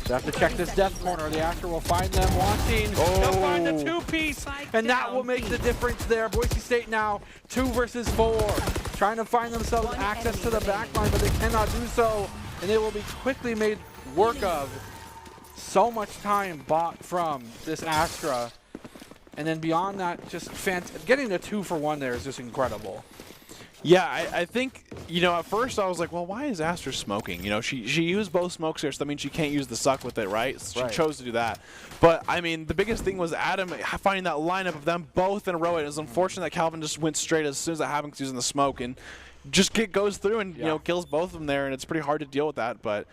B: They have to check this death corner. The Astra will find them wanting. They'll find a 2-piece, and that will make the difference there. Boise State now 2 versus 4. Trying to find themselves access to the backline, but they cannot do so. And they will be quickly made work of. So much time bought from this Astra. And then beyond that, just getting a 2 for 1 there is just incredible.
A: Yeah, I think, you know, at first I was like, well, why is Astra smoking? You know, she used both smokes here, so that means she can't use the suck with it, right? She chose to do that. But, I mean, the biggest thing was Adam finding that lineup of them both in a row. It was unfortunate that Calvin just went straight as soon as that happened, using the smoke, and just goes through and, you know, kills both of them there, and it's pretty hard to deal with that. But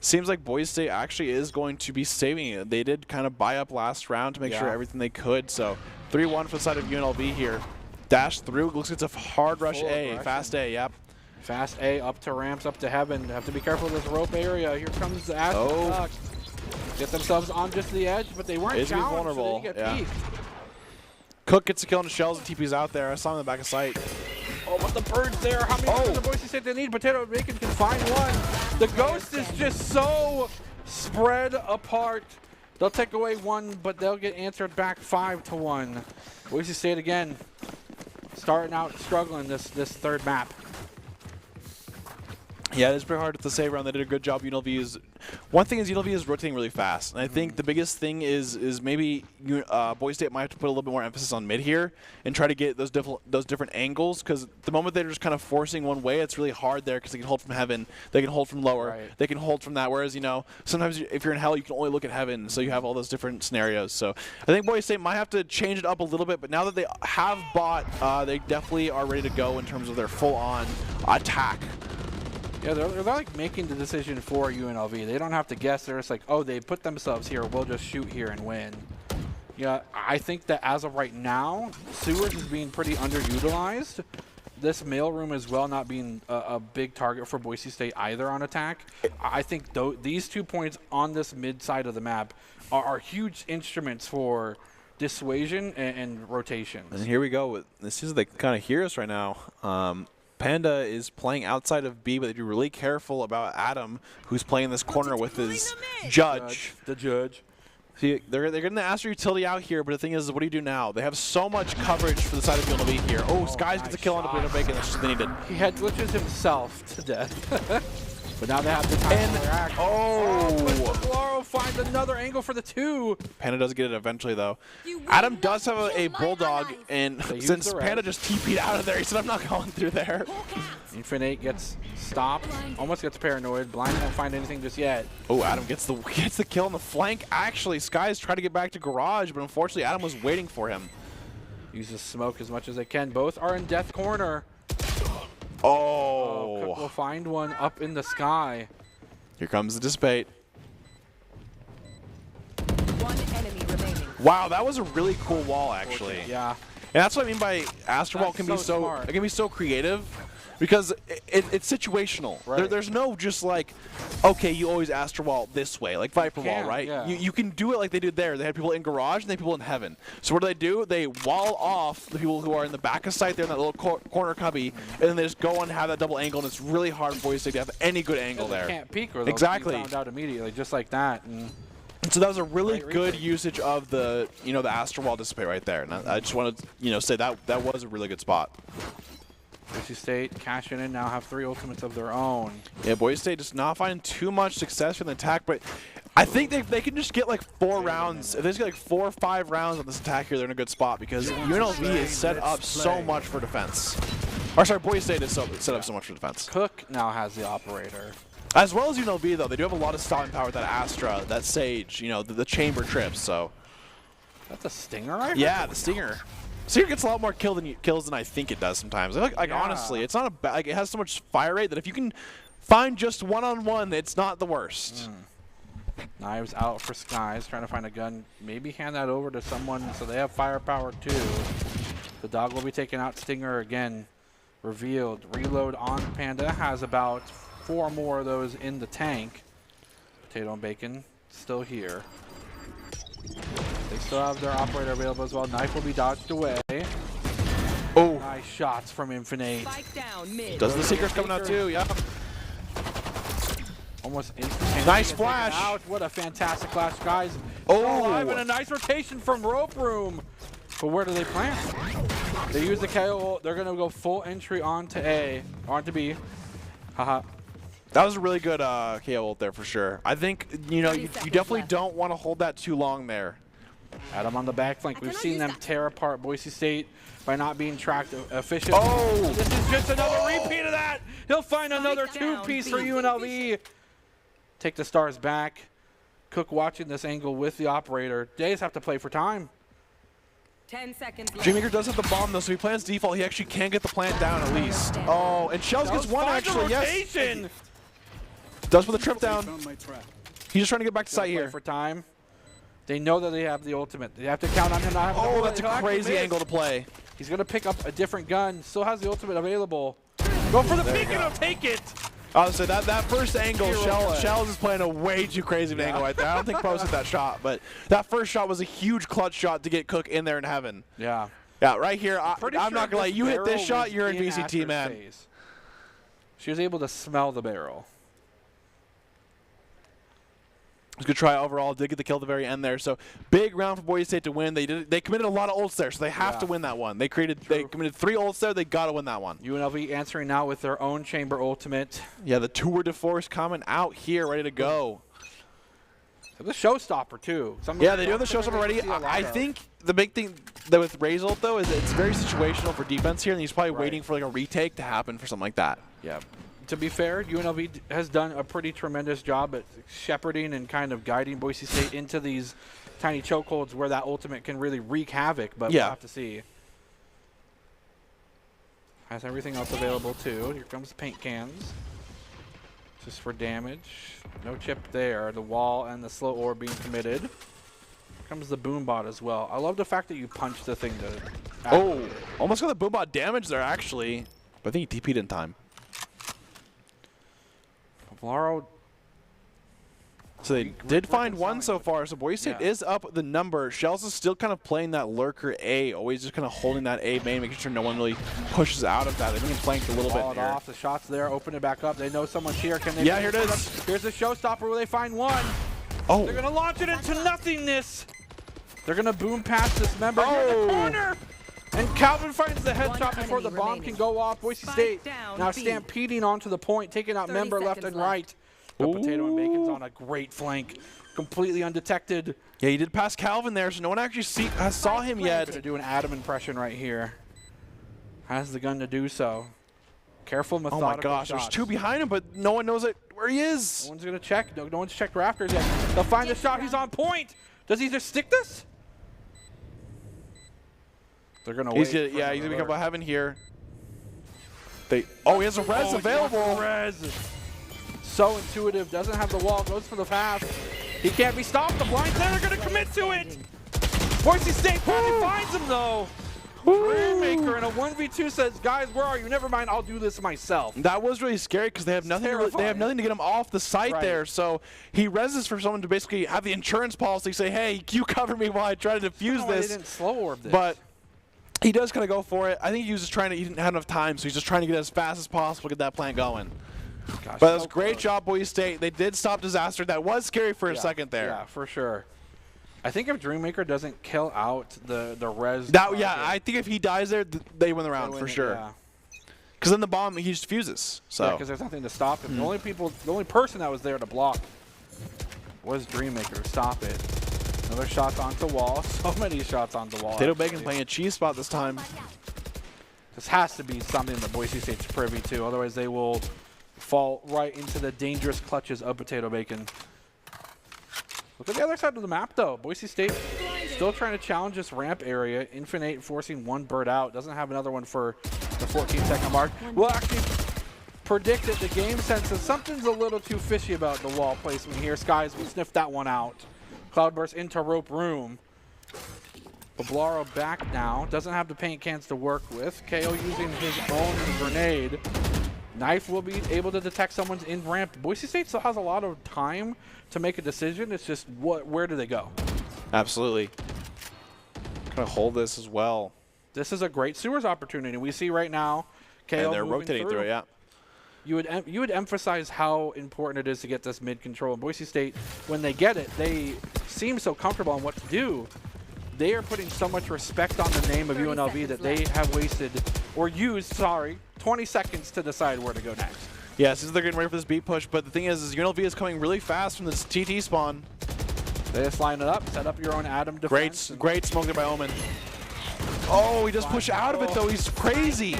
A: seems like Boise State actually is going to be saving it. They did kind of buy up last round to make sure everything they could. So 3-1 for the side of UNLV here. Dash through. Looks like it's a hard rush A. Fast A, yep.
B: Fast A up to ramps, up to heaven. Have to be careful of this rope area. Here comes the Astra. Get themselves on just the edge, but they weren't challenged,
A: vulnerable.
B: So they get peeked.
A: Cook gets a kill on the shells and TP's out there. I saw him in the back of sight.
B: Oh, but the bird's there. How many does the Boise State they need? Potato Bacon can find one. The Ghost is just so spread apart. They'll take away one, but they'll get answered back 5-1. Boise State again, starting out struggling this third map.
A: Yeah, it's pretty hard to save around. They did a good job. UNLV is one thing is UNLV is rotating really fast, and I think the biggest thing is maybe Boise State might have to put a little bit more emphasis on mid here and try to get those different angles. Because the moment they're just kind of forcing one way, it's really hard there because they can hold from heaven, they can hold from lower, they can hold from that. Whereas sometimes if you're in hell, you can only look at heaven, so you have all those different scenarios. So I think Boise State might have to change it up a little bit. But now that they have bought, they definitely are ready to go in terms of their full-on attack.
B: Yeah, they're like making the decision for UNLV. They don't have to guess. They're just like, oh, they put themselves here. We'll just shoot here and win. Yeah, I think that as of right now, Sewers is being pretty underutilized. This mailroom as well not being a big target for Boise State either on attack. I think these 2 points on this mid side of the map are huge instruments for dissuasion and rotations.
A: And here we go. This is the kind of hear us right now. Panda is playing outside of B, but they be really careful about Adam, who's playing this corner with his judge.
B: The judge.
A: See, they're going to ask your utility out here, but the thing is, what do you do now? They have so much coverage for the side of UNLV here. Oh, Skies gets a kill on the Potato Bacon. That's just what they needed.
B: He head glitches himself to death. But now they have the time to react. Lauro finds another angle for the 2.
A: Panda does get it eventually, though. Adam does have a Bulldog, and since Panda just TP'd out of there, he said, I'm not going through there.
B: Infinite gets stopped, almost gets paranoid. Blind won't find anything just yet.
A: Oh, Adam gets the kill on the flank. Actually, Skies tried to get back to Garage, but unfortunately, Adam was waiting for him.
B: Uses smoke as much as they can. Both are in death corner.
A: Oh,
B: Cook will find one up in the sky.
A: Here comes the Dissipate.
D: One enemy remaining.
A: Wow, that was a really cool wall, actually.
B: Yeah.
A: And that's what I mean by Astro Vault can be so creative, because it's situational.
B: Right.
A: There's no just like, okay, you always Astro Vault this way, like Viper Wall, right?
B: Yeah.
A: You can do it like they did there. They had people in Garage and they had people in Heaven. So what do? They wall off the people who are in the back of sight there in that little corner cubby, and then they just go and have that double angle, and it's really hard for Boise State to have any good angle there.
B: They can't peek or they'll
A: exactly.
B: be found out immediately, just like that. And
A: so that was a really good usage of the the Astro Wall Dissipate right there. And I just wanted to say that was a really good spot.
B: Boise State cashing in now, have 3 ultimates of their own.
A: Yeah, Boise State just not finding too much success in the attack, but I think they can just get like 4 rounds. If they just get like 4 or 5 rounds on this attack here, they're in a good spot because UNLV is set up so much for defense. Or sorry, Boise State is set up so much for defense.
B: Cook now has the operator.
A: As well as UNLV, though, they do have a lot of stopping power with that Astra, that Sage, the chamber trips, so.
B: That's a Stinger rifle?
A: Yeah, the Stinger. Stinger gets a lot more kills than I think it does sometimes. Honestly, it's not it has so much fire rate that if you can find just one-on-one, it's not the worst.
B: Knives out for Skies, trying to find a gun. Maybe hand that over to someone so they have firepower too. The dog will be taking out Stinger again. Revealed. Reload on Panda. Has about 4 more of those in the tank. Potato and Bacon still here. They still have their operator available as well. Knife will be dodged away.
A: Oh.
B: Nice shots from Infinite.
D: Spike down mid.
A: Does the Seeker's coming out too? Yeah.
B: Almost instantaneous.
A: Nice flash.
B: Out. What a fantastic flash, guys.
A: Oh.
B: Alive and a nice rotation from Rope Room. But where do they plant? They use the KO. They're going to go full entry onto A, onto B. Haha.
A: That was a really good KO ult there for sure. I think, you definitely don't want to hold that too long there.
B: Adam on the back flank. We've seen them tear apart Boise State by not being tracked efficiently.
A: Oh!
B: This is just another repeat of that. He'll find another two-piece for UNLV. Take the stars back. Cook watching this angle with the operator. Days have to play for time.
D: 10 seconds left.
A: Dreammaker does have the bomb though, so he plans default. He actually can get the plant down at least. Oh, and Shells gets one actually. Yes. Does with a trip down. He's just trying to get back to site here.
B: For time. They know that they have the ultimate. They have to count on him not having
A: Oh, that's a crazy angle to play.
B: He's going to pick up a different gun. Still has the ultimate available. Go for the peek and he'll take it.
A: Honestly, that first angle, Shells is playing a way too crazy of an angle right there. I don't think Post hit that shot, but that first shot was a huge clutch shot to get Cook in there in heaven.
B: Yeah.
A: Yeah, right here, I'm
B: sure
A: not going to lie. You hit this
B: barrel
A: shot,
B: was
A: you're in
B: in
A: VCT, man.
B: phase. She was able to smell the barrel.
A: It was a good try overall. Did get the kill at the very end there. So big round for Boise State to win. They committed a lot of ults there, so they have to win that one. They committed 3 ults there. They got to win that one.
B: UNLV answering now with their own chamber ultimate.
A: Yeah, the Tour de Force coming out here, ready to go.
B: So the showstopper too.
A: Yeah, they do have the showstopper ready. I think the big thing that with Ray's ult though is that it's very situational for defense here, and he's probably waiting for like a retake to happen for something like that.
B: Yeah. To be fair, UNLV has done a pretty tremendous job at shepherding and kind of guiding Boise State into these tiny chokeholds where that ultimate can really wreak havoc, but we'll have to see. Has everything else available too. Here comes the paint cans. Just for damage. No chip there. The wall and the slow orb being committed. Here comes the boombot as well. I love the fact that you punch the thing to...
A: Oh, almost got the boombot damage there actually. But I think he TP'd in time.
B: Valaro.
A: So they did find one so far, so Boise State is up the number. Shells is still kind of playing that lurker A, always just kind of holding that A main, making sure no one really pushes out of that. They're being flanked a little bit here.
B: Off. The shot's there, open it back up. They know someone's here. Can they?
A: Yeah, here it is.
B: Here's the showstopper where they find one.
A: Oh.
B: They're going to launch it into nothingness. They're going to boom past this member here in the corner. And Calvin finds the headshot before the bomb can go off. Boise State now stampeding onto the point, taking out member left and right. But Potato and Bacon's on a great flank, completely undetected.
A: Yeah, he did pass Calvin there, so no one actually saw him yet.
B: Going to do an Adam impression right here. Has the gun to do so. Careful, methodical
A: Oh my gosh,
B: shots.
A: there's two behind him, but no one knows where he is.
B: No one's going to check. No one's checked Raptors yet. They'll find the shot. He's on point. Does he just stick this? They're going to wait.
A: He's going to be careful having here. He has a res available.
B: So intuitive, doesn't have the wall, goes for the pass. He can't be stopped. The blind's there. They're going to commit to it. Boise State finally finds him, though. Dreammaker in a 1v2 says, guys, where are you? Never mind, I'll do this myself.
A: That was really scary because they have nothing. They have nothing to get him off the site there. So he reses for someone to basically have the insurance policy say, "Hey, you cover me while I try to defuse this."
B: They didn't slow orb this.
A: But he does kind of go for it. I think he was just trying to. He didn't have enough time, so he's just trying to get as fast as possible, get that plant going.
B: Gosh,
A: but it was a great job, Boise State. They did stop disaster. That was scary for a second there.
B: Yeah, for sure. I think if Dreammaker doesn't kill out the res.
A: I think if he dies there, they win the round for sure. Because then the bomb, he just fuses. So
B: because there's nothing to stop him. The only person that was there to block was Dreammaker to stop it. Another shot onto wall. So many shots onto wall.
A: Potato Bacon playing a cheese spot this time.
B: This has to be something that Boise State's privy to. Otherwise, they will fall right into the dangerous clutches of Potato Bacon. Look at the other side of the map, though. Boise State still trying to challenge this ramp area. Infinite forcing one bird out. Doesn't have another one for the 14-second mark. We'll actually predict that the game senses something's a little too fishy about the wall placement here. Skies will sniff that one out. Cloudburst into rope room. Bablaro back now. Doesn't have the paint cans to work with. KO using his own grenade. Knife will be able to detect someone's in ramp. Boise State still has a lot of time to make a decision. It's just where do they go?
A: Absolutely. Gonna hold this as well.
B: This is a great sewers opportunity. We see right now KO
A: and they're rotating through it, yeah.
B: You would emphasize how important it is to get this mid control. And Boise State, when they get it, they seem so comfortable on what to do. They are putting so much respect on the name of UNLV that they have wasted, or used, 20 seconds to decide where to go next.
A: Yes, they're getting ready for this beat push, but the thing is UNLV is coming really fast from this TT spawn.
B: They just line it up, set up your own Adam defense.
A: Great smoke there by Omen. Oh, he just pushed out of it though. He's crazy.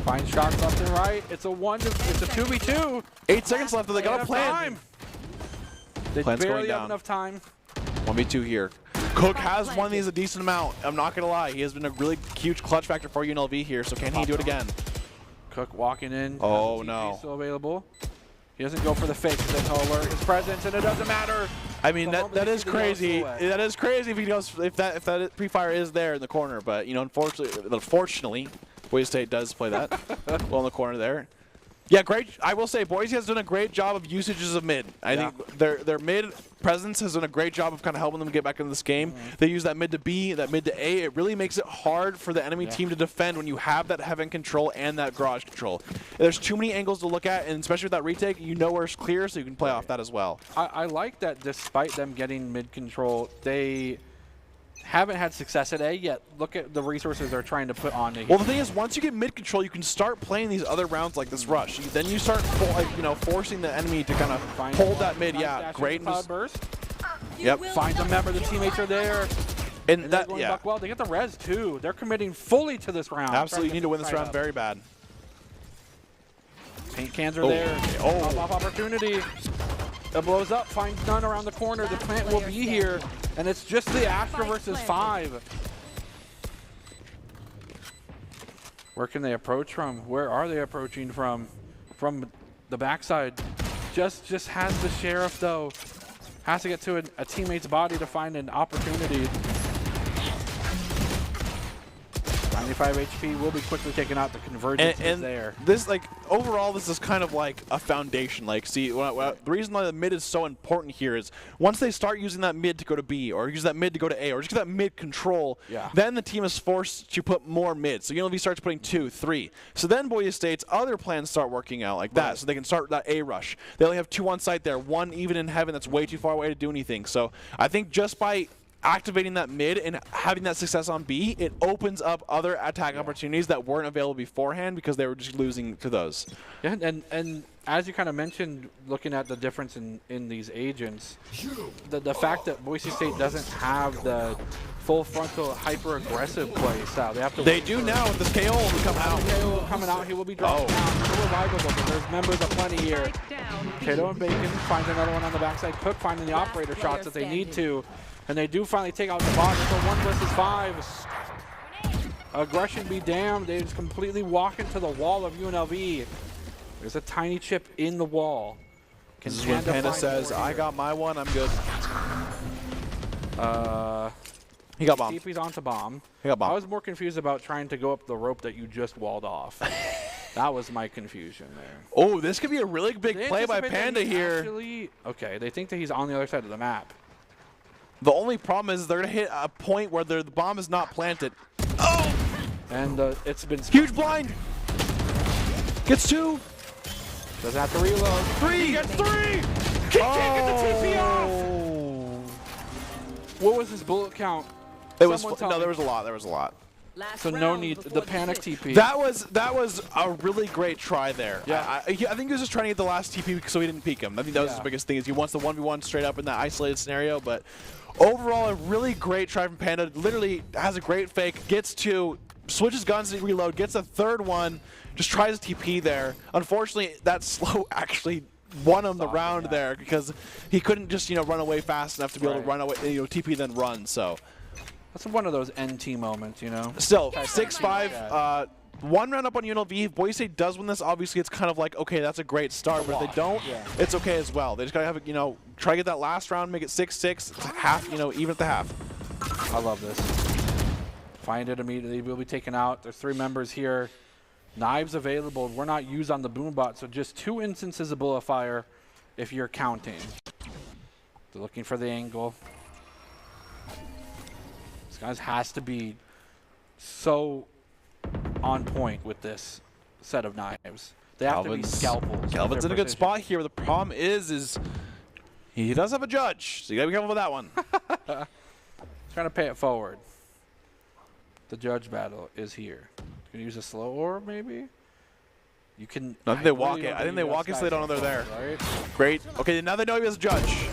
B: Find shots left and right. It's a 2v2.
A: 8 seconds left. They got a plan.
B: They
A: Plan's
B: barely
A: going
B: have
A: down.
B: enough time.
A: 1v2 here. Cook has won these a decent amount. I'm not gonna lie. He has been a really huge clutch factor for UNLV here. So can he do it again?
B: Cook walking in.
A: Oh,
B: TP
A: no.
B: Still available. He doesn't go for the fake because then he'll alert his presence, and it doesn't matter.
A: I mean,
B: The moment
A: that
B: they
A: is
B: see the yellow
A: crazy.
B: silhouette.
A: That is crazy if that pre-fire is there in the corner. But you know, unfortunately, Boise State does play that well in the corner there. Yeah, great. I will say Boise has done a great job of usages of mid. I think their mid presence has done a great job of kind of helping them get back into this game. They use that mid to B, that mid to A. It really makes it hard for the enemy team to defend when you have that heaven control and that garage control. There's too many angles to look at, and especially with that retake, you know where it's clear, so you can play off that as well.
B: I like that despite them getting mid control, they haven't had success at A yet. Look at the resources they're trying to put on it.
A: Well, the thing is, once you get mid control, you can start playing these other rounds like this rush. Then you start, forcing the enemy to kind of hold that mid. Yeah, great.
B: Burst.
A: Yep.
B: Find a member. The teammates are there.
A: And
B: They're
A: that,
B: going
A: yeah,
B: back well. They get the res too. They're committing fully to this round.
A: absolutely. You need to win this round very bad.
B: Paint cans are there.
A: Oh.
B: Pop-off opportunity. It blows up. Finds none around the corner. The plant will be here. And it's just the Astra versus 5. Where can they approach from? Where are they approaching from? From the backside. Just has the Sheriff though. Has to get to a teammate's body to find an opportunity. 95 HP will be quickly taken out. The convergence is there.
A: This, overall, this is kind of like a foundation. See, the reason why the mid is so important here is once they start using that mid to go to B, or use that mid to go to A, or just get that mid control, then the team is forced to put more mid. So UNLV starts putting 2, 3. So then Boise State's other plans start working out like that, so they can start that A rush. They only have 2 on site there, 1 even in heaven. That's way too far away to do anything. So I think just by activating that mid and having that success on B, it opens up other attack opportunities that weren't available beforehand because they were just losing to those. Yeah,
B: and as you kind of mentioned, looking at the difference in these agents, the fact that Boise State doesn't have the full frontal hyper-aggressive play style.
A: They do now with this KO will come out.
B: KO coming out, he will be dropped down. Still revivable, but there's members of plenty here. Tato and Bacon finds another one on the backside. Cook finding the operator shots that they need to. And they do finally take out the bot. It's a 1 versus 5. Aggression be damned. They just completely walk into the wall of UNLV. There's a tiny chip in the wall.
A: This is when Panda says, I got my one, I'm good. He got bombed.
B: TP's onto bomb.
A: He got bombed.
B: I was more confused about trying to go up the rope that you just walled off. That was my confusion there.
A: Oh, this could be a really big play by Panda here.
B: Okay, they think that he's on the other side of the map.
A: The only problem is they're going to hit a point where the bomb is not planted. Oh!
B: And it's been...
A: Huge blind! Gets 2.
B: Doesn't have to reload.
A: 3!
B: He gets 3! He can't get the TP off! What was his bullet count?
A: It was... No, there was a lot. There was a lot.
B: So no need the panic TP.
A: That was a really great try there.
B: Yeah.
A: I think he was just trying to get the last TP so he didn't peek him. I think that was his biggest thing is he wants the 1v1 straight up in that isolated scenario. But overall, a really great try from Panda. Literally has a great fake, gets 2, switches guns to reload, gets a 3rd one, just tries TP there. Unfortunately, that slow actually won him the round there because he couldn't just run away fast enough to be able to run away, TP then run. So.
B: That's one of those NT moments,
A: Still, 6-5, 1 round up on UNLV. If Boise State does win this, obviously it's kind of like, okay, that's a great start. But if they don't, it's okay as well. They just got to have it, try to get that last round, make it 6-6, half, even at the half.
B: I love this. Find it immediately. Will be taken out. There's 3 members here. Knives available. We're not used on the boombot, so just 2 instances of bullet fire if you're counting. They're looking for the angle. This guys has to be so on point with this set of knives. They have to be scalpels.
A: Calvin's in a good spot here. The problem is he does have a judge, so you gotta be careful with that one.
B: Trying to pay it forward. The judge battle is here. Gonna use a slow orb, maybe? You can.
A: I think they walk it. I think they walk it so they don't know they're there.
B: Right?
A: Great. Okay, now they know he has a judge.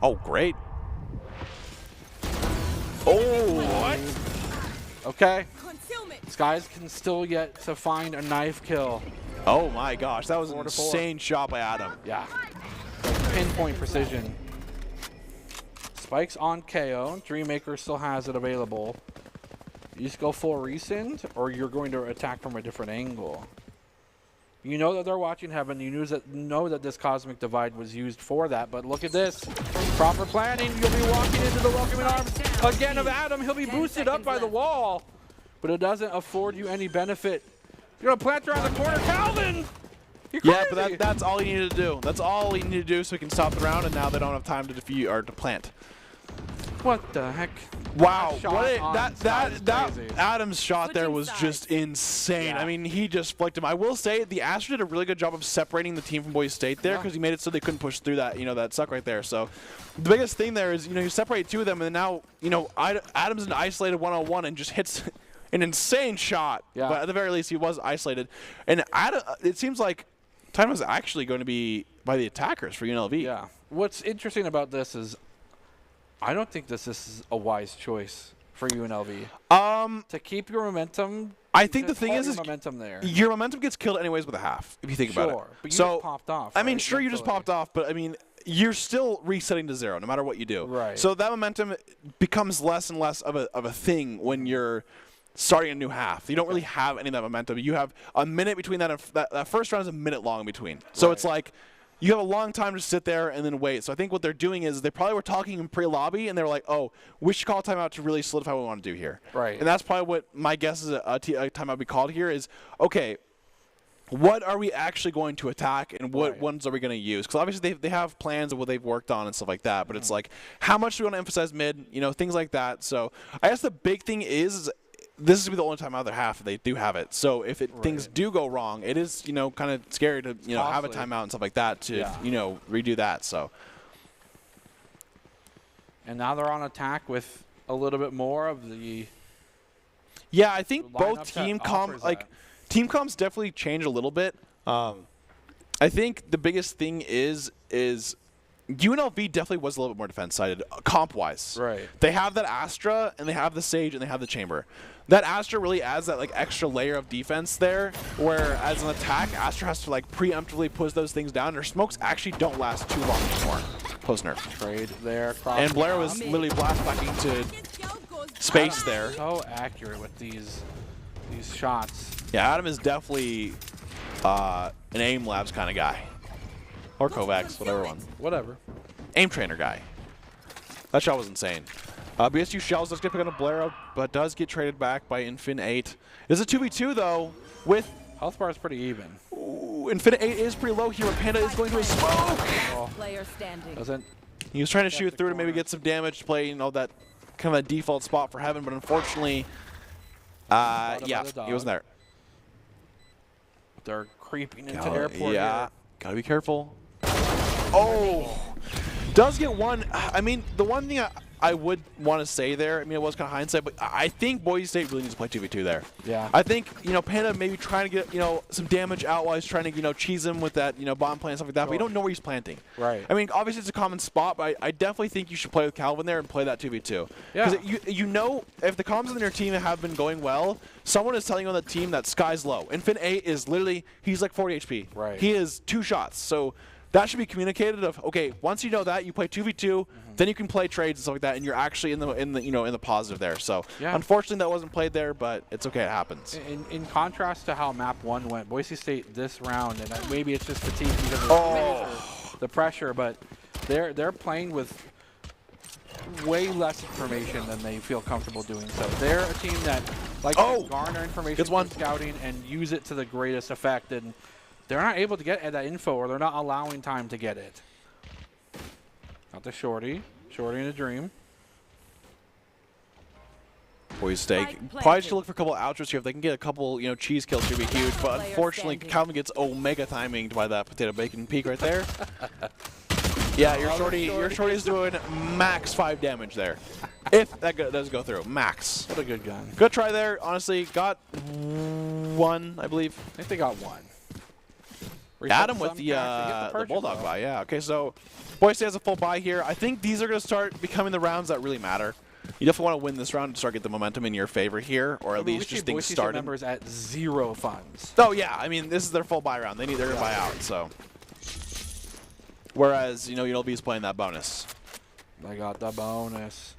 A: Oh, great. Oh, what?
B: Okay.
D: Concealment.
B: Skies can still yet to find a knife kill.
A: Oh my gosh, that was an
B: 4-4.
A: insane shot by Adam.
B: Yeah. Like pinpoint precision. Spike's on KO. Dreammaker still has it available. You just go full rescind, or you're going to attack from a different angle. You know that they're watching Heaven. You know that this Cosmic Divide was used for that, but look at this. Proper planning. You'll be walking into the welcoming arms again of Adam. He'll be boosted up by the wall, but it doesn't afford you any benefit. You're going to plant around the corner. Calvin! You're
A: Yeah,
B: crazy.
A: but that's all he needed to do. That's all he needed to do so he can stop the round, and now they don't have time to defeat or to plant.
B: What the heck?
A: Wow,
B: That
A: what
B: shot on Sky is crazy.
A: Adam's shot there
D: Switching
A: was
D: sides.
A: just insane.
B: Yeah.
A: I mean, he just flicked him. I will say the Astros did a really good job of separating the team from Boise State there, because he made it so they couldn't push through that, that suck right there. So the biggest thing there is, you separate two of them, and now, Adam's an isolated one-on-one and just hits an insane shot.
B: Yeah.
A: But at the very least, he was isolated. And Adam, it seems like time was actually going to be by the attackers for UNLV.
B: Yeah. What's interesting about this is I don't think this is a wise choice for UNLV. To keep your momentum.
A: I think the
B: to
A: thing
B: hold
A: is
B: your momentum there.
A: your momentum gets killed anyways with a half, if you think about it.
B: Sure, but you
A: so
B: just popped off,
A: I mean,
B: right,
A: sure, you just
B: mentally.
A: popped off, but I mean, you're still resetting to 0 no matter what you do.
B: Right.
A: So that momentum becomes less and less of a thing when you're starting a new half. You don't really have any of that momentum. You have a minute between that. That first round is a minute long in between. So it's like you have a long time to sit there and then wait. So I think what they're doing is they probably were talking in pre-lobby, and they were like, oh, we should call a timeout to really solidify what we want to do here.
B: Right.
A: And that's probably what my guess is a timeout be called here is, okay, what are we actually going to attack, and what ones are we going to use? Because obviously they have plans of what they've worked on and stuff like that, but it's like, how much do we want to emphasize mid, things like that. So I guess the big thing is this is the only time out of their half they do have it. So if things do go wrong, it is, kind of scary to, have a timeout and stuff like that to, redo that. So.
B: And now they're on attack with a little bit more of the.
A: Yeah, I think
B: lineup
A: both
B: that
A: team
B: offers that.
A: team comps definitely change a little bit. I think the biggest thing is UNLV definitely was a little bit more defense-sided, comp-wise.
B: Right.
A: They have that Astra, and they have the Sage, and they have the Chamber. That Astra really adds that extra layer of defense there, where as an attack, Astra has to preemptively push those things down. Their smokes actually don't last too long anymore. Post-nerf.
B: Trade there.
A: And Blair was literally blast backing to space there.
B: So accurate with these shots.
A: Yeah, Adam is definitely an aim labs kind of guy. Or Kovacs, whatever one.
B: Whatever.
A: Aim trainer guy. That shot was insane. BSU Shells does get picked on a Blair, but does get traded back by Infin 8. It's a 2v2 though, with
B: Health bar is pretty even.
A: Infin 8 is pretty low here. Panda is going to a smoke.
D: Player standing.
B: Doesn't.
A: He was trying to shoot through to maybe get some damage to play, that kind of a default spot for Heaven, but unfortunately, yeah, he wasn't there.
B: They're creeping into airport.
A: Yeah,
B: here.
A: gotta be careful. Oh, does get one. I mean, the one thing I would want to say there, I mean, it was kind of hindsight, but I think Boise State really needs to play 2v2 there.
B: Yeah.
A: I think, Panda maybe trying to get, some damage out while he's trying to, cheese him with that, bomb plan and stuff like that, but you don't know where he's planting.
B: Right.
A: I mean, obviously it's a common spot, but I definitely think you should play with Calvin there and play that 2v2.
B: Yeah.
A: Because if the comms on your team have been going well, someone is telling you on the team that sky's low. Infin 8 is literally, he's like 40 HP.
B: Right.
A: He is 2 shots. So that should be communicated of, okay, once you know that, you play 2v2, then you can play trades and stuff like that, and you're actually in the positive there. So unfortunately that wasn't played there, but it's okay, it happens.
B: In contrast to how map 1 went, Boise State this round, and maybe it's just fatigue because of the pressure, but they're playing with way less information than they feel comfortable doing. So they're a team that likes to garner information from scouting and use it to the greatest effect, and they're not able to get at that info, or they're not allowing time to get it. Not the Shorty. Shorty in a dream.
A: Boise State probably should look for a couple of outros here. If they can get a couple, cheese kills, should be huge. But unfortunately, Calvin gets omega timing by that potato bacon peak right there. Yeah, your shorty is doing max 5 damage there. If that does go through, max.
B: What a good gun.
A: Good try there. Honestly, got 1, I believe.
B: I think they got 1.
A: Adam with the Bulldog buy, yeah. Okay, so Boise has a full buy here. I think these are going to start becoming the rounds that really matter. You definitely want to win this round to start get the momentum in your favor here, or at least just things started.
B: Members at 0 funds.
A: Oh yeah, I mean this is their full buy round. They're going to buy out. So, whereas UNLV is playing that bonus.
B: They got the bonus.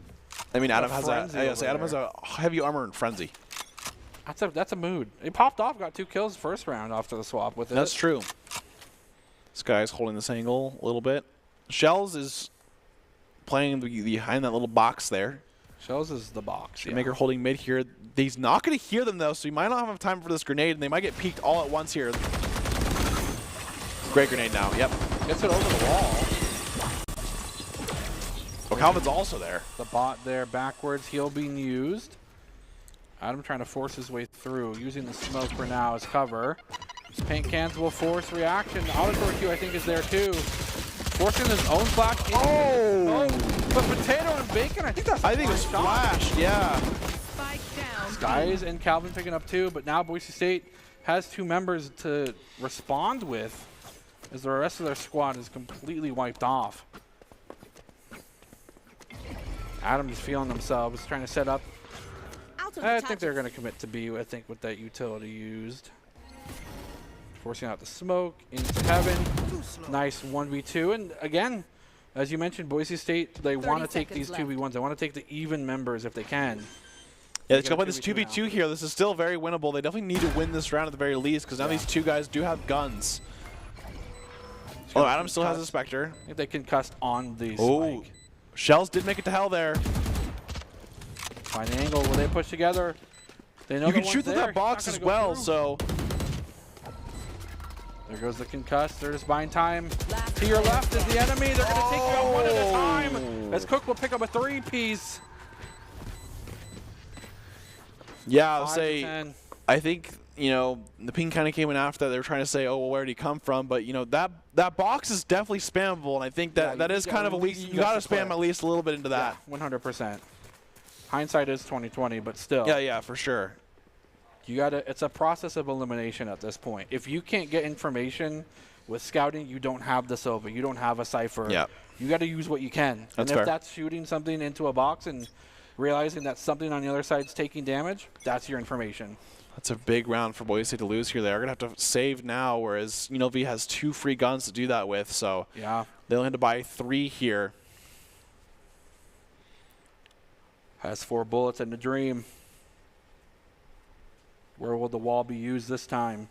A: I mean Adam has Adam has a heavy armor and frenzy.
B: That's a mood. He popped off, got 2 kills first round after the swap with it.
A: That's true. This guy's holding this angle a little bit. Shells is playing behind that little box there.
B: Shells is the box.
A: Maker holding mid here. He's not going to hear them though, so he might not have time for this grenade, and they might get peeked all at once here. Great grenade now. Yep.
B: Gets it over the wall.
A: Oh, Calvin's also there.
B: The bot there backwards. Heal being used. Adam trying to force his way through, using the smoke for now as cover. Paint cans will force reaction. Auditor Q I think is there too. Forcing his own flash. But Potato and Bacon, I think it's
A: flash, yeah.
D: Spike down.
B: Skies and Calvin picking up 2, but now Boise State has 2 members to respond with as the rest of their squad is completely wiped off. Adam's feeling themselves, trying to set up. I think they're going to commit to B, I think, with that utility used. Forcing out the smoke into heaven. Nice 1v2. And again, as you mentioned, Boise State, they want to take these 2v1s. They want to take the even members if they can.
A: Yeah, they got to play this 2v2 here. This is still very winnable. They definitely need to win this round at the very least because now these 2 guys do have guns. Oh, Adam still has a Spectre.
B: I think they concussed on the
A: spike. Shells did make it to hell there.
B: Find an angle where they push together. They know
A: you can shoot through that box as well, so.
B: There goes the concuss. They're just buying time. To your left is the enemy. They're going to take you out one at a time. As Cook will pick up a 3-piece.
A: Yeah, I'll say, I think, the ping kind of came in after that. They were trying to say, oh, well, where did he come from? But, that box is definitely spammable, and I think that is kind of a weak. You got to spam at least a little bit into that.
B: Yeah, 100%. Hindsight is 20/20, but still.
A: Yeah, for sure.
B: It's a process of elimination at this point. If you can't get information with scouting, you don't have the Sova, you don't have a Cypher.
A: Yeah.
B: You got to use what you can.
A: That's
B: and if
A: fair.
B: that's shooting something into a box and realizing that something on the other side's taking damage, that's your information.
A: That's a big round for Boise State to lose here. They're going to have to save now, whereas UNLV has 2 free guns to do that with. So
B: yeah,
A: they'll have to buy 3 here.
B: Has 4 bullets in the dream. Where will the wall be used this time?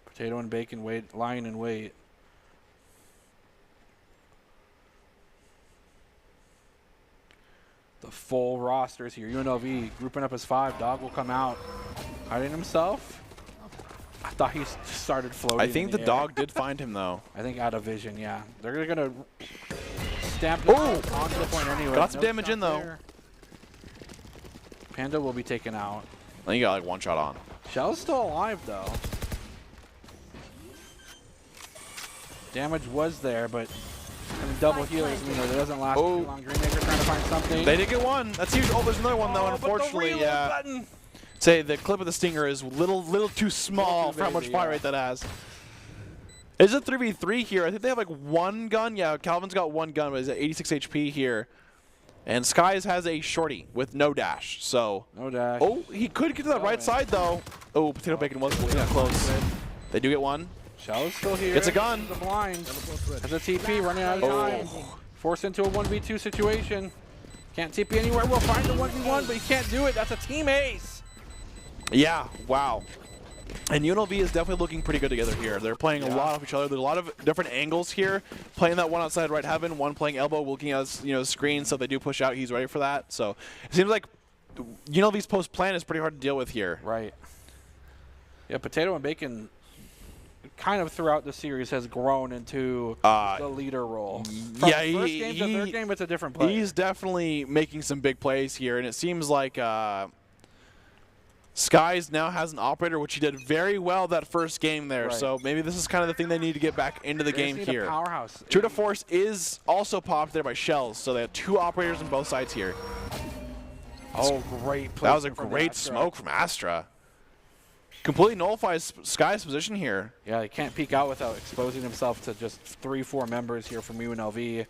B: Potato and Bacon lying in wait. The full rosters here. UNLV grouping up as 5. Dog will come out. Hiding himself. I thought he started floating.
A: I think the dog did find him, though.
B: I think out of vision, yeah. They're going to stamp it onto the point anyway.
A: Got some damage in, though.
B: Panda will be taken out.
A: I think he got like 1 shot on.
B: Shell's still alive, though. Damage was there, but double healers, that doesn't last too long. Greenmaker trying to find something.
A: They did get 1. That's huge. Oh, there's another one, though, unfortunately. Yeah. Say the clip of the Stinger is little too small for how much fire rate that has. It's a 3v3 here. I think they have like 1 gun. Yeah, Calvin's got 1 gun, but he's at 86 HP here. And Skies has a shorty with no dash. So
B: no dash.
A: Oh, he could get to that right side though. Oh, Potato Bacon was close. They do get 1.
B: Shell's still here.
A: It's a gun.
B: The blind. Has a TP running out of time. Forced into a 1v2 situation. Can't TP anywhere. We'll find the 1v1, but he can't do it. That's a team ace.
A: Yeah, wow. And UNLV is definitely looking pretty good together here. They're playing a lot of each other. There's a lot of different angles here. Playing that one outside right heaven, one playing elbow, looking at screen. So if they do push out, he's ready for that. So it seems like UNLV's post plan is pretty hard to deal with here.
B: Right. Yeah, Potato and Bacon kind of throughout the series has grown into the leader role. From first game to third game, it's a different play.
A: He's definitely making some big plays here, and it seems like Skies now has an operator, which he did very well that first game there. Right. So maybe this is kind of the thing they need to get back into the game here.
B: Powerhouse.
A: True to Force is also popped there by Shells, so they have 2 operators on both sides here.
B: Oh, great play.
A: That was a great smoke from Astra. Completely nullifies Sky's position here.
B: Yeah, he can't peek out without exposing himself to just 3-4 members here from UNLV.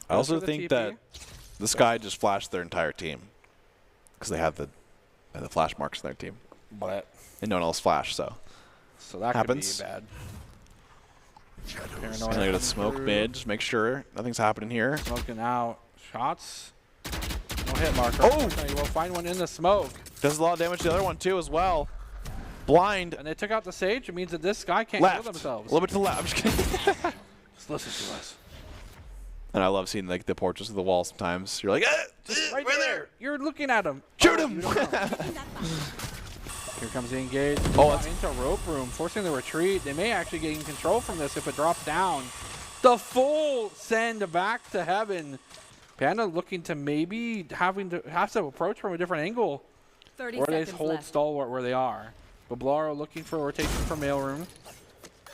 A: I also think
B: TP.
A: that this guy just flashed their entire team because they had the flash marks in their team,
B: But
A: and no one else flashed. So
B: that
A: happens.
B: could be bad.
A: I'm gonna go to smoke mid. Just make sure nothing's happening here.
B: Smoking out. Shots. No hit marker.
A: Oh!
B: Okay, we'll find one in the smoke.
A: Does a lot of damage to the other one too as well. Blind.
B: And they took out the Sage. It means that this guy can't heal
A: Left. A
B: themselves.
A: little bit to the left. I'm just kidding.
B: Just listen to us.
A: And I love seeing like the portraits of the wall sometimes. You're like,
B: Right there. You're looking at him.
A: Shoot
B: Oh,
A: him!
B: you don't know. Here comes the engage.
A: Oh, it's
B: into rope room, forcing the retreat. They may actually gain control from this if it drops down. The full send back to heaven. Panda looking to maybe have to approach from a different angle.
D: 30
B: Or they
D: seconds
B: hold
D: left.
B: stalwart where they are. Bablaro looking for a rotation from mailroom.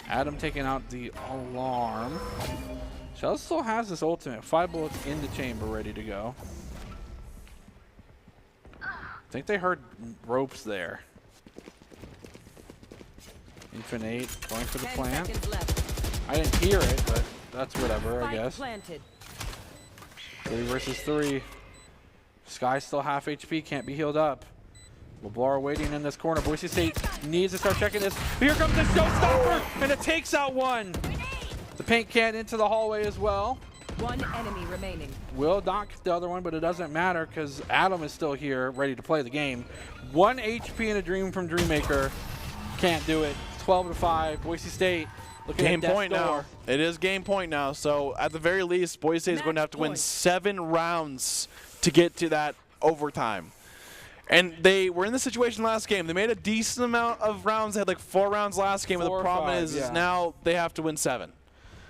B: Adam taking out the alarm. Shell still has this ultimate. 5 bullets in the chamber ready to go. I think they heard ropes there. Infinite going for the
D: 10
B: plant.
D: seconds left.
B: I didn't hear it, but that's whatever, I
D: Spike
B: guess.
D: planted.
B: 3 versus 3. Sky still half HP, can't be healed up. LeBlar waiting in this corner. Boise State needs to start checking this. Here comes the showstopper, and it takes out one. The paint can into the hallway as well.
D: One enemy remaining.
B: Will knock the other one, but it doesn't matter because Adam is still here, ready to play the game. 1 HP in a dream from Dreammaker. Can't do it. 12-5. Boise State looking
A: Game
B: at death's
A: point
B: door.
A: now. It is game point now. So at the very least, Boise State is going to have to win
D: Match point.
A: 7 rounds to get to that overtime. And they were in the situation last game. They made a decent amount of rounds. They had like 4 rounds last game. But
B: 4
A: the
B: or
A: problem
B: 5,
A: is
B: yeah.
A: now they have to win 7.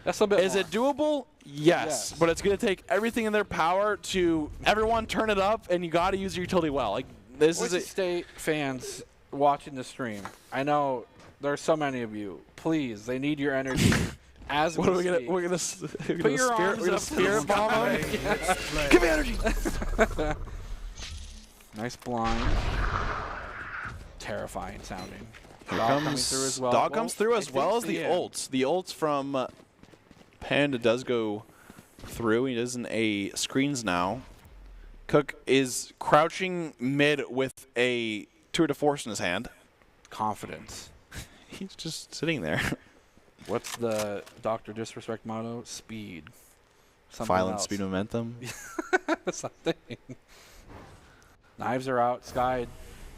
B: That's a bit
A: Is it doable? Yes.
B: Yes.
A: But it's going to take everything in their power to everyone turn it up, and you got to use your utility well. Like this
B: Boise
A: is
B: State fans watching the stream. I know there's so many of you. Please, they need your energy. As
A: what are we gonna?
B: speak.
A: We're gonna
B: Put your arms
A: We're gonna
B: up to the
A: spirit bomb
B: sky.
A: them. Give me energy.
B: Nice blind. Terrifying sounding.
A: Here
B: Dog coming
A: comes
B: through as well.
A: Dog comes through
B: I
A: as
B: think
A: well as the
B: yeah.
A: ults. The ults from Panda does go through. He does a screens now. Cook is crouching mid with a tour de force in his hand.
B: Confidence.
A: He's just sitting there.
B: What's the Dr. Disrespect motto? Speed. Something
A: Violence,
B: else.
A: speed, momentum.
B: Something. Knives are out. Sky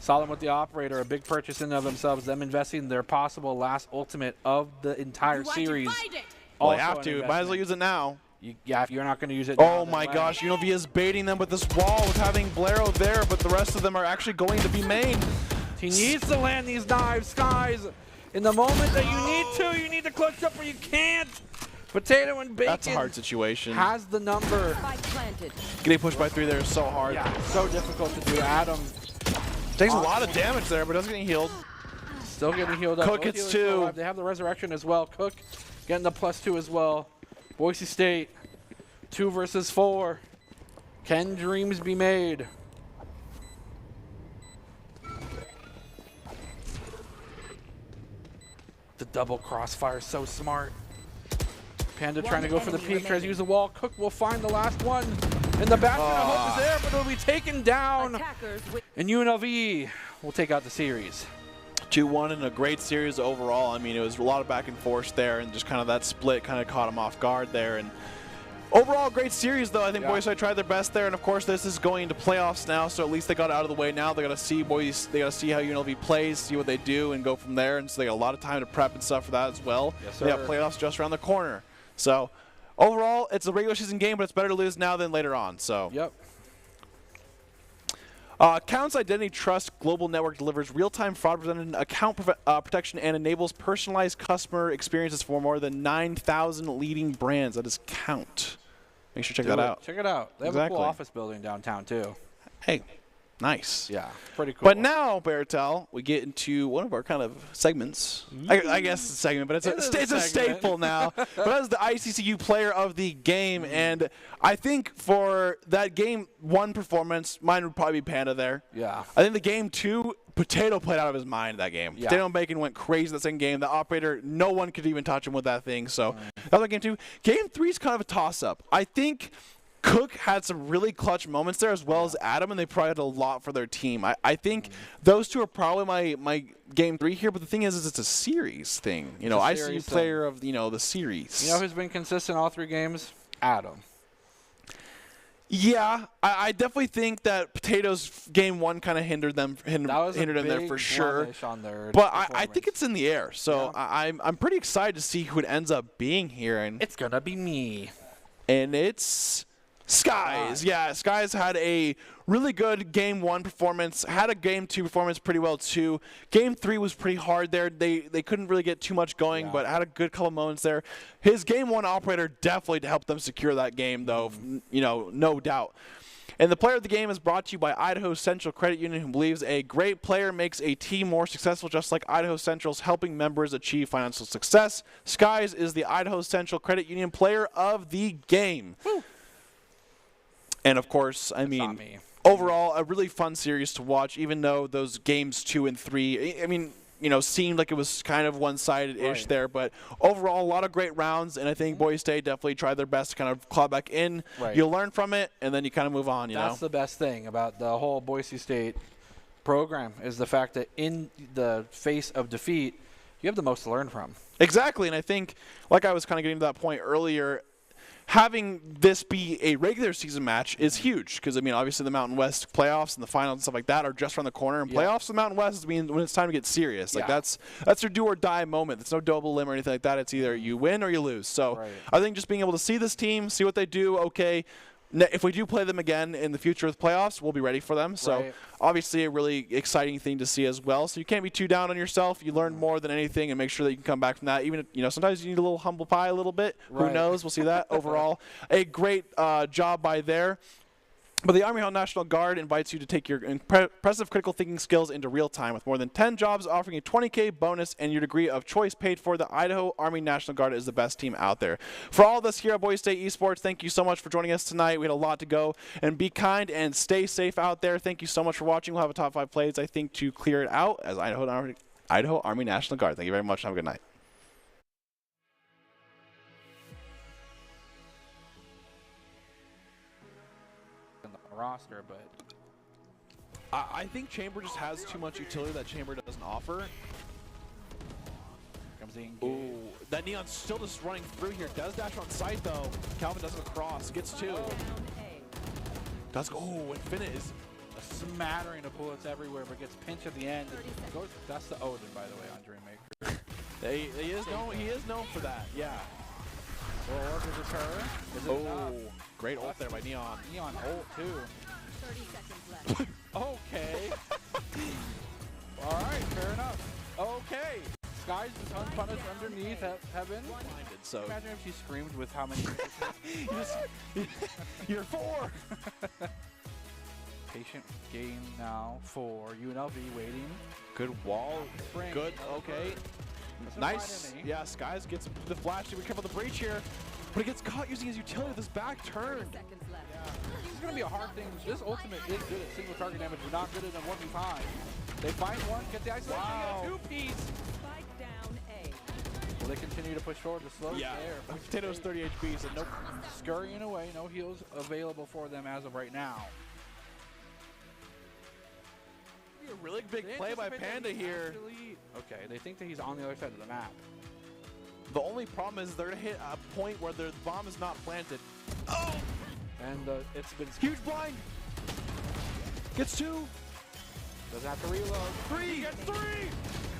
B: solid with the operator. A big purchase in and of themselves. Them investing their possible last ultimate of the entire
D: You want to
B: series.
D: fight it?
A: Well,
B: Also
A: they have
B: an
A: to. Might as
B: investment.
A: well use it now.
B: Yeah, if you're not going to use it. now,
A: Oh
B: then
A: my
B: when?
A: gosh, UNLV is baiting them with this wall with having Blaireau there, but the rest of them are actually going to be main.
B: He needs to land these knives, Skies. In the moment that you need to clutch up or you can't. Potato and Bacon
A: That's a hard situation.
B: has the number.
D: Spike planted.
A: Getting pushed by 3 there is so hard.
B: Yeah, so difficult to do. Adam
A: Takes a lot of damage there, but doesn't get healed.
B: still getting healed up.
A: Cook
B: Both
A: gets
B: healers still
A: 2.
B: alive. They have the resurrection as well. Cook getting the +2 as well. Boise State, 2 versus 4. Can dreams be made? The double crossfire, so smart. Panda
D: One
B: trying to go for the
D: enemy
B: peek, tries to
D: remaining.
B: use the wall. Cook will find the last one. And the bastion of hope is there, but it'll be taken down.
D: Attackers with
B: And UNLV will take out the series.
A: 2-1 in a great series overall. I mean, it was a lot of back and forth there, and just kind of that split kind of caught him off guard there. And overall, great series, though. I think
B: Yeah.
A: Boise State tried their best there, and of course, this is going into playoffs now, so at least they got it out of the way now. They got to see they got to see how UNLV plays, see what they do, and go from there. And so they got a lot of time to prep and stuff for that as well.
B: Yes,
A: They have
B: sir.
A: playoffs just around the corner. So overall, it's a regular season game, but it's better to lose now than later on. So.
B: Yep.
A: Counts Identity Trust Global Network delivers real-time fraud-prevented account protection and enables personalized customer experiences for more than 9,000 leading brands. That is Count. Make sure to check
B: Do
A: that
B: it.
A: out.
B: Check it out. They have a
A: Exactly.
B: cool office building downtown, too.
A: Hey, nice.
B: Yeah, pretty cool.
A: But now, Baratel, we get into one of our kind of segments. I guess it's a segment, but
B: It is a
A: it's a
B: segment.
A: staple now. But as the ICCU player of the game, and I think for that game 1 performance, mine would probably be Panda there.
B: Yeah.
A: I think the game 2 Potato played out of his mind that game.
B: Yeah.
A: Potato and Bacon went crazy that same game. The operator, no one could even touch him with that thing. So that was game 2. Game 3 is kind of a toss-up. I think Cook had some really clutch moments there, as well as Adam, and they provided a lot for their team. I think those two are probably my game 3 here, but the thing is it's a series thing. You know, ICU player of, the series.
B: You know who's been consistent all 3 games? Adam.
A: Yeah, I definitely think that Potatoes game 1 kind of hindered them there for sure.
B: On their
A: but I think it's in the air, so I'm pretty excited to see who it ends up being here. And
B: it's gonna be me.
A: And it's Skies. Yeah, Skies had a really good game 1 performance, had a game 2 performance pretty well too. Game 3 was pretty hard there. They couldn't really get too much going, but had a good couple moments there. His game 1 operator definitely helped them secure that game though, no doubt. And the player of the game is brought to you by Idaho Central Credit Union, who believes a great player makes a team more successful, just like Idaho Central's helping members achieve financial success. Skies is the Idaho Central Credit Union player of the game. Woo. And, of course, I mean, overall, a really fun series to watch, even though those games 2 and 3, seemed like it was kind of one-sided-ish there. But overall, a lot of great rounds, and I think Boise State definitely tried their best to kind of claw back in. You learn from it, and then you kind of move on,
B: That's the best thing about the whole Boise State program is the fact that in the face of defeat, you have the most to learn from.
A: Exactly, and I think, like I was kind of getting to that point earlier, having this be a regular season match is huge because, obviously the Mountain West playoffs and the finals and stuff like that are just around the corner. And playoffs in the Mountain West means when it's time to get serious. Like that's your do or die moment. It's no double limb or anything like that. It's either you win or you lose. So I think just being able to see this team, see what they do, okay, if we do play them again in the future with playoffs, we'll be ready for them. So obviously a really exciting thing to see as well. So you can't be too down on yourself. You learn more than anything and make sure that you can come back from that. Even, sometimes you need a little humble pie a little bit. Who knows? We'll see that. Overall, a great job by there. But the Army Hill National Guard invites you to take your impressive critical thinking skills into real time with more than 10 jobs offering a $20K bonus and your degree of choice paid for. The Idaho Army National Guard is the best team out there. For all of us here at Boise State Esports, thank you so much for joining us tonight. We had a lot to go. And be kind and stay safe out there. Thank you so much for watching. We'll have a top 5 plays, I think, to clear it out as Idaho Army National Guard. Thank you very much. Have a good night.
B: Roster, but
A: I think Chamber just has too much utility that Chamber doesn't offer.
B: Comes in.
A: Ooh, that Neon's still just running through here. Does dash on site though. Calvin does it across. Gets 2. Does go. Oh, Infinite is
B: a smattering of bullets everywhere, but gets pinched at the end. That's the Odin, by the way, on Dreammaker.
A: he is known for that. Yeah.
B: Or is it her? Is it enough?
A: Great ult there by Neon.
B: Neon ult too.
D: 30 seconds left.
B: Okay. All right, fair enough. Okay. Skies is unpunished underneath Heaven.
A: Blinded, so.
B: Imagine if she screamed with how many.
A: You're 4.
B: Patient game now for UNLV waiting.
A: Good wall.
B: Spring.
A: Good. Okay. Nice. Yeah, Skies gets the flash to recover the breach here, but he gets caught using his utility with his back turned.
B: This is going to be a hard thing. This ultimate is good at single target damage, but not good at a 1v5. They find one, get the isolation, get a 2-piece.
D: Spike down A.
B: Will they continue to push forward? The slow there.
A: Potatoes 30 HP, so nope.
B: Scurrying away, no heals available for them as of right now.
A: A really big play by Panda here.
B: Okay, they think that he's on the other side of the map.
A: The only problem is they're going to hit a point where the bomb is not planted. Oh!
B: And it's been
A: huge blind. Gets 2.
B: Doesn't have to reload.
A: 3. Gets 3.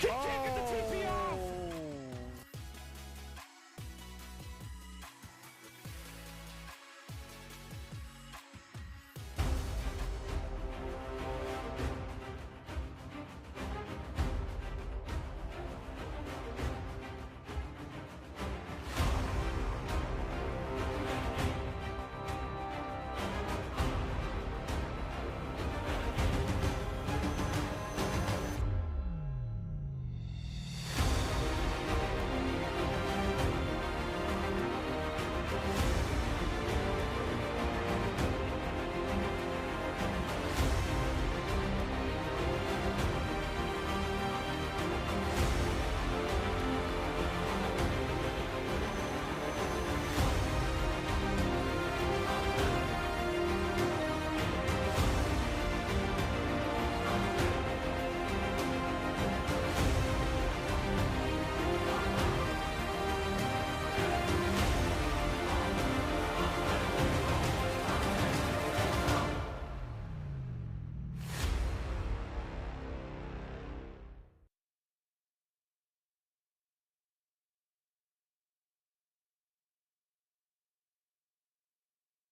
A: Can't get the TP off.